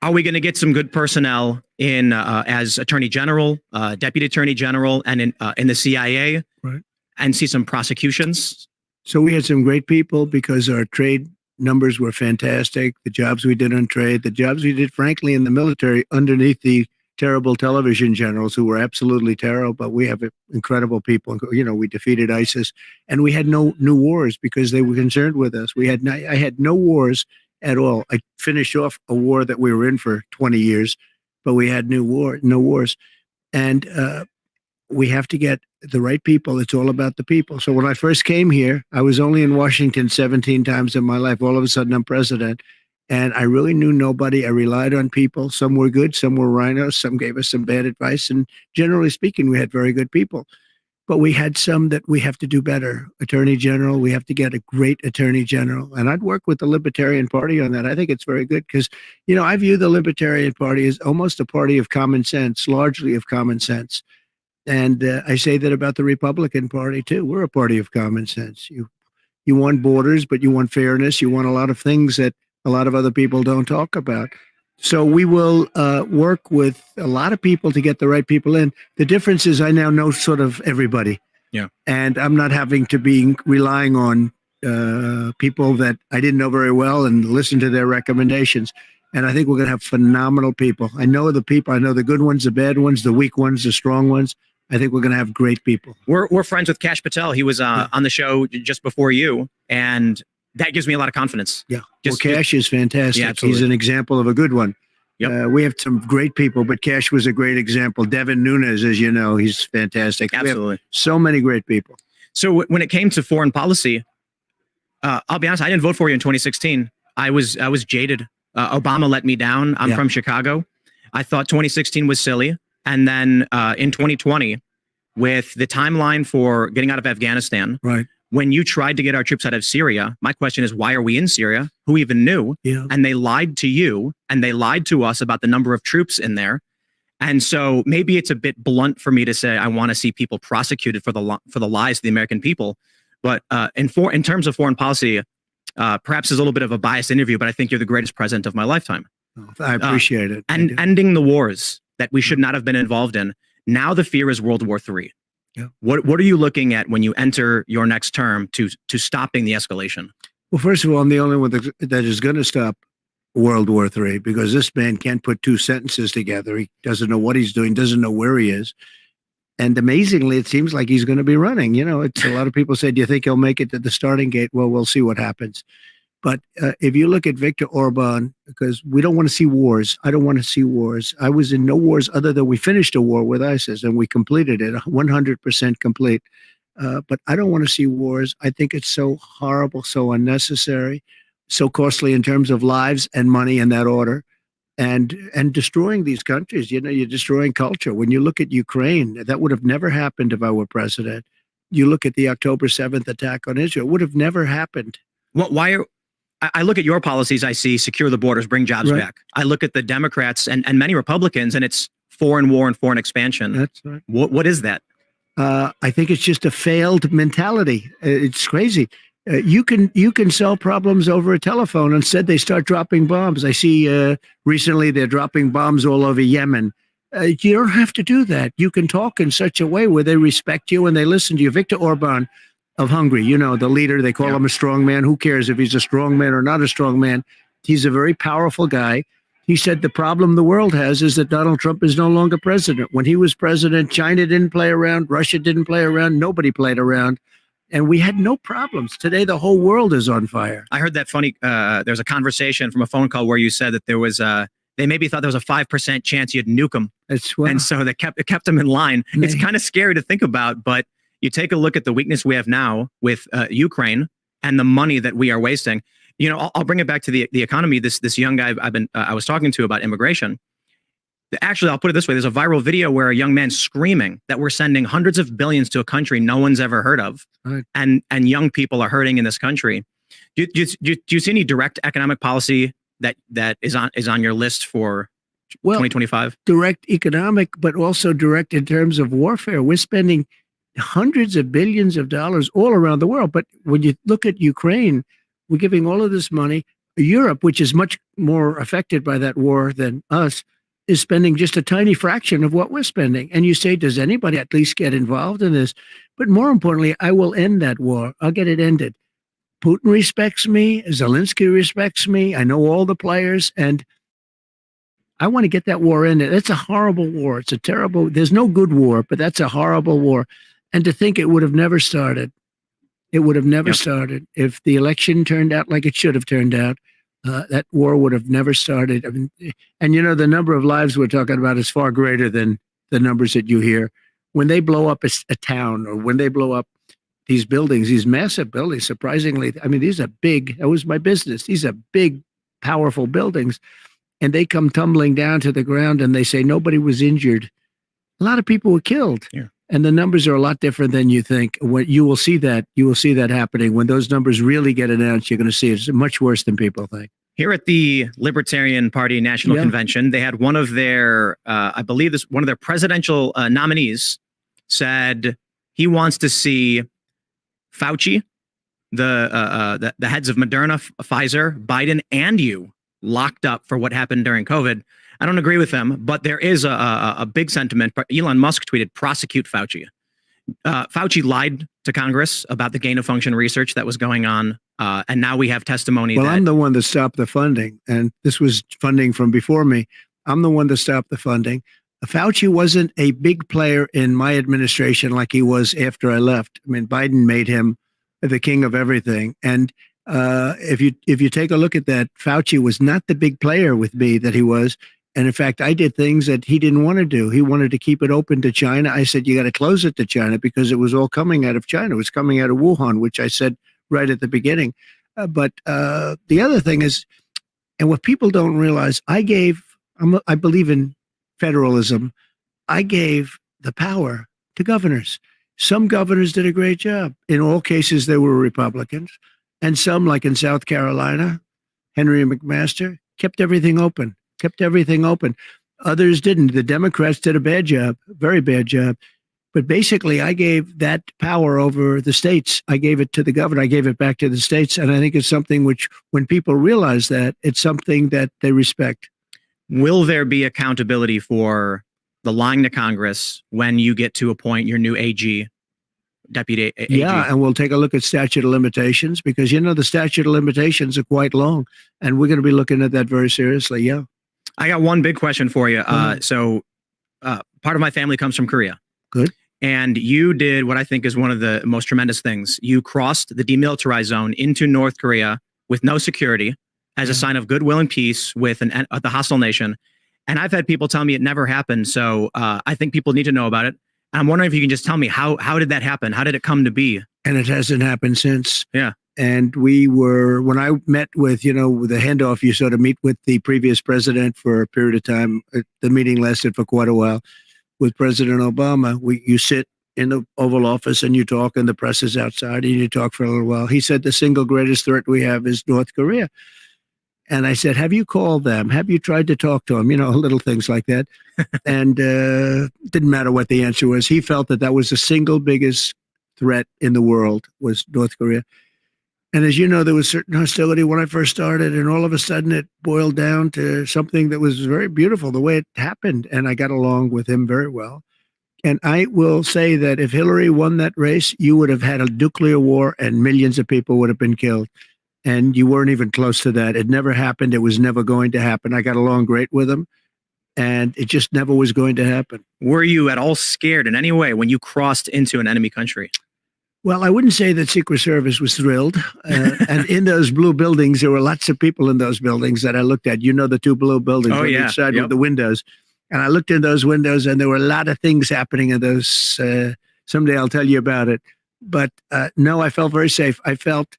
Are we going to get some good personnel in as Attorney General, Deputy Attorney General, and in the CIA? Right. And see some prosecutions? So we had some great people because our trade numbers were fantastic. The jobs we did on trade, the jobs we did, frankly, in the military underneath the terrible television generals who were absolutely terrible. But we have incredible people. You know, we defeated ISIS, and we had no new wars because they were concerned with us. I had no wars at all. I finished off a war that we were in for 20 years, but we had no wars. And we have to get the right people. It's all about the people. So when I first came here, I was only in Washington 17 times in my life. All of a sudden, I'm president. And I really knew nobody. I relied on people. Some were good, some were rhinos, some gave us some bad advice. And generally speaking, we had very good people. But we had some that we have to do better. Attorney General, we have to get a great Attorney General. And I'd work with the Libertarian Party on that. I think it's very good because, you know, I view the Libertarian Party as almost a party of common sense, largely of common sense. And I say that about the Republican Party, too. We're a party of common sense. You want borders, but you want fairness. You want a lot of things that a lot of other people don't talk about. So we will work with a lot of people to get the right people in. The difference is I now know sort of everybody. Yeah. And I'm not having to be relying on people that I didn't know very well and listen to their recommendations. And I think we're going to have phenomenal people. I know the people. I know the good ones, the bad ones, the weak ones, the strong ones. I think we're going to have great people. We're friends with Kash Patel. He was on the show just before you, and that gives me a lot of confidence. Yeah, Kash is fantastic. Yeah, he's an example of a good one. Yep. We have some great people, but Cash was a great example. Devin Nunes, as you know, he's fantastic. Absolutely. So many great people. So when it came to foreign policy, I'll be honest, I didn't vote for you in 2016. I was jaded. Obama let me down. I'm from Chicago. I thought 2016 was silly. And then in 2020, with the timeline for getting out of Afghanistan, right? When you tried to get our troops out of Syria, my question is, why are we in Syria? Who even knew? Yeah. And they lied to you and they lied to us about the number of troops in there. And so maybe it's a bit blunt for me to say I want to see people prosecuted for the lies of the American people. But in terms of foreign policy, perhaps it's a little bit of a biased interview, but I think you're the greatest president of my lifetime. I appreciate it. And ending the wars that we should not have been involved in. Now the fear is World War III. Yeah. What are you looking at when you enter your next term to stopping the escalation? Well, first of all, I'm the only one that is going to stop World War III, because this man can't put two sentences together. He doesn't know what he's doing, doesn't know where he is. And amazingly, it seems like he's going to be running. You know, it's a lot of people say, do you think he'll make it to the starting gate? Well, we'll see what happens. But if you look at Viktor Orban, because we don't want to see wars. I don't want to see wars. I was in no wars other than we finished a war with ISIS and we completed it, 100% complete. But I don't want to see wars. I think it's so horrible, so unnecessary, so costly in terms of lives and money in that order, and destroying these countries. You know, you're destroying culture. When you look at Ukraine, that would have never happened if I were president. You look at the October 7th attack on Israel, it would have never happened. Well, I look at your policies, I see secure the borders, bring jobs back. I look at the Democrats and many Republicans, and it's foreign war and foreign expansion. That's right. What is that? I think it's just a failed mentality. It's crazy. You can solve problems over a telephone. Instead, they start dropping bombs. I see recently they're dropping bombs all over Yemen. You don't have to do that. You can talk in such a way where they respect you and they listen to you. Viktor Orban of Hungary, you know, the leader, they call him a strong man. Who cares if he's a strong man or not a strong man? He's a very powerful guy. He said the problem the world has is that Donald Trump is no longer president. When he was president, China didn't play around, Russia didn't play around, nobody played around, and we had no problems. Today, the whole world is on fire. I heard that funny, there's a conversation from a phone call where you said that there was they maybe thought there was a 5% chance you'd nuke them. And so it kept them in line. It's kind of scary to think about, but you take a look at the weakness we have now with Ukraine and the money that we are wasting. You know, I'll bring it back to the economy. This young guy I was talking to about immigration. Actually, I'll put it this way: there's a viral video where a young man screaming that we're sending hundreds of billions to a country no one's ever heard of, and young people are hurting in this country. Do you see any direct economic policy that is on your list for 2025? Direct economic, but also direct in terms of warfare. We're spending hundreds of billions of dollars all around the world. But when you look at Ukraine, we're giving all of this money. Europe, which is much more affected by that war than us, is spending just a tiny fraction of what we're spending. And you say, does anybody at least get involved in this? But more importantly, I will end that war. I'll get it ended. Putin respects me. Zelensky respects me. I know all the players. And I want to get that war ended. It's a horrible war. It's a terrible, there's no good war, but that's a horrible war. And to think it would have never started. It would have never started. If the election turned out like it should have turned out, that war would have never started. I mean, and you know, the number of lives we're talking about is far greater than the numbers that you hear. When they blow up a town, or when they blow up these buildings, these massive buildings, surprisingly, I mean, these are big, that was my business. These are big, powerful buildings. And they come tumbling down to the ground and they say nobody was injured. A lot of people were killed. Yeah. And the numbers are a lot different than you think. When you will see that happening. When those numbers really get announced, you're going to see it's much worse than people think. Here at the Libertarian Party National Convention, they had one of their, I believe one of their presidential nominees said he wants to see Fauci, the heads of Moderna, Pfizer, Biden, and you locked up for what happened during COVID. I don't agree with them, but there is a big sentiment. Elon Musk tweeted, prosecute Fauci. Fauci lied to Congress about the gain of function research that was going on. And now we have testimony. Well, I'm the one that stopped the funding. And this was funding from before me. I'm the one that stopped the funding. Fauci wasn't a big player in my administration like he was after I left. I mean, Biden made him the king of everything. And if you take a look at that, Fauci was not the big player with me that he was. And in fact, I did things that he didn't want to do. He wanted to keep it open to China. I said, you got to close it to China because it was all coming out of China. It was coming out of Wuhan, which I said right at the beginning. But the other thing is, and what people don't realize, I believe in federalism. I gave the power to governors. Some governors did a great job. In all cases, they were Republicans. And some, like in South Carolina, Henry McMaster, kept everything open. Others didn't. The Democrats did a bad job, very bad job. But basically, I gave that power over the states. I gave it to the governor. I gave it back to the states. And I think it's something which, when people realize that, it's something that they respect. Will there be accountability for the lying to Congress when you get to appoint your new AG, deputy AG? Yeah, and we'll take a look at statute of limitations because, the statute of limitations are quite long. And we're going to be looking at that very seriously. Yeah. I got one big question for you. So part of my family comes from Korea. Good. And you did what I think is one of the most tremendous things. You crossed the demilitarized zone into North Korea with no security as a sign of goodwill and peace with the hostile nation. And I've had people tell me it never happened. So I think people need to know about it. I'm wondering if you can just tell me how did that happen? How did it come to be? And it hasn't happened since. Yeah. And when I met with, with the handoff, you sort of meet with the previous president for a period of time. The meeting lasted for quite a while. With President Obama, you sit in the Oval Office and you talk, and the press is outside, and you talk for a little while. He said the single greatest threat we have is North Korea. And I said, have you called them? Have you tried to talk to them? Little things like that. And didn't matter what the answer was. He felt that was the single biggest threat in the world was North Korea. And as you know, there was certain hostility when I first started, and all of a sudden it boiled down to something that was very beautiful, the way it happened. And I got along with him very well. And I will say that if Hillary won that race, you would have had a nuclear war and millions of people would have been killed. And you weren't even close to that. It never happened. It was never going to happen. I got along great with him, and it just never was going to happen. Were you at all scared in any way when you crossed into an enemy country? Well, I wouldn't say that Secret Service was thrilled. And in those blue buildings, there were lots of people in those buildings that I looked at. The two blue buildings on each side with the windows. And I looked in those windows, and there were a lot of things happening in those. Someday I'll tell you about it. But no, I felt very safe. I felt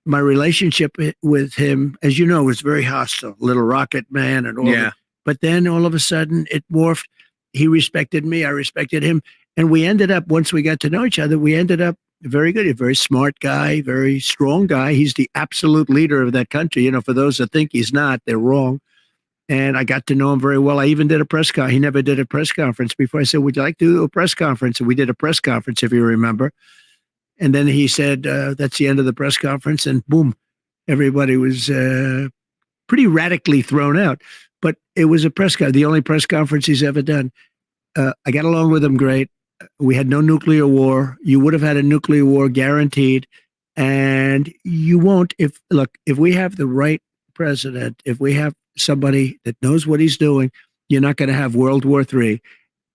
my relationship with him, as you know, was very hostile. Little Rocket Man and all that. But then all of a sudden it morphed. He respected me. I respected him. And we ended up, once we got to know each other, we ended up very good. A very smart guy, very strong guy. He's the absolute leader of that country. For those that think he's not, they're wrong. And I got to know him very well. I even did a press conference. He never did a press conference before. I said, would you like to do a press conference? And we did a press conference, if you remember. And then he said, that's the end of the press conference. And boom, everybody was pretty radically thrown out. But it was a press conference, the only press conference he's ever done. I got along with him great. We had no nuclear war. You would have had a nuclear war guaranteed. And you won't if we have the right president, if we have somebody that knows what he's doing, you're not going to have World War III.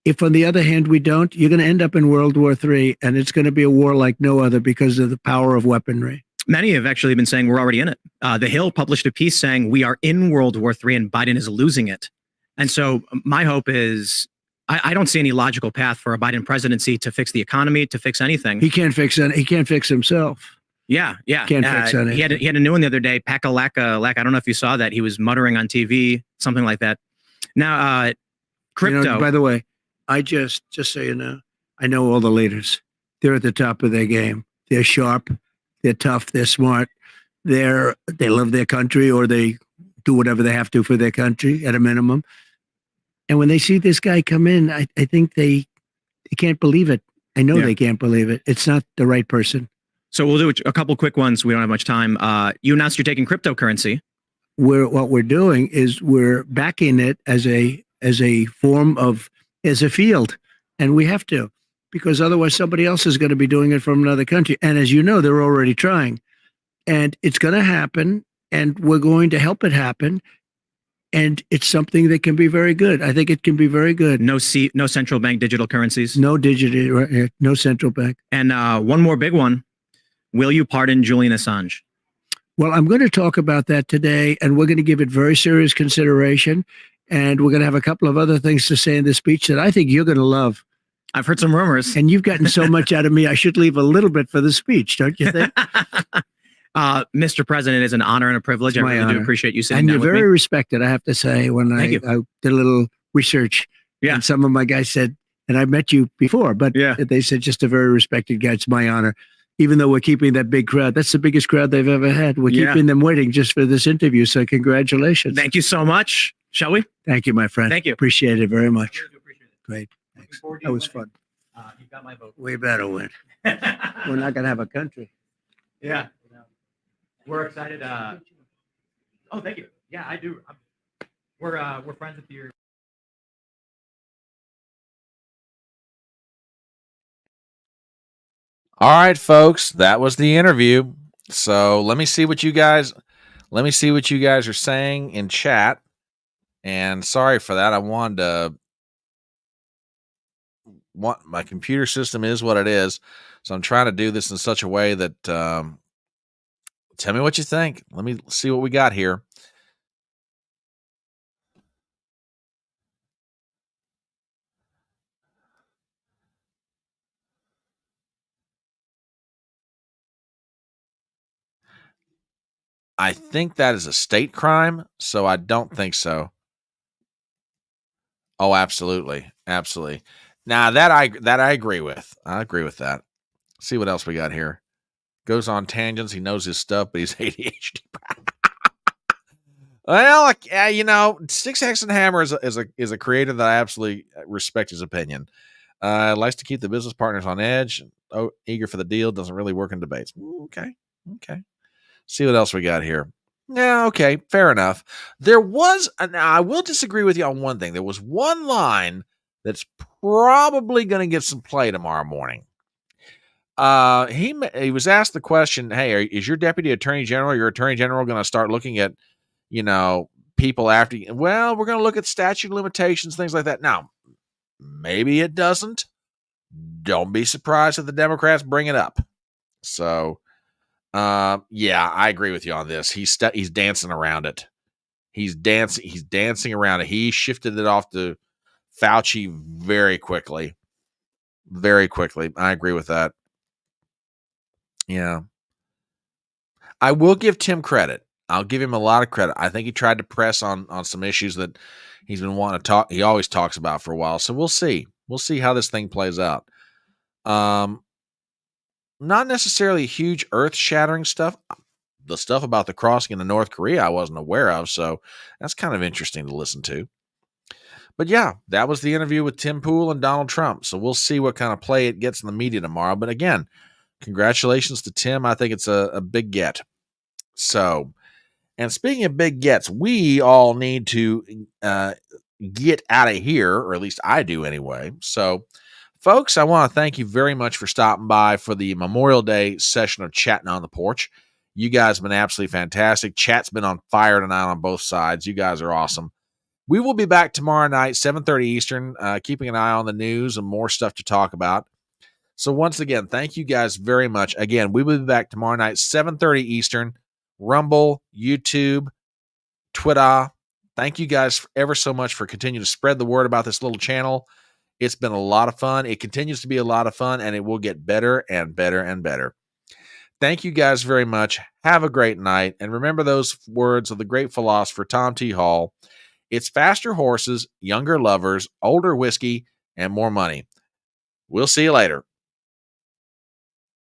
If, on the other hand, we don't, you're going to end up in World War III, and it's going to be a war like no other because of the power of weaponry. Many have actually been saying we're already in it. The Hill published a piece saying we are in World War III and Biden is losing it. And so my hope is I don't see any logical path for a Biden presidency to fix the economy, to fix anything. He can't fix it. He can't fix himself. Yeah. Can't fix anything. He had a new one the other day, Pack-a-lack. I don't know if you saw that. He was muttering on TV, something like that. Now, crypto. By the way, I just so you know, I know all the leaders. They're at the top of their game. They're sharp. They're tough. They're smart. They love their country, or they do whatever they have to for their country at a minimum. And when they see this guy come in, I think they can't believe it. I know they can't believe it. It's not the right person. So we'll do a couple quick ones. We don't have much time. You announced you're taking cryptocurrency. What we're doing is we're backing it as a form of, as a field. And we have to, because otherwise somebody else is going to be doing it from another country. And as you know, they're already trying. And it's going to happen, and we're going to help it happen. And it's something that can be very good. I think it can be very good. No central bank digital currencies. No central bank. And one more big one. Will you pardon Julian Assange? Well, I'm going to talk about that today, and we're going to give it very serious consideration. And we're going to have a couple of other things to say in this speech that I think you're going to love. I've heard some rumors. And you've gotten so much out of me, I should leave a little bit for the speech, don't you think? Mr. President, it is an honor and a privilege. I really honor. do appreciate you sitting and down you're with very me. respected, I have to say. When I did a little research, and some of my guys said, and I've met you before, but they said just a very respected guy. It's my honor. Even though we're keeping that big crowd, that's the biggest crowd they've ever had. We're keeping them waiting just for this interview. So congratulations. Thank you so much. Shall we? Thank you, my friend. Thank you. Appreciate it very much. Really appreciate it. Great. Thanks. That was fun. You got my vote. We better win. We're not going to have a country. Yeah. We're excited. Oh, thank you. Yeah, I do. We're friends with your. All right, folks, that was the interview. So let me see what you guys are saying in chat. And sorry for that. My computer system is what it is. So I'm trying to do this in such a way that tell me what you think. Let me see what we got here. I think that is a state crime, so I don't think so. Oh, absolutely. Absolutely. Now that I agree with. I agree with that. See what else we got here. Goes on tangents. He knows his stuff, but he's ADHD. Well, Six Hexen Hammer is a creator that I absolutely respect his opinion. Likes to keep the business partners on edge. Oh, eager for the deal. Doesn't really work in debates. Okay. See what else we got here. Yeah, okay, fair enough. There was, now I will disagree with you on one thing. There was one line that's probably going to get some play tomorrow morning. He was asked the question, hey, is your deputy attorney general, your attorney general going to start looking at, people after you? Well, we're going to look at statute of limitations, things like that. Now, maybe it doesn't. Don't be surprised if the Democrats bring it up. So, yeah, I agree with you on this. He's dancing around it. He's dancing around it. He shifted it off to Fauci very quickly. Very quickly. I agree with that. Yeah. I will give Tim credit. I'll give him a lot of credit. I think he tried to press on some issues that he's been wanting to talk. He always talks about for a while. So we'll see. We'll see how this thing plays out. Not necessarily huge earth-shattering stuff. The stuff about the crossing into North Korea I wasn't aware of, so that's kind of interesting to listen to. But yeah, that was the interview with Tim Pool and Donald Trump. So we'll see what kind of play it gets in the media tomorrow. But again, congratulations to Tim. I think it's a big get. So, and speaking of big gets, we all need to get out of here, or at least I do anyway. So, folks, I want to thank you very much for stopping by for the Memorial Day session of Chattin on the Porch. You guys have been absolutely fantastic. Chat's been on fire tonight on both sides. You guys are awesome. We will be back tomorrow night, 7:30 Eastern, keeping an eye on the news and more stuff to talk about. So once again, thank you guys very much. Again, we will be back tomorrow night, 7:30 Eastern, Rumble, YouTube, Twitter. Thank you guys ever so much for continuing to spread the word about this little channel. It's been a lot of fun. It continues to be a lot of fun, and it will get better and better and better. Thank you guys very much. Have a great night. And remember those words of the great philosopher Tom T. Hall. It's faster horses, younger lovers, older whiskey, and more money. We'll see you later.